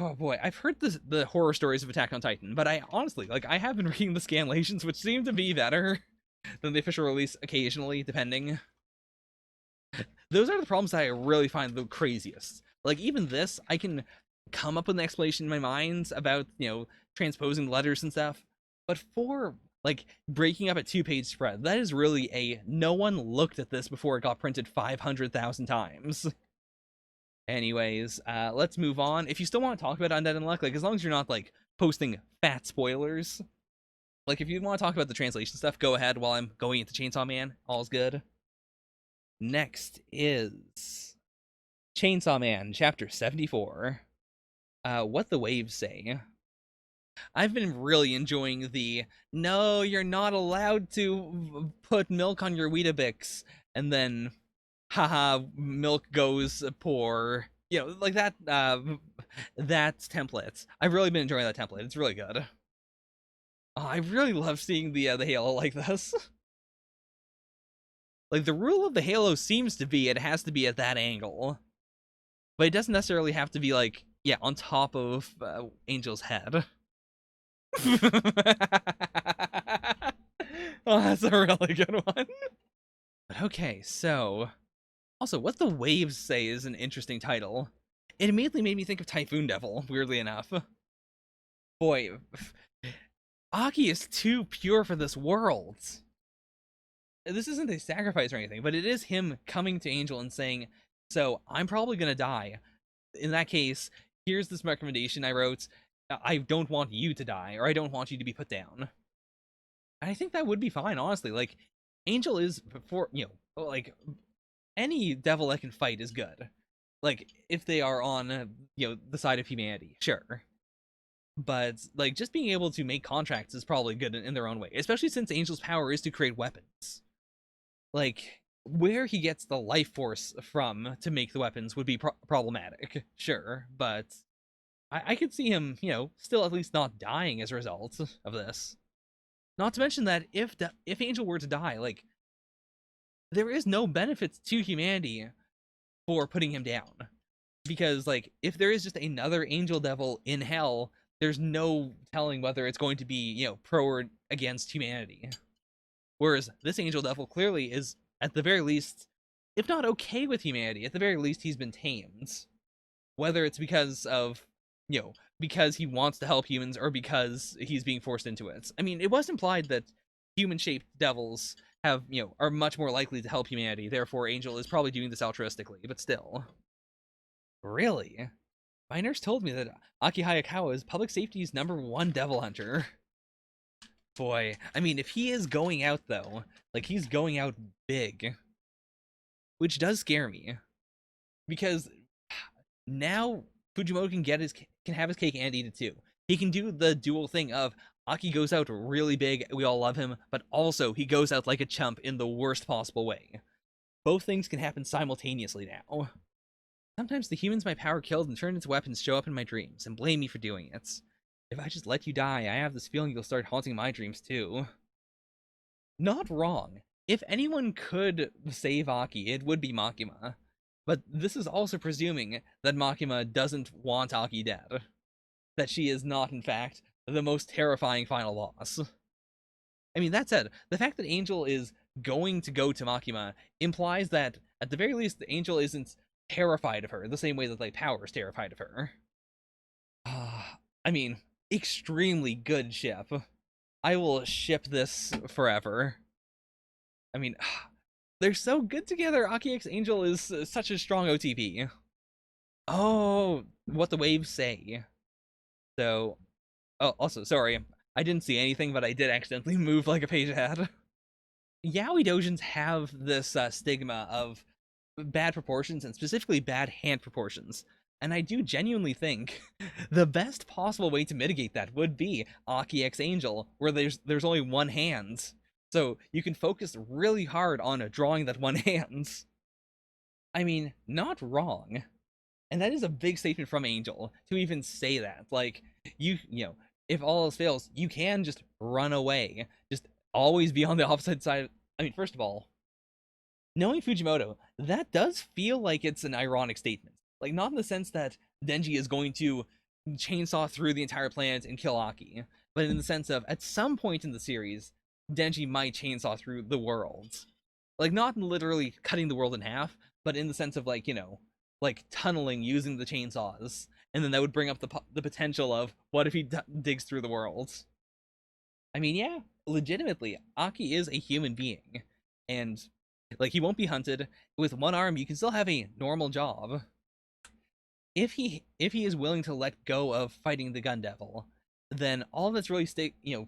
Oh boy, I've heard the horror stories of Attack on Titan, but I honestly, like, I have been reading the scanlations, which seem to be better than the official release occasionally, depending. Those are the problems that I really find the craziest. Like, even this, I can come up with an explanation in my mind about, transposing letters and stuff. But for, like, breaking up a 2-page spread, that is really a no one looked at this before it got printed 500,000 times. Anyways, let's move on. If you still want to talk about Undead Unluck, like, as long as you're not, like, posting fat spoilers. Like, if you want to talk about the translation stuff, go ahead while I'm going into Chainsaw Man. All's good. Next is Chainsaw Man, Chapter 74. What the Waves Say. I've been really enjoying the, no, you're not allowed to put milk on your Weetabix, and then, haha, milk goes poor. Like that, that template. I've really been enjoying that template. It's really good. Oh, I really love seeing the Halo like this. Like, the rule of the Halo seems to be it has to be at that angle. But it doesn't necessarily have to be, like, yeah, on top of Angel's head. Oh, that's a really good one. But okay, so... Also, What the Waves Say is an interesting title. It immediately made me think of Typhoon Devil, weirdly enough. Boy, Aki is too pure for this world. This isn't a sacrifice or anything, but it is him coming to Angel and saying, So I'm probably gonna die. In that case, here's this recommendation I wrote. I don't want you to die, or I don't want you to be put down. And I think that would be fine, honestly. Like, Angel is for like any devil that can fight is good. Like, if they are on the side of humanity, sure. But like, just being able to make contracts is probably good in their own way, especially since Angel's power is to create weapons. Like, where he gets the life force from to make the weapons would be problematic, sure, but I could see him, still at least not dying as a result of this. Not to mention that if Angel were to die, like, there is no benefits to humanity for putting him down. Because, like, if there is just another Angel Devil in hell, there's no telling whether it's going to be, pro or against humanity. Whereas this Angel Devil clearly is, at the very least, if not okay with humanity, at the very least he's been tamed. Whether it's because of, because he wants to help humans or because he's being forced into it. I mean, it was implied that human-shaped devils have, are much more likely to help humanity, therefore Angel is probably doing this altruistically, but still. Really? My nurse told me that Aki Hayakawa is public safety's #1 devil hunter. Boy, I mean, if he is going out, though, like, he's going out big. Which does scare me. Because now Fujimoto can have his cake and eat it too. He can do the dual thing of Aki goes out really big, we all love him, but also he goes out like a chump in the worst possible way. Both things can happen simultaneously now. Sometimes the humans my power killed and turned into weapons show up in my dreams and blame me for doing it. If I just let you die, I have this feeling you'll start haunting my dreams too. Not wrong. If anyone could save Aki, it would be Makima. But this is also presuming that Makima doesn't want Aki dead. That she is not, in fact, the most terrifying final boss. I mean, that said, the fact that Angel is going to go to Makima implies that, at the very least, the Angel isn't terrified of her, the same way that, like, Power is terrified of her. I mean, extremely good ship. I will ship this forever. I mean, they're so good together. Aki X Angel is such a strong OTP. Oh, what the waves say. So, oh, also, sorry, I didn't see anything, but I did accidentally move like a page ahead. Yaoi dojins have this stigma of bad proportions, and specifically bad hand proportions. And I do genuinely think the best possible way to mitigate that would be Aki X Angel, where there's only one hand. So you can focus really hard on drawing that one hand. I mean, not wrong. And that is a big statement from Angel to even say that. Like, you know, if all else fails, you can just run away. Just always be on the opposite side. I mean, first of all, knowing Fujimoto, that does feel like it's an ironic statement. Like, not in the sense that Denji is going to chainsaw through the entire planet and kill Aki, but in the sense of, at some point in the series, Denji might chainsaw through the world. Like, not literally cutting the world in half, but in the sense of, like, like tunneling using the chainsaws. And then that would bring up the potential of, what if he digs through the world? I mean, yeah, legitimately, Aki is a human being. And, like, he won't be hunted. With one arm, you can still have a normal job. If he is willing to let go of fighting the Gun Devil, then all that's really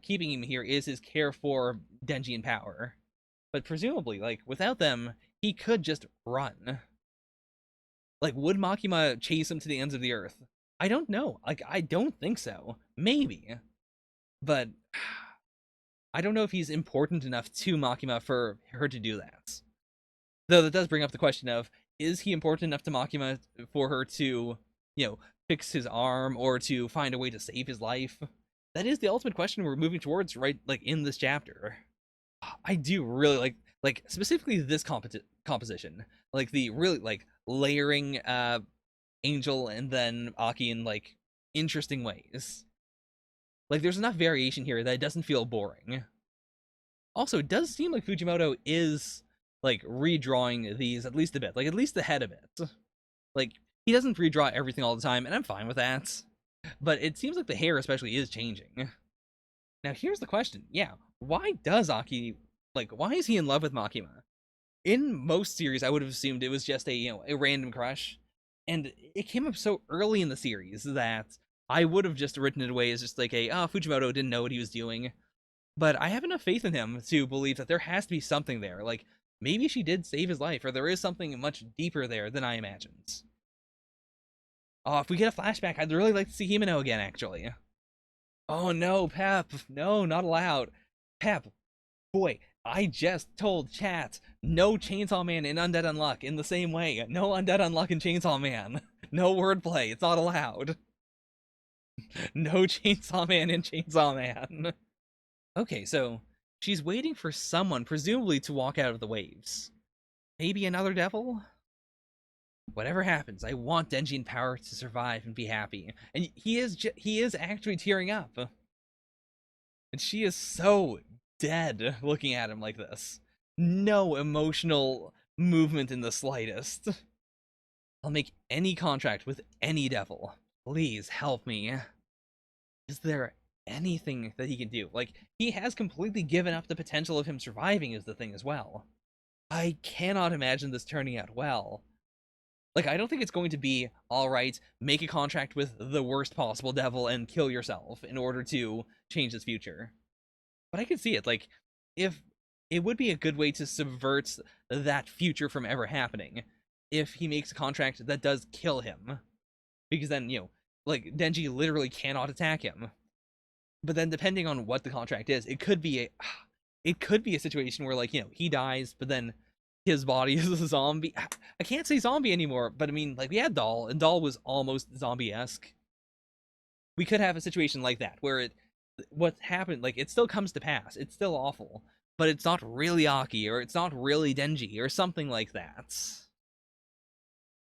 keeping him here is his care for Denji and Power. But presumably, like, without them, he could just run. Like, would Makima chase him to the ends of the earth? I don't know. Like, I don't think so. Maybe. But I don't know if he's important enough to Makima for her to do that. Though that does bring up the question of, is he important enough to Makima for her to, fix his arm or to find a way to save his life? That is the ultimate question we're moving towards, right, like, in this chapter. I do really like specifically this composition. Like, the really, like, layering Angel and then Aki in, like, interesting ways. Like, there's enough variation here that it doesn't feel boring. Also, it does seem like Fujimoto is, like, redrawing these at least a bit. Like, at least the head of it. Like, he doesn't redraw everything all the time, and I'm fine with that. But it seems like the hair especially is changing. Now, here's the question. Yeah, why does Aki, like, why is he in love with Makima? in most series, I would have assumed it was just a a random crush, and it came up so early in the series that I would have just written it away as just like a Fujimoto didn't know what he was doing. But I have enough faith in him to believe that there has to be something there. Like maybe she did save his life, or there is something much deeper there than I imagined. Oh, if we get a flashback, I'd really like to see Himeno again. Actually. Oh no, Pep! No, not allowed. Pep, boy, I just told chat no Chainsaw Man in Undead Unluck in the same way. No Undead Unluck in Chainsaw Man. No wordplay. It's not allowed. No Chainsaw Man in Chainsaw Man. Okay, so she's waiting for someone, presumably to walk out of the waves. Maybe another devil? Whatever happens, I want Denji in power to survive and be happy. And he is actually tearing up. And she is so dead looking at him like this. No emotional movement in the slightest. I'll make any contract with any devil. Please help me. Is there anything that he can do? Like, he has completely given up the potential of him surviving, is the thing as well. I cannot imagine this turning out well. Like, I don't think it's going to be, alright, make a contract with the worst possible devil and kill yourself in order to change his future. But I can see it, like, if it would be a good way to subvert that future from ever happening if he makes a contract that does kill him. Because then, like, Denji literally cannot attack him. But then depending on what the contract is, it could be a situation where, like, he dies, but then his body is a zombie. I can't say zombie anymore, but I mean, like, we had Doll, and Doll was almost zombie-esque. We could have a situation like that, where what happened, like, it still comes to pass. It's still awful, but it's not really Aki, or it's not really Denji, or something like that.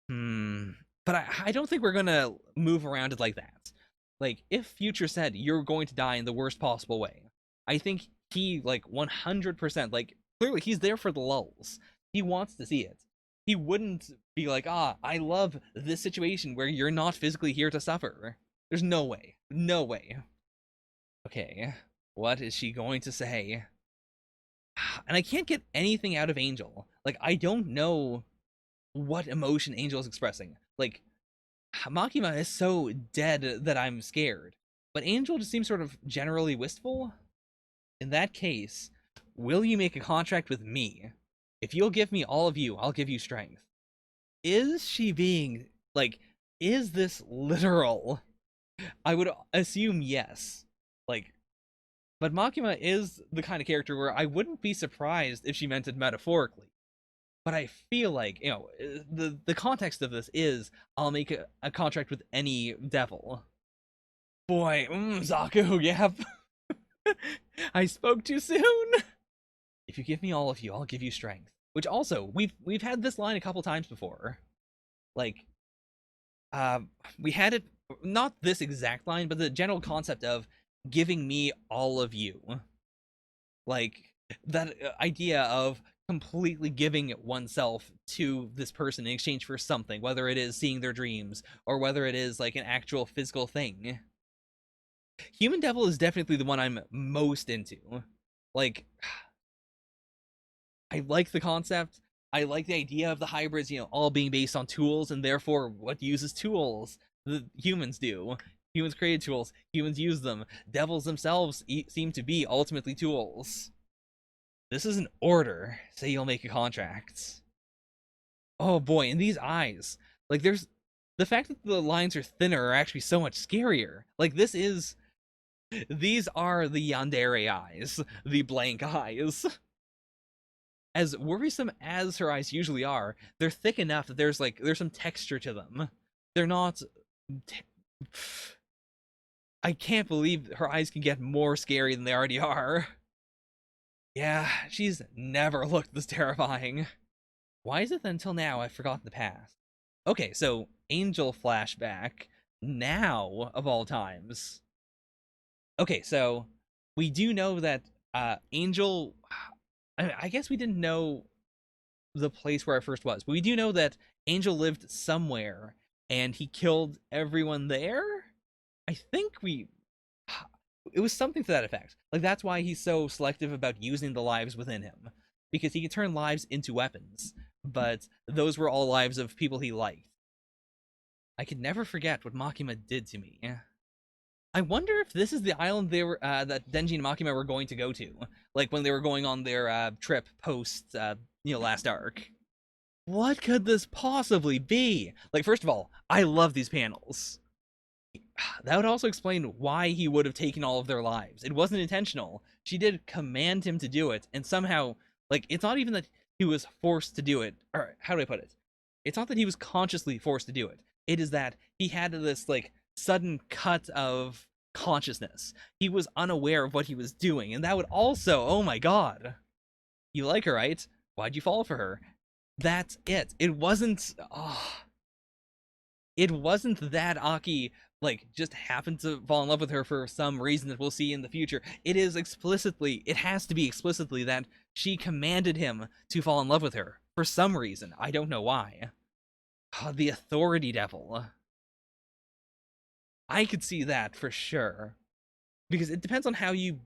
But I don't think we're gonna move around it like that. Like, if Future said you're going to die in the worst possible way, I think he, like, 100%, like, clearly he's there for the lulz. He wants to see it. He wouldn't be like, I love this situation where you're not physically here to suffer. There's no way. No way. Okay, what is she going to say? And I can't get anything out of Angel. Like, I don't know what emotion Angel is expressing. Like, Makima is so dead that I'm scared, but Angel just seems sort of generally wistful. In that case, will you make a contract with me? If you'll give me all of you, I'll give you strength. Is she being, like, is this literal? I would assume yes. Like, but Makima is the kind of character where I wouldn't be surprised if she meant it metaphorically. But I feel like, the context of this is I'll make a contract with any devil. Boy, Zaku, yep. I spoke too soon. If you give me all of you, I'll give you strength. Which also, we've had this line a couple times before. Like, we had it, not this exact line, but the general concept of giving me all of you. Like, that idea of completely giving oneself to this person in exchange for something, whether it is seeing their dreams or whether it is like an actual physical thing. Human Devil is definitely the one I'm most into. Like, I like the concept. I like the idea of the hybrids, all being based on tools, and therefore what uses tools? The humans do. Humans created tools. Humans use them. Devils themselves seem to be ultimately tools. This is an order. Say you'll make a contract. Oh boy, and these eyes. Like, there's the fact that the lines are thinner are actually so much scarier. Like, these are the yandere eyes, the blank eyes. As worrisome as her eyes usually are, they're thick enough that there's some texture to them. They're not. I can't believe her eyes can get more scary than they already are. Yeah, she's never looked this terrifying. Why is it that until now I've forgotten the past? Okay, so Angel flashback. Now, of all times. Okay, so we do know that Angel. I guess we didn't know the place where I first was, but we do know that Angel lived somewhere and he killed everyone there. I think it was something to that effect. Like, that's why he's so selective about using the lives within him. because he could turn lives into weapons, but those were all lives of people he liked. I could never forget what Makima did to me. I wonder if this is the island they were that Denji and Makima were going to go to, like when they were going on their trip post last arc. What could this possibly be? Like, first of all, I love these panels. That would also explain why he would have taken all of their lives. It wasn't intentional. She did command him to do it, and somehow, like, it's not even that he was forced to do it. Or, how do I put it? It's not that he was consciously forced to do it. It is that he had this, like, sudden cut of consciousness. He was unaware of what he was doing, and that would also, oh my god. You like her, right? Why'd you fall for her? That's it. It wasn't, it wasn't that Aki like just happened to fall in love with her for some reason that we'll see in the future. It is explicitly, it has to be explicitly that she commanded him to fall in love with her for some reason. I don't know why. The authority devil. I could see that for sure. Because it depends on how you,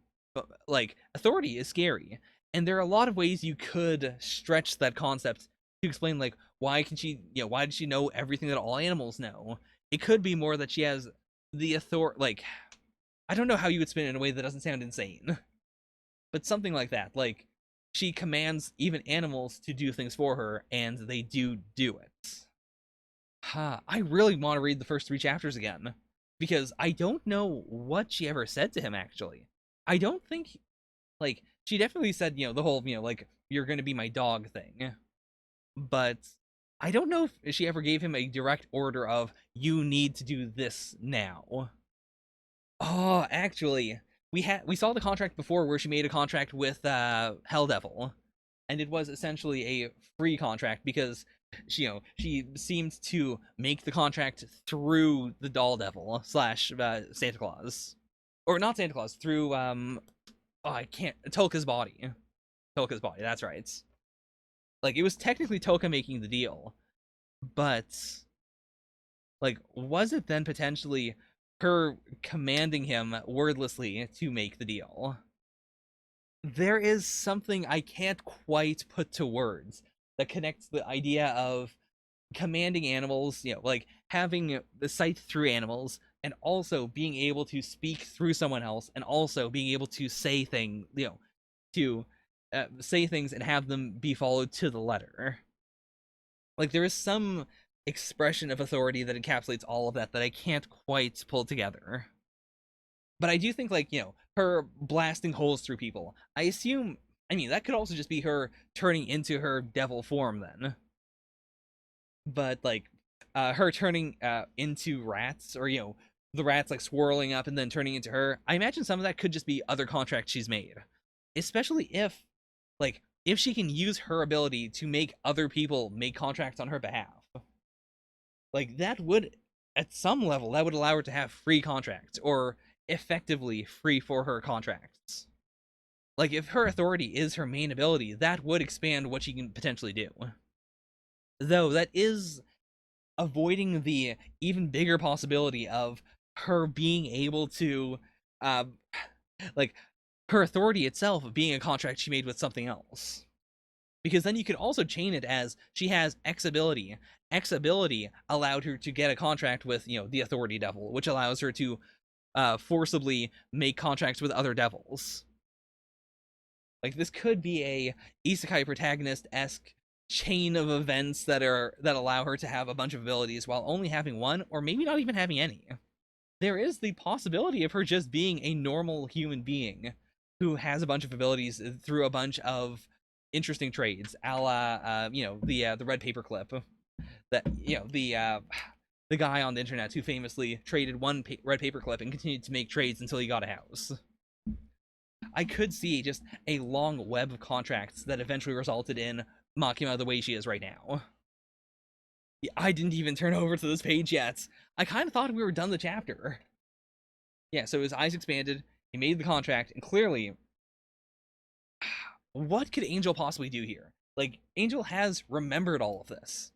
like, authority is scary. And there are a lot of ways you could stretch that concept to explain, like, why can she, why does she know everything that all animals know? It could be more that she has the authority, like, I don't know how you would spin it in a way that doesn't sound insane. But something like that, like, she commands even animals to do things for her, and they do it. I really want to read the first 3 chapters again, because I don't know what she ever said to him, actually. I don't think, like, she definitely said, the whole, like, you're gonna be my dog thing. But I don't know if she ever gave him a direct order of, you need to do this now. Oh, actually, we saw the contract before where she made a contract with Hell Devil, and it was essentially a free contract because she seemed to make the contract through the Doll Devil slash Santa Claus, or not Santa Claus, through I can't, Tolka's body. Tolka's body, that's right. Like, it was technically Toka making the deal, but like, was it then potentially her commanding him wordlessly to make the deal? There is something I can't quite put to words that connects the idea of commanding animals, like having the sight through animals, and also being able to speak through someone else, and also being able to say things, to say things and have them be followed to the letter. Like, there is some expression of authority that encapsulates all of that I can't quite pull together. But I do think, like, her blasting holes through people, I assume, I mean, that could also just be her turning into her devil form then. But, like, her turning into rats, or, the rats, like, swirling up and then turning into her, I imagine some of that could just be other contracts she's made. Especially if, like, if she can use her ability to make other people make contracts on her behalf. Like, that would, at some level, that would allow her to have free contracts, or effectively free for her contracts. Like, if her authority is her main ability, that would expand what she can potentially do. Though, that is avoiding the even bigger possibility of her being able to, like, her authority itself being a contract she made with something else. Because then you could also chain it as she has X ability. X ability allowed her to get a contract with, the Authority Devil, which allows her to forcibly make contracts with other devils. Like, this could be a isekai protagonist-esque chain of events that allow her to have a bunch of abilities while only having one, or maybe not even having any. There is the possibility of her just being a normal human being who has a bunch of abilities through a bunch of interesting trades, a la the red paperclip, that the guy on the internet who famously traded one red paperclip and continued to make trades until he got a house. I could see just a long web of contracts that eventually resulted in Makima the way she is right now. I didn't even turn over to this page yet. I kind of thought we were done the chapter. Yeah, so his eyes expanded, he made the contract, and clearly, what could Angel possibly do here? Like, Angel has remembered all of this,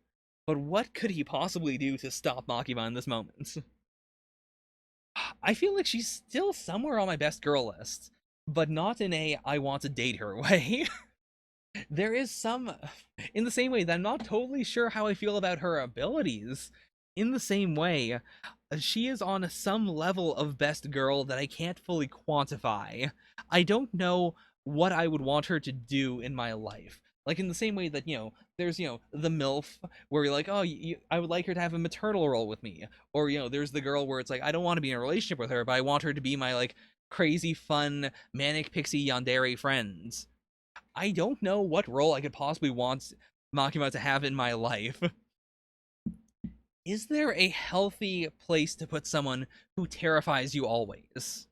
but what could he possibly do to stop Makima in this moment? I feel like she's still somewhere on my best girl list, but not in a I want to date her way. there is some, in the same way that I'm not totally sure how I feel about her abilities. In the same way, she is on some level of best girl that I can't fully quantify. I don't know what I would want her to do in my life. Like, in the same way that, there's, the MILF, where you're like, oh, I would like her to have a maternal role with me. Or, there's the girl where it's like, I don't want to be in a relationship with her, but I want her to be my, like, crazy, fun, manic pixie yandere friends. I don't know what role I could possibly want Makima to have in my life. Is there a healthy place to put someone who terrifies you always?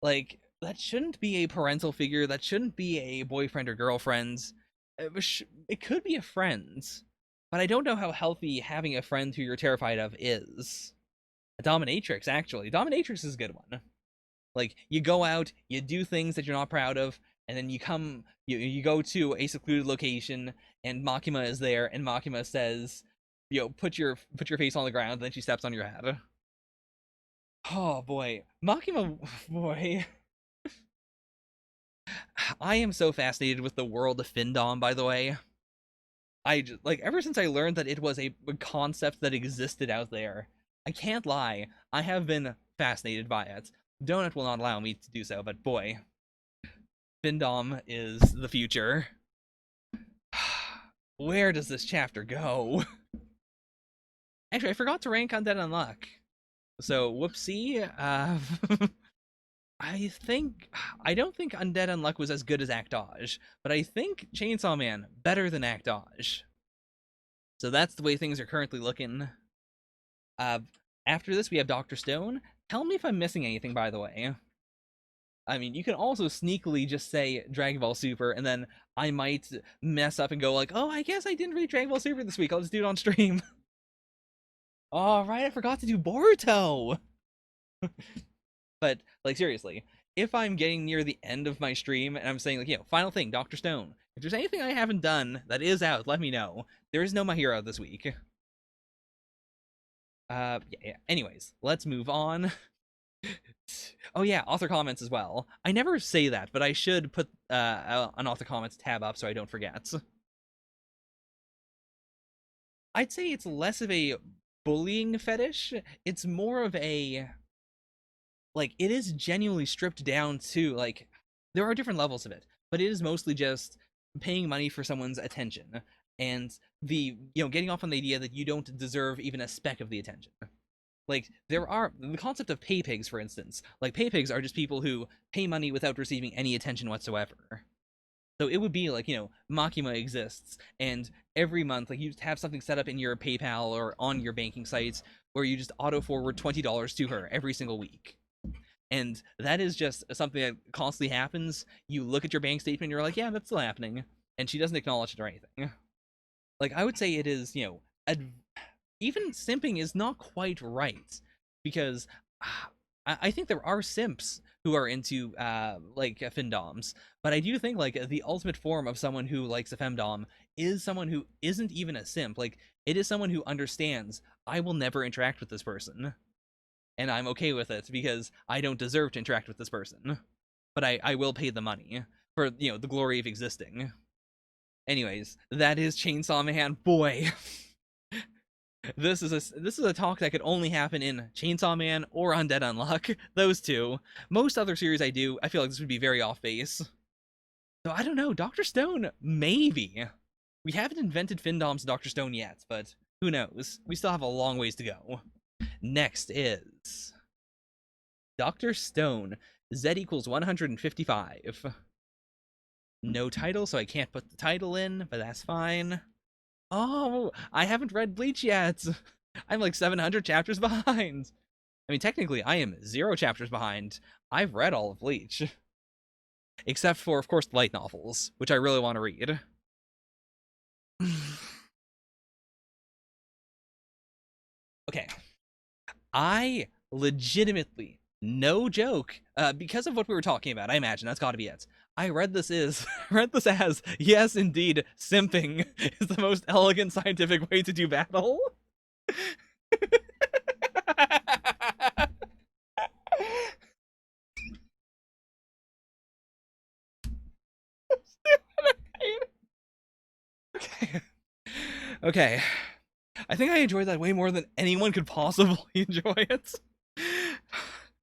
Like, that shouldn't be a parental figure, that shouldn't be a boyfriend or girlfriend. It could be a friend, but I don't know how healthy having a friend who you're terrified of is. A dominatrix, actually. Dominatrix is a good one. Like, you go out, you do things that you're not proud of, and then you go to a secluded location, and Makima is there, and Makima says, put your face on the ground, and then she steps on your head. Oh boy, Makima, boy. I am so fascinated with the world of Findom, by the way. I just, like, ever since I learned that it was a concept that existed out there, I can't lie, I have been fascinated by it. Donut will not allow me to do so, but boy, Findom is the future. Where does this chapter go? Actually, I forgot to rank Undead Unluck. So, whoopsie. I don't think Undead Unluck was as good as Actage, but I think Chainsaw Man better than Actage. So that's the way things are currently looking. After this, we have Dr. Stone. Tell me if I'm missing anything, by the way. I mean, you can also sneakily just say Dragon Ball Super, and then I might mess up and go like, oh, I guess I didn't read Dragon Ball Super this week. I'll just do it on stream. All right, I forgot to do Boruto. But, like, seriously, if I'm getting near the end of my stream and I'm saying, like, final thing, Dr. Stone, if there's anything I haven't done that is out, let me know. There is no My Hero this week. Yeah. Anyways, let's move on. Oh yeah, author comments as well. I never say that, but I should put an author comments tab up so I don't forget. I'd say it's less of a bullying fetish. It's more of a, like, it is genuinely stripped down to, like, there are different levels of it, but it is mostly just paying money for someone's attention and getting off on the idea that you don't deserve even a speck of the attention. Like, there are the concept of pay pigs, for instance. Like, pay pigs are just people who pay money without receiving any attention whatsoever. So it would be like, Makima exists, and every month, like, you have something set up in your PayPal or on your banking sites where you just auto forward $20 to her every single week. And that is just something that constantly happens. You look at your bank statement, and you're like, yeah, that's still happening. And she doesn't acknowledge it or anything. Like, I would say it is, even simping is not quite right, because I think there are simps who are into like findoms, but I do think like the ultimate form of someone who likes a femdom is someone who isn't even a simp. Like, it is someone who understands, I will never interact with this person, and I'm okay with it because I don't deserve to interact with this person, but I will pay the money for the glory of existing. Anyways, that is Chainsaw Man. Boy. This is a talk that could only happen in Chainsaw Man or Undead Unluck. Those two. Most other series I do, I feel like this would be very off base. So I don't know. Dr. Stone, maybe. We haven't invented Findom's Dr. Stone yet, but who knows? We still have a long ways to go. Next is Dr. Stone. Z equals 155. No title, so I can't put the title in, but that's fine. Oh, I haven't read Bleach yet. I'm like 700 chapters behind. I mean, technically, I am 0 chapters behind. I've read all of Bleach. Except for, of course, the light novels, which I really want to read. Okay. I legitimately, no joke, because of what we were talking about, I imagine that's gotta be it. I read this as, yes, indeed, simping is the most elegant scientific way to do battle. Okay. I think I enjoyed that way more than anyone could possibly enjoy it.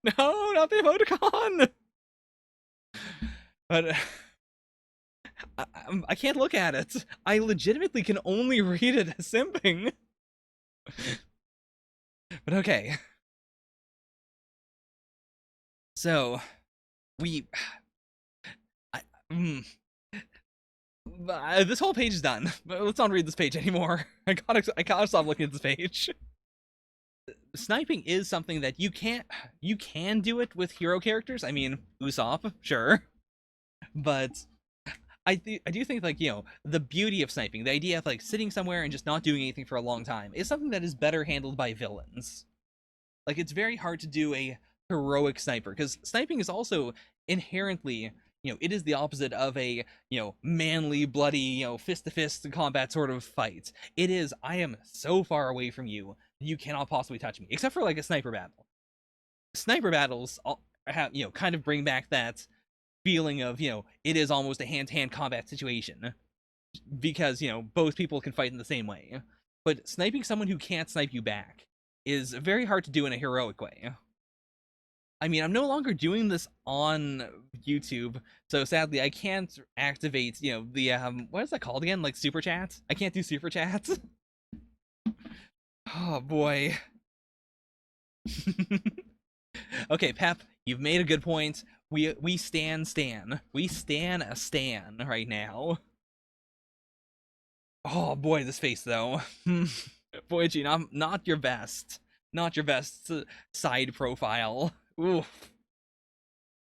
No, not the emoticon! But I can't look at it. I legitimately can only read it as simping. But okay. So, we... I, mm, this whole page is done. But let's not read this page anymore. I gotta stop looking at this page. Sniping is something that you can do it with hero characters. I mean, Usopp, sure. But I do think, like, the beauty of sniping, the idea of like sitting somewhere and just not doing anything for a long time, is something that is better handled by villains. Like, it's very hard to do a heroic sniper, because sniping is also inherently, it is the opposite of a, manly, bloody, fist to fist combat sort of fight. It is, I am so far away from you, you cannot possibly touch me, except for like a sniper battle. Sniper battles have, kind of bring back that feeling of, it is almost a hand-to-hand combat situation, because, both people can fight in the same way. But sniping someone who can't snipe you back is very hard to do in a heroic way. I mean, I'm no longer doing this on YouTube, so sadly I can't activate, the, what is that called again? Like, super chats? I can't do super chats. Oh, boy. Okay, Pep, you've made a good point. We stan Stan. We stan a Stan right now. Oh, boy, this face, though. Boichi, not your best. Not your best side profile. Oof.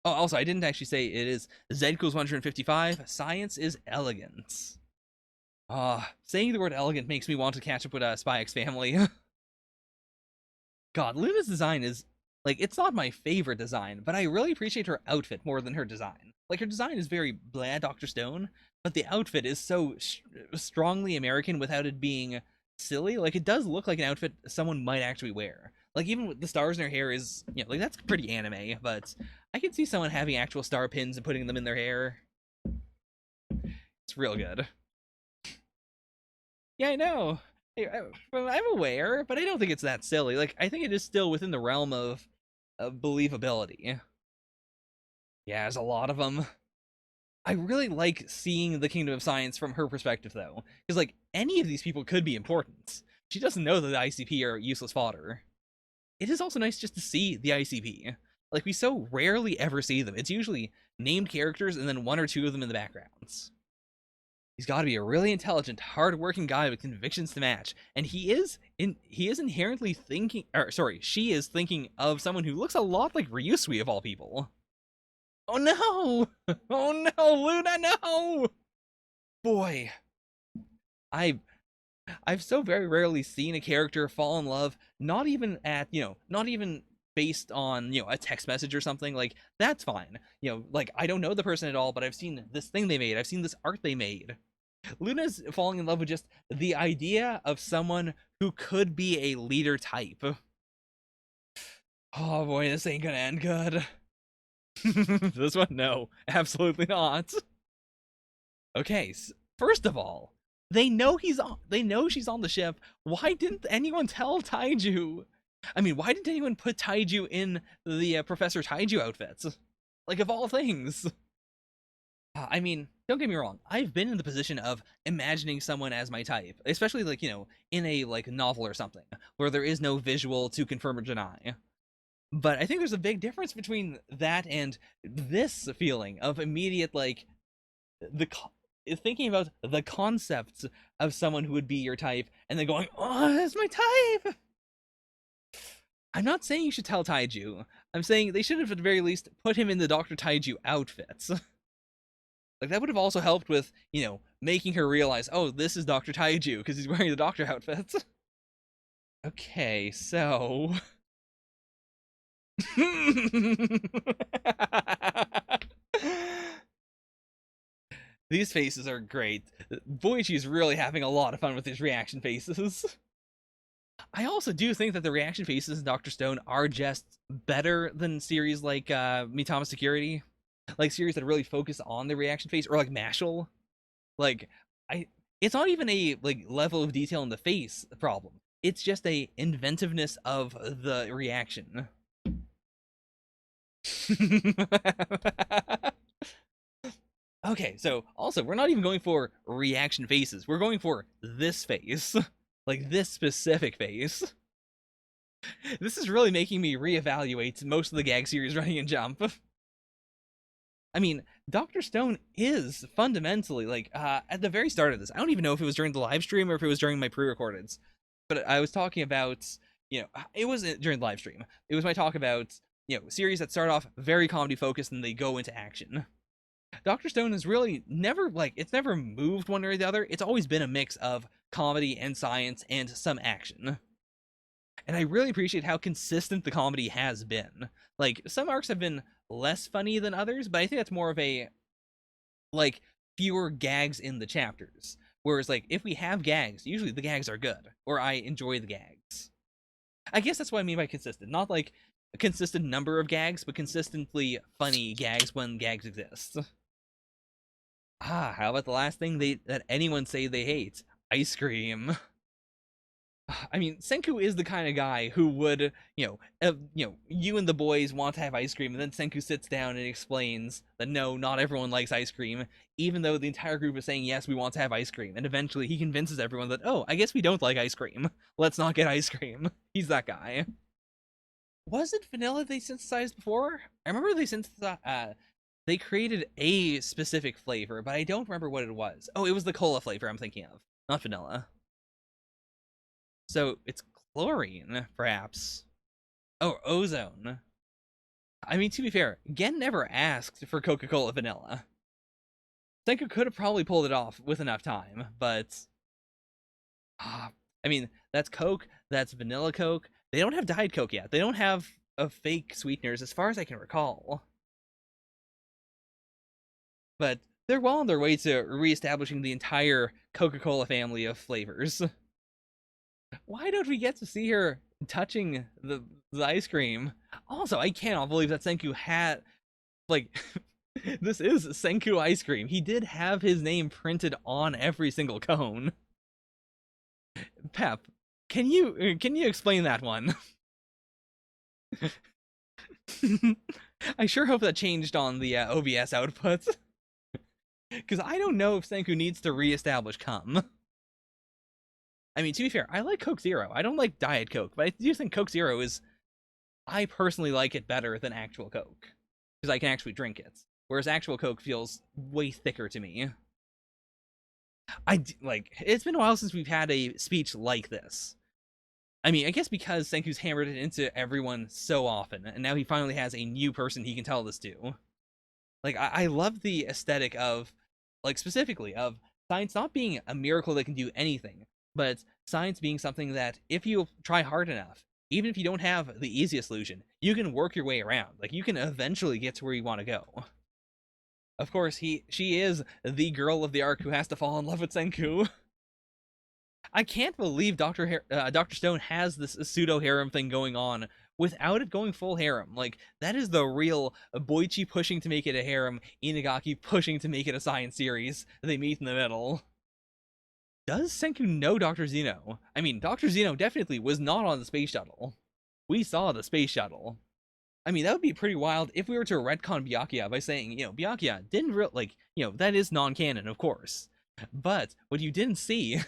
Oh, also, I didn't actually say it is Z equals 155. Science is elegance. Saying the word elegant makes me want to catch up with Spy X Family. God, Luna's design is, like, it's not my favorite design, but I really appreciate her outfit more than her design. Like, her design is very blah Dr. Stone, but the outfit is so strongly American without it being silly. Like, it does look like an outfit someone might actually wear. Like, even with the stars in her hair is, like, that's pretty anime, but I can see someone having actual star pins and putting them in their hair. It's real good. Yeah, I know. I'm aware, but I don't think it's that silly. Like, I think it is still within the realm of believability. Yeah, there's a lot of them. I really like seeing the Kingdom of Science from her perspective, though, because, like, any of these people could be important. She doesn't know that the ICP are useless fodder. It is also nice just to see the ICP. Like, we so rarely ever see them. It's usually named characters and then one or two of them in the backgrounds. He's got to be a really intelligent, hard-working guy with convictions to match, and he is inherently thinking, or sorry, she is thinking of someone who looks a lot like Ryusui of all people. Oh no! Oh no, Luna, no! Boy, I've so very rarely seen a character fall in love, not even based on, a text message or something. Like, that's fine. Like, I don't know the person at all, but I've seen this thing they made. I've seen this art they made. Luna's falling in love with just the idea of someone who could be a leader type. Oh boy, this ain't gonna end good. This one, no, absolutely not. Okay, first of all, they know she's on the ship. Why didn't anyone tell Taiju? I mean, why didn't anyone put Taiju in the Professor Taiju outfits? Like, of all things. I mean, don't get me wrong. I've been in the position of imagining someone as my type, especially, like, in a, like, novel or something, where there is no visual to confirm or deny. But I think there's a big difference between that and this feeling of immediate, like, thinking about the concepts of someone who would be your type, and then going, oh, that's my type! I'm not saying you should tell Taiju. I'm saying they should have, at the very least, put him in the Dr. Taiju outfits. Like, that would have also helped with, making her realize, oh, this is Dr. Taiju, because he's wearing the doctor outfits. Okay, so... These faces are great. Boichi's really having a lot of fun with his reaction faces. I also do think that the reaction faces in Dr. Stone are just better than series like Mitama Security. Like, series that really focus on the reaction face, or like Mashal. Like, it's not even a like level of detail in the face problem. It's just a inventiveness of the reaction. Okay, so also we're not even going for reaction faces. We're going for this face. Like this specific face. This is really making me reevaluate most of the gag series running in Jump. I mean, Dr. Stone is fundamentally like at the very start of this. I don't even know if it was during the live stream or if it was during my pre-recordeds, but I was talking about, it wasn't during the live stream. It was my talk about, series that start off very comedy focused and they go into action. Dr. Stone is really never like it's never moved one way or the other. It's always been a mix of comedy and science and some action. And I really appreciate how consistent the comedy has been. Like some arcs have been less funny than others, but I think that's more of a like fewer gags in the chapters. Whereas like if we have gags, usually the gags are good, or I enjoy the gags. I guess that's what I mean by consistent. Not like a consistent number of gags, but consistently funny gags when gags exist. How about the last thing that anyone say they hate? Ice cream. I mean, Senku is the kind of guy who would, you and the boys want to have ice cream, and then Senku sits down and explains that no, not everyone likes ice cream, even though the entire group is saying yes, we want to have ice cream, and eventually he convinces everyone that, oh, I guess we don't like ice cream. Let's not get ice cream. He's that guy. Was it vanilla they synthesized before? I remember they created a specific flavor, but I don't remember what it was. Oh, it was the cola flavor I'm thinking of, not vanilla. So it's chlorine, perhaps. Oh, ozone. I mean, to be fair, Gen never asked for Coca-Cola vanilla. Senku could have probably pulled it off with enough time, but... I mean, that's Coke, that's vanilla Coke. They don't have Diet Coke yet. They don't have fake sweeteners, as far as I can recall. But they're well on their way to re-establishing the entire Coca-Cola family of flavors. Why don't we get to see her touching the ice cream? Also, I cannot believe that Senku had, like, this is Senku ice cream. He did have his name printed on every single cone. Pep, can you explain that one? I sure hope that changed on the OBS output. Because I don't know if Senku needs to reestablish cum. I mean, to be fair, I like Coke Zero. I don't like Diet Coke, but I do think Coke Zero is... I personally like it better than actual Coke. Because I can actually drink it. Whereas actual Coke feels way thicker to me. It's been a while since we've had a speech like this. I mean, I guess because Senku's hammered it into everyone so often, and now he finally has a new person he can tell this to. Like, I love the aesthetic of, like, specifically, of science not being a miracle that can do anything, but science being something that, if you try hard enough, even if you don't have the easiest solution, you can work your way around. Like, you can eventually get to where you want to go. Of course, she is the girl of the arc who has to fall in love with Senku. I can't believe Dr. Stone has this pseudo-harem thing going on without it going full harem. Like, that is the real Boichi pushing to make it a harem, Inagaki pushing to make it a science series. They meet in the middle. Does Senku know Dr. Zeno? I mean, Dr. Zeno definitely was not on the space shuttle. We saw the space shuttle. I mean, that would be pretty wild if we were to retcon Byakuya by saying, Byakuya didn't that is non-canon, of course. But what you didn't see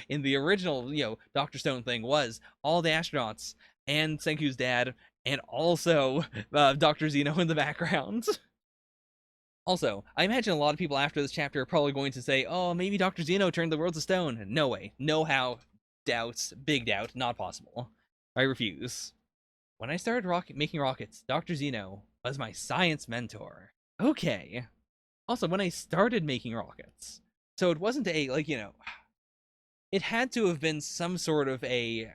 in the original, Dr. Stone thing was all the astronauts and Senku's dad and also Dr. Zeno in the background. Also, I imagine a lot of people after this chapter are probably going to say, oh, maybe Dr. Zeno turned the world to stone. No way. No how. Doubts. Big doubt. Not possible. I refuse. When I started making rockets, Dr. Zeno was my science mentor. Okay. Also, when I started making rockets, so it wasn't it had to have been some sort of a,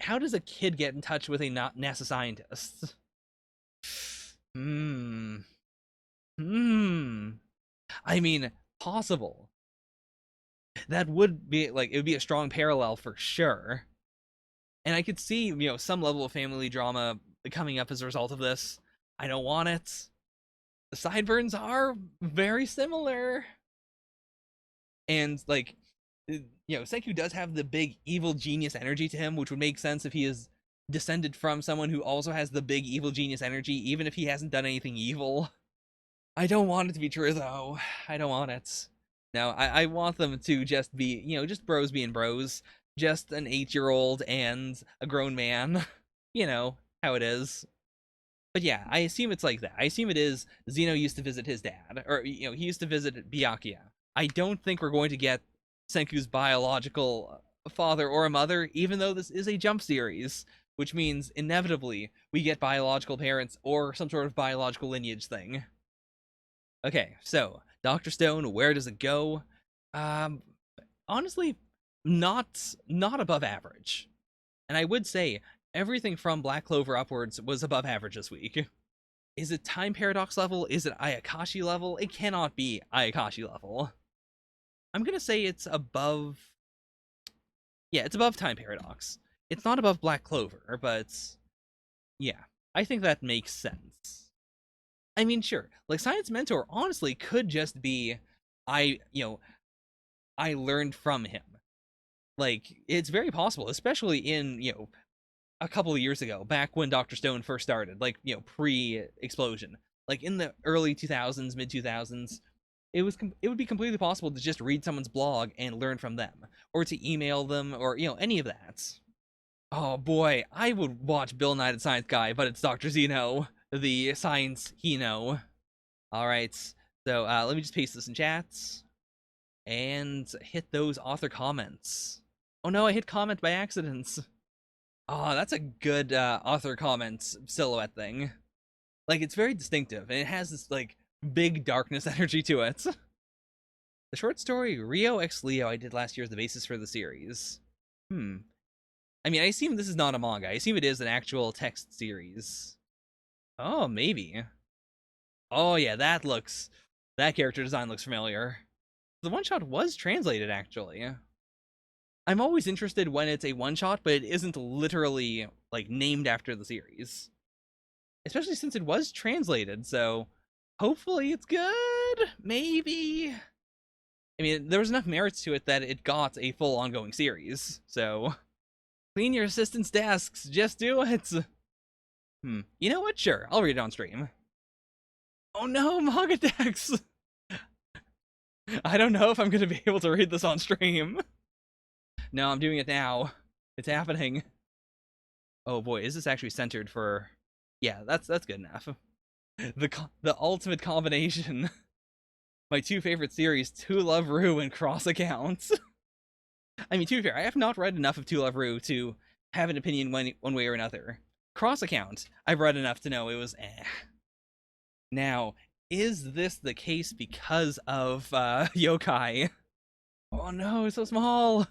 how does a kid get in touch with a NASA scientist? I mean, possible. That would be, it would be a strong parallel for sure. And I could see, some level of family drama coming up as a result of this. I don't want it. The sideburns are very similar. And, Senku does have the big evil genius energy to him, which would make sense if he is descended from someone who also has the big evil genius energy, even if he hasn't done anything evil. I don't want it to be true, though. I don't want it. No, I want them to just be, just bros being bros. Just an 8-year-old and a grown man. How it is. But yeah, I assume it's like that. I assume it is Zeno used to visit his dad, or he used to visit Byakuya. I don't think we're going to get Senku's biological father or mother, even though this is a Jump series, which means inevitably we get biological parents or some sort of biological lineage thing. Okay, so Dr. Stone, where does it go? Honestly, not above average. And I would say everything from Black Clover upwards was above average this week. Is it Time Paradox level? Is it Ayakashi level? It cannot be Ayakashi level. I'm gonna say it's above. Yeah, it's above Time Paradox. It's not above Black Clover, but yeah, I think that makes sense. I mean, sure, like Science Mentor honestly could just be I learned from him. Like, it's very possible, especially in, a couple of years ago, back when Dr. Stone first started, like, pre-explosion. Like, in the early 2000s, mid-2000s, it would be completely possible to just read someone's blog and learn from them, or to email them, or, any of that. Oh boy, I would watch Bill Nye the Science Guy, but it's Dr. Zeno, the science he-know. Alright, so let me just paste this in chats, and hit those author comments. Oh no, I hit comment by accident. Oh, that's a good author comments silhouette thing. Like, it's very distinctive, and it has this, like, big darkness energy to it. The short story Rio X Leo I did last year is the basis for the series. I mean, I assume this is not a manga. I assume it is an actual text series. Oh, maybe. Oh, yeah, that character design looks familiar. The one-shot was translated, actually. I'm always interested when it's a one-shot, but it isn't literally, like, named after the series. Especially since it was translated, so hopefully it's good? Maybe? I mean, there was enough merits to it that it got a full ongoing series, so clean your assistant's desks, just do it! You know what? Sure, I'll read it on stream. Oh no, manga decks! I don't know if I'm gonna be able to read this on stream. No, I'm doing it now. It's happening. Oh boy, is this actually centered for... Yeah, that's good enough. The ultimate combination. My two favorite series, To Love Ru and Cross Accounts. I mean, to be fair, I have not read enough of To Love Ru to have an opinion one way or another. Cross Account, I've read enough to know it was eh. Now, is this the case because of yokai? Oh no, it's so small!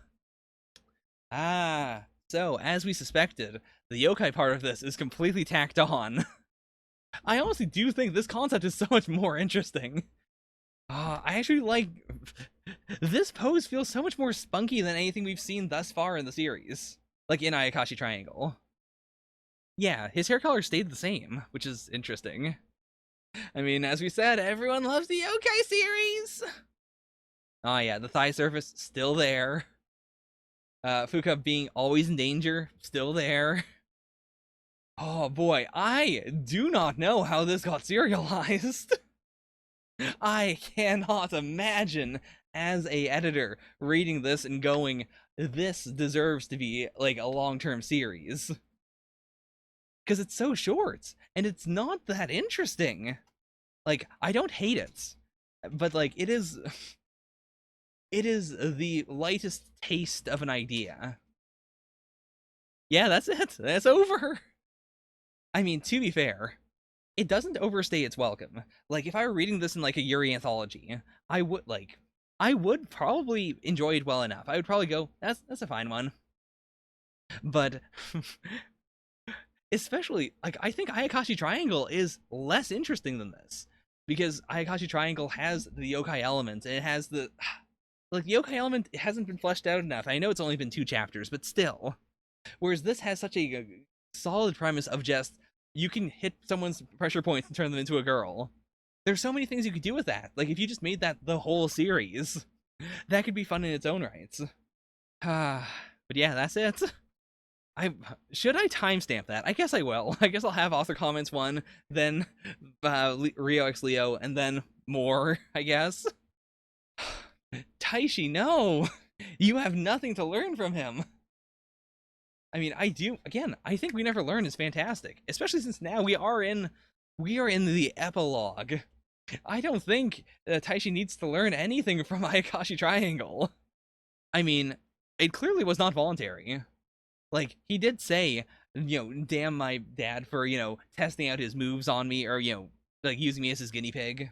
Ah, so, as we suspected, the yokai part of this is completely tacked on. I honestly do think this concept is so much more interesting. I actually like... This pose feels so much more spunky than anything we've seen thus far in the series. Like in Ayakashi Triangle. Yeah, his hair color stayed the same, which is interesting. I mean, as we said, everyone loves the yokai series! Oh yeah, the thigh surface, still there. Fuka being always in danger, still there. Oh boy, I do not know how this got serialized. I cannot imagine, as a editor, reading this and going, this deserves to be, like, a long-term series. Because it's so short, and it's not that interesting. Like, I don't hate it, but, like, it is... It is the lightest taste of an idea. Yeah, that's it. That's over. I mean, to be fair, it doesn't overstay its welcome. Like, if I were reading this in, like, a Yuri anthology, I would probably enjoy it well enough. I would probably go, that's a fine one. But, especially, like, I think Ayakashi Triangle is less interesting than this. Because Ayakashi Triangle has the yokai element, and it has the... Like, the yokai element hasn't been fleshed out enough. I know it's only been 2 chapters, but still. Whereas this has such a solid premise of just, you can hit someone's pressure points and turn them into a girl. There's so many things you could do with that. Like, if you just made that the whole series. That could be fun in its own rights. But yeah, that's it. I should I timestamp that? I guess I will. I guess I'll have author comments 1, then Rio X Leo, and then more, I guess. Taishi, no! You have nothing to learn from him. I mean, I do. Again, I think We Never Learn is fantastic, especially since now we are in the epilogue. I don't think Taishi needs to learn anything from Ayakashi Triangle. I mean, it clearly was not voluntary. Like, he did say, damn my dad for, testing out his moves on me, or, like, using me as his guinea pig.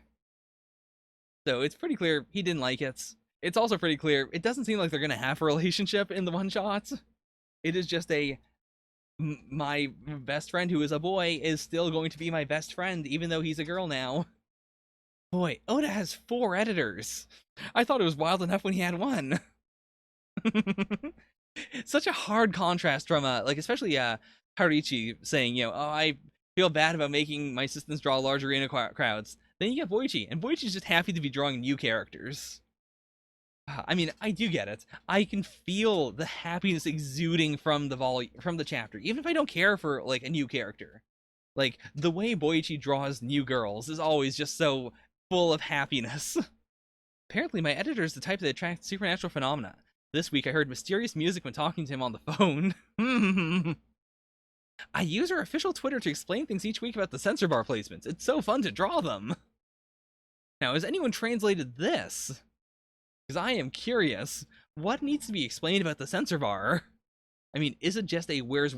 So it's pretty clear he didn't like it. It's also pretty clear it doesn't seem like they're gonna have a relationship in the one-shots. It is just my best friend who is a boy is still going to be my best friend, even though he's a girl now. Boy, Oda has 4 editors. I thought it was wild enough when he had 1. Such a hard contrast from especially Haruichi saying, oh, I feel bad about making my assistants draw large arena crowds. Then you get Boichi, and Boichi's just happy to be drawing new characters. I mean, I do get it. I can feel the happiness exuding from the chapter, even if I don't care for like a new character. Like the way Boichi draws new girls is always just so full of happiness. Apparently, my editor is the type that attracts supernatural phenomena. This week, I heard mysterious music when talking to him on the phone. I use our official Twitter to explain things each week about the censor bar placements. It's so fun to draw them. Now, has anyone translated this? Because I am curious. What needs to be explained about the censor bar? I mean, is it just a where's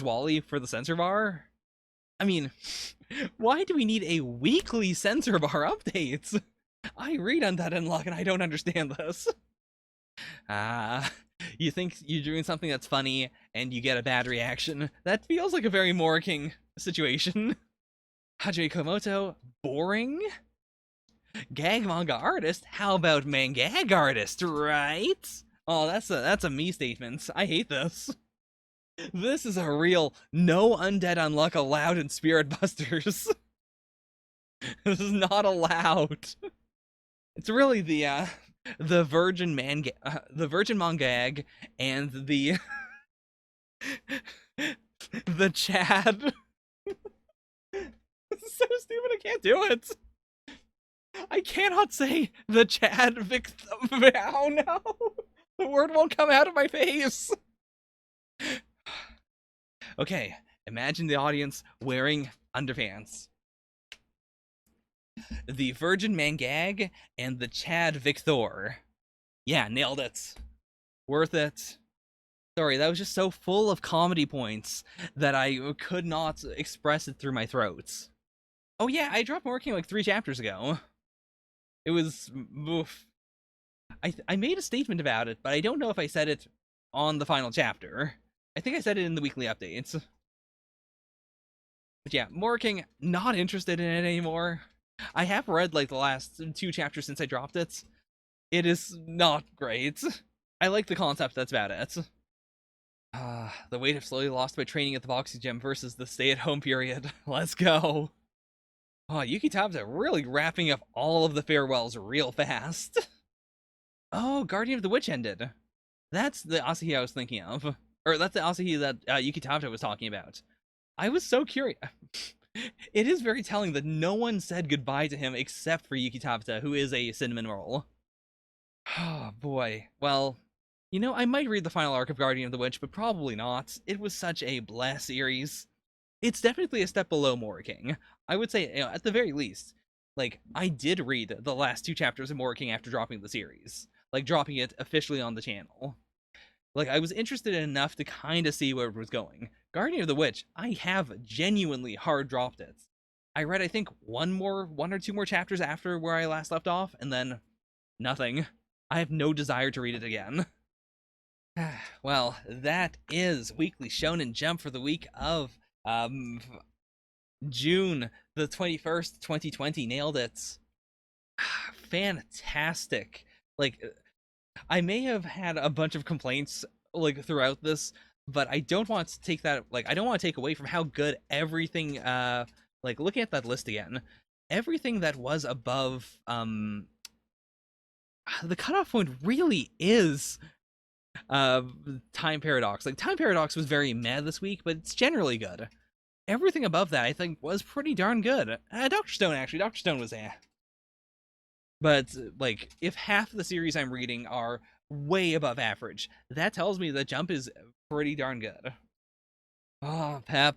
Wally for the censor bar? I mean, why do we need a weekly censor bar updates? I read Undead Unluck and I don't understand this. You think you're doing something that's funny and you get a bad reaction. That feels like a very Moriking situation. Hajime Komoto, boring? Gag manga artist? How about mangag artist, right? Oh, that's a me statement. I hate this. This is a real no Undead Unluck allowed in Spirit Busters. This is not allowed. It's really the Virgin Mangag and the the Chad. This is so stupid. I can't do it. I cannot say the Chad Vic. Oh no, the word won't come out of my face. Okay, imagine the audience wearing underpants. The Virgin Mangag and the Chad Victor. Yeah, nailed it. Worth it. Sorry, that was just so full of comedy points that I could not express it through my throat. Oh yeah, I dropped working like 3 chapters ago. It was... oof. I made a statement about it, but I don't know if I said it on the final chapter. I think I said it in the weekly updates. But yeah, Morking, not interested in it anymore. I have read like the last 2 chapters since I dropped it. It is not great. I like the concept, that's about it. The weight of slowly lost by training at the boxing gym versus the stay-at-home period. Let's go. Oh, Yuki Tabata really wrapping up all of the farewells real fast. Oh, Guardian of the Witch ended. That's the Asahi I was thinking of. Or that's the Asahi that Yuki Tabata was talking about. I was so curious. It is very telling that no one said goodbye to him except for Yuki Tabata, who is a cinnamon roll. Oh, boy. Well, I might read the final arc of Guardian of the Witch, but probably not. It was such a bleh series. It's definitely a step below Moriking. I would say, at the very least, like, I did read the last 2 chapters of Moriking after dropping the series. Like, dropping it officially on the channel. Like, I was interested enough to kind of see where it was going. Guardian of the Witch, I have genuinely hard dropped it. I read, I think, 1 or 2 more chapters after where I last left off, and then nothing. I have no desire to read it again. Well, that is Weekly Shonen Jump for the week of June the 21st, 2020. Nailed it. Fantastic. Like, I may have had a bunch of complaints like throughout this, but I don't want to take that, like, I don't want to take away from how good everything, like, looking at that list again, everything that was above the cutoff point really is Time Paradox. Like, Time Paradox was very meh this week, but it's generally good. Everything above that, I think, was pretty darn good. Dr. Stone, actually. Dr. Stone was eh. But, like, if half the series I'm reading are way above average, that tells me that Jump is pretty darn good. Oh, Pep.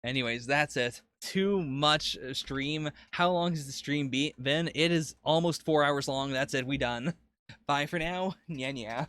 Anyways, that's it. Too much stream. How long has the stream been? It is almost 4 hours long. That's it. We done. Bye for now. Yeah.